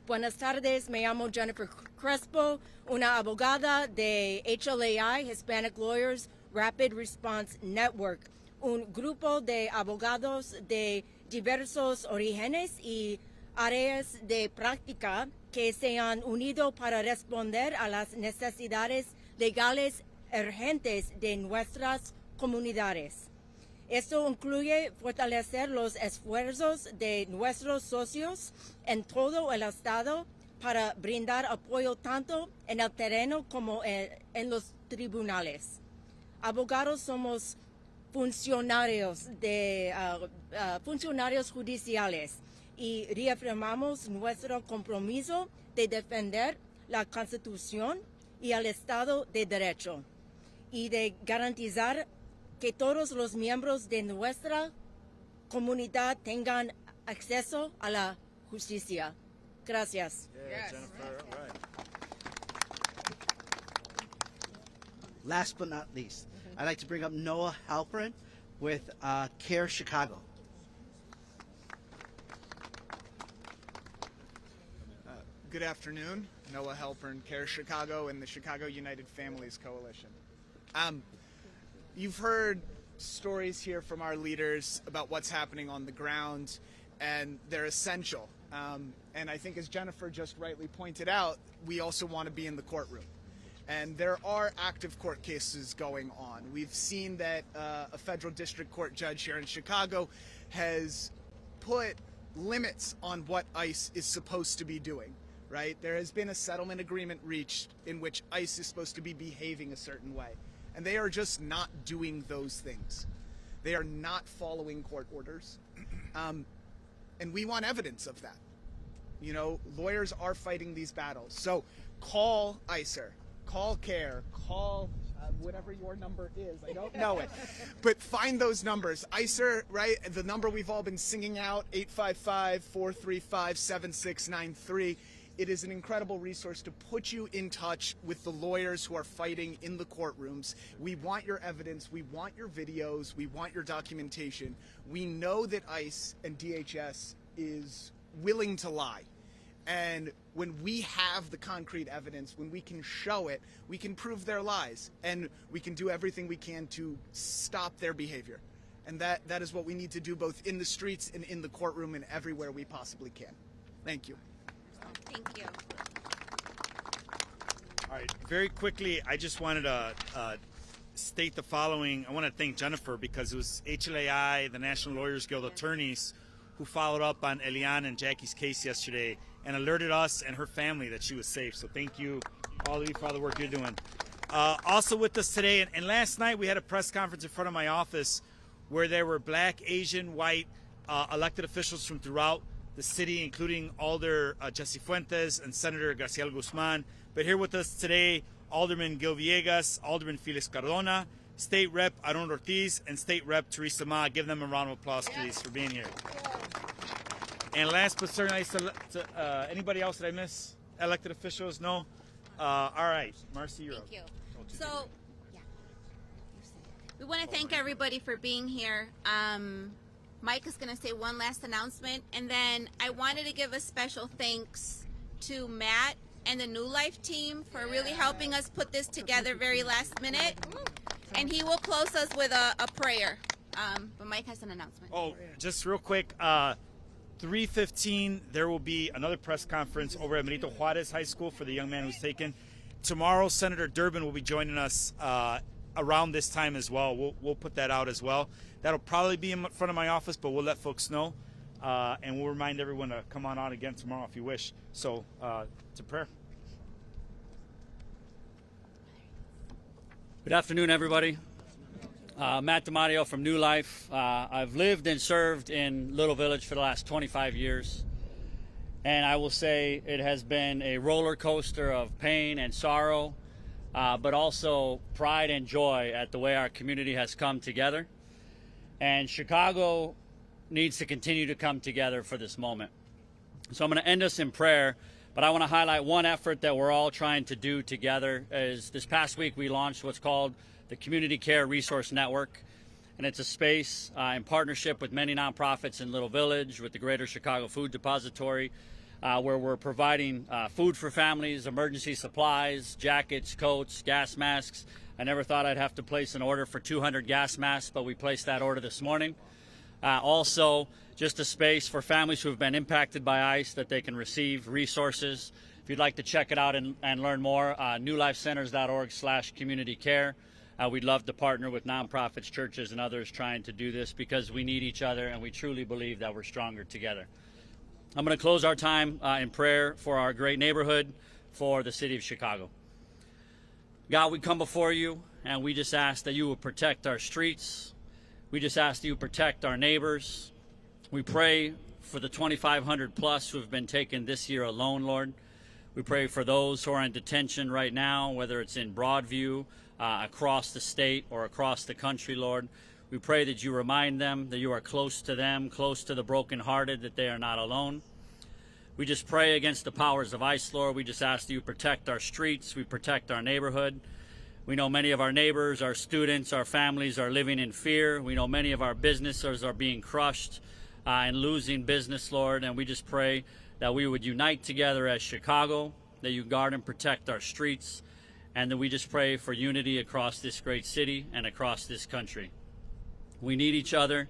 Buenas tardes, me llamo Jennifer Crespo, una abogada de HLAI, Hispanic Lawyers Rapid Response Network, un grupo de abogados de diversos orígenes y áreas de práctica que se han unido para responder a las necesidades legales urgentes de nuestras comunidades. Esto incluye fortalecer los esfuerzos de nuestros socios en todo el estado para brindar apoyo tanto en el terreno como en los tribunales. Abogados somos funcionarios judiciales y reafirmamos nuestro compromiso de defender la Constitución y el Estado de Derecho y de garantizar que todos los miembros de nuestra comunidad tengan acceso a la justicia. Gracias. Yes. Jennifer, all right. Last but not least, I'd like to bring up Noah Halperin with CARE Chicago. Good afternoon. Noah Halperin, CARE Chicago, and the Chicago United Families Coalition. You've heard stories here from our leaders about what's happening on the ground, and they're essential. And I think, as Jennifer just rightly pointed out, we also want to be in the courtroom. And there are active court cases going on. We've seen that a federal district court judge here in Chicago has put limits on what ICE is supposed to be doing, right? There has been a settlement agreement reached in which ICE is supposed to be behaving a certain way. And they are just not doing those things. They are not following court orders. And we want evidence of that. You know, lawyers are fighting these battles. So call ICER, call CARE, call whatever your number is. I don't know it. But find those numbers. ICER, right? The number we've all been singing out, 855-435-7693. It is an incredible resource to put you in touch with the lawyers who are fighting in the courtrooms. We want your evidence. We want your videos. We want your documentation. We know that ICE and DHS is willing to lie. And when we have the concrete evidence, when we can show it, we can prove their lies. And we can do everything we can to stop their behavior. And that is what we need to do both in the streets and in the courtroom and everywhere we possibly can. Thank you. Thank you. All right, very quickly, I just wanted to state the following. I want to thank Jennifer because it was HLAI, the National Lawyers Guild attorneys, who followed up on Eliane and Jackie's case yesterday and alerted us and her family that she was safe. So thank you, all of you, for all the work you're doing. Also with us today, and last night we had a press conference in front of my office where there were black, Asian, white elected officials from throughout the city, including Alder Jesse Fuentes and Senator Graciela Guzman. But here with us today, Alderman Gil Villegas, Alderman Felix Cardona, State Rep Aaron Ortiz, and State Rep Teresa Ma. Give them a round of applause, please, for being here. And last but certainly, anybody else that I miss? Elected officials? No? All right. Marcy, you're up. Thank you. So, yeah. We want to thank everybody for being here. Mike is going to say one last announcement, and then I wanted to give a special thanks to Matt and the New Life team for really helping us put this together very last minute. And he will close us with a prayer. But Mike has an announcement. Oh, just real quick, 3:15, there will be another press conference over at Benito Juarez High School for the young man who's taken. Tomorrow, Senator Durbin will be joining us around this time as well. We'll put that out as well. That'll probably be in front of my office, but we'll let folks know. And we'll remind everyone to come on out again tomorrow if you wish. So, to prayer. Good afternoon, everybody. Matt DiMatteo from New Life. I've lived and served in Little Village for the last 25 years. And I will say it has been a roller coaster of pain and sorrow, but also pride and joy at the way our community has come together. And Chicago needs to continue to come together for this moment. So I'm going to end us in prayer, but I want to highlight one effort that we're all trying to do together. Is this past week we launched what's called the Community Care Resource Network, and it's a space in partnership with many nonprofits in Little Village, with the Greater Chicago Food Depository, where we're providing food for families, emergency supplies, jackets, coats, gas masks. I never thought I'd have to place an order for 200 gas masks, but we placed that order this morning. Also, just a space for families who have been impacted by ICE that they can receive resources. If you'd like to check it out and learn more, newlifecenters.org/communitycare. We'd love to partner with nonprofits, churches, and others trying to do this because we need each other and we truly believe that we're stronger together. I'm going to close our time in prayer for our great neighborhood, for the city of Chicago. God, we come before you and we just ask that you will protect our streets. We just ask that you protect our neighbors. We pray for the 2,500 plus who have been taken this year alone, Lord. We pray for those who are in detention right now, whether it's in Broadview, across the state or across the country, Lord. We pray that you remind them that you are close to them, close to the brokenhearted, that they are not alone. We just pray against the powers of ICE, Lord. We just ask that you protect our streets, we protect our neighborhood. We know many of our neighbors, our students, our families are living in fear. We know many of our businesses are being crushed and losing business, Lord. And we just pray that we would unite together as Chicago, that you guard and protect our streets, and that we just pray for unity across this great city and across this country. We need each other.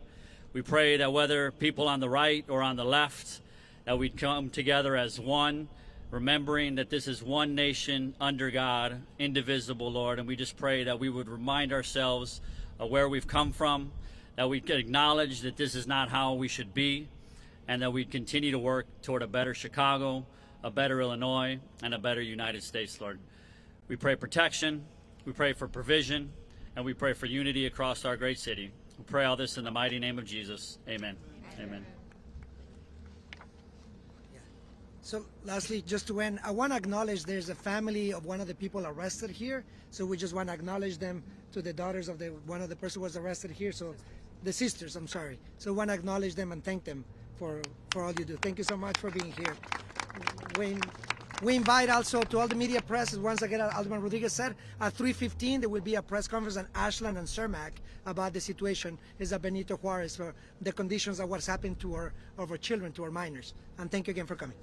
We pray that whether people on the right or on the left, that we'd come together as one, remembering that this is one nation under God, indivisible, Lord. And we just pray that we would remind ourselves of where we've come from, that we could acknowledge that this is not how we should be, and that we'd continue to work toward a better Chicago, a better Illinois, and a better United States, Lord. We pray protection, we pray for provision, and we pray for unity across our great city. We pray all this in the mighty name of Jesus. Amen. Amen. So lastly, just to end, I want to acknowledge there's a family of one of the people arrested here. So we just want to acknowledge them, to the daughters of one of the person who was arrested here. So the sisters, I'm sorry. So we want to acknowledge them and thank them for all you do. Thank you so much for being here. We invite also to all the media press, once again, Alderman Rodriguez said, at 3:15 there will be a press conference on Ashland and Cermak about the situation is at Benito Juarez for the conditions of what's happened to our children, to our minors. And thank you again for coming.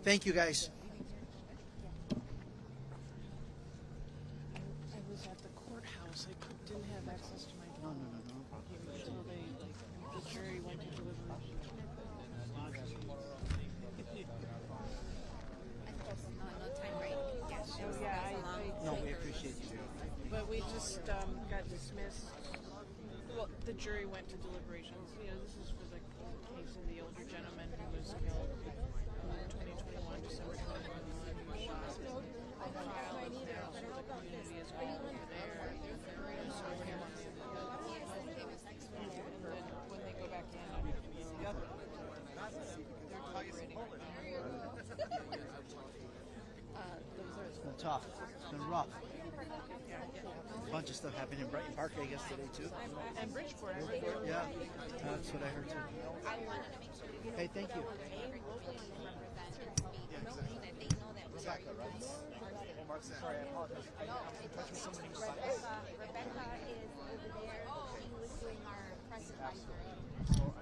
Thank you, guys. I was at the courthouse. I didn't have access to my phone. No. Until the jury went to deliberation. No, we appreciate you. But we just got dismissed. Well, the jury went to deliberations. You know, this is for the case of the older gentleman who was killed in 2021, December 2021, who was shot. The trial is now, so the community is all over there. So we're here. And then when they go back in, I'm going to be they're deliberating. It's been tough. It's been rough. A bunch of stuff happened in Brighton Park, I guess, today too. And Bridgeport, I heard. Yeah, that's what I heard too. Hey, thank you. Rebecca, right? Sorry, I apologize. Rebecca is over there. She was doing our press advisory.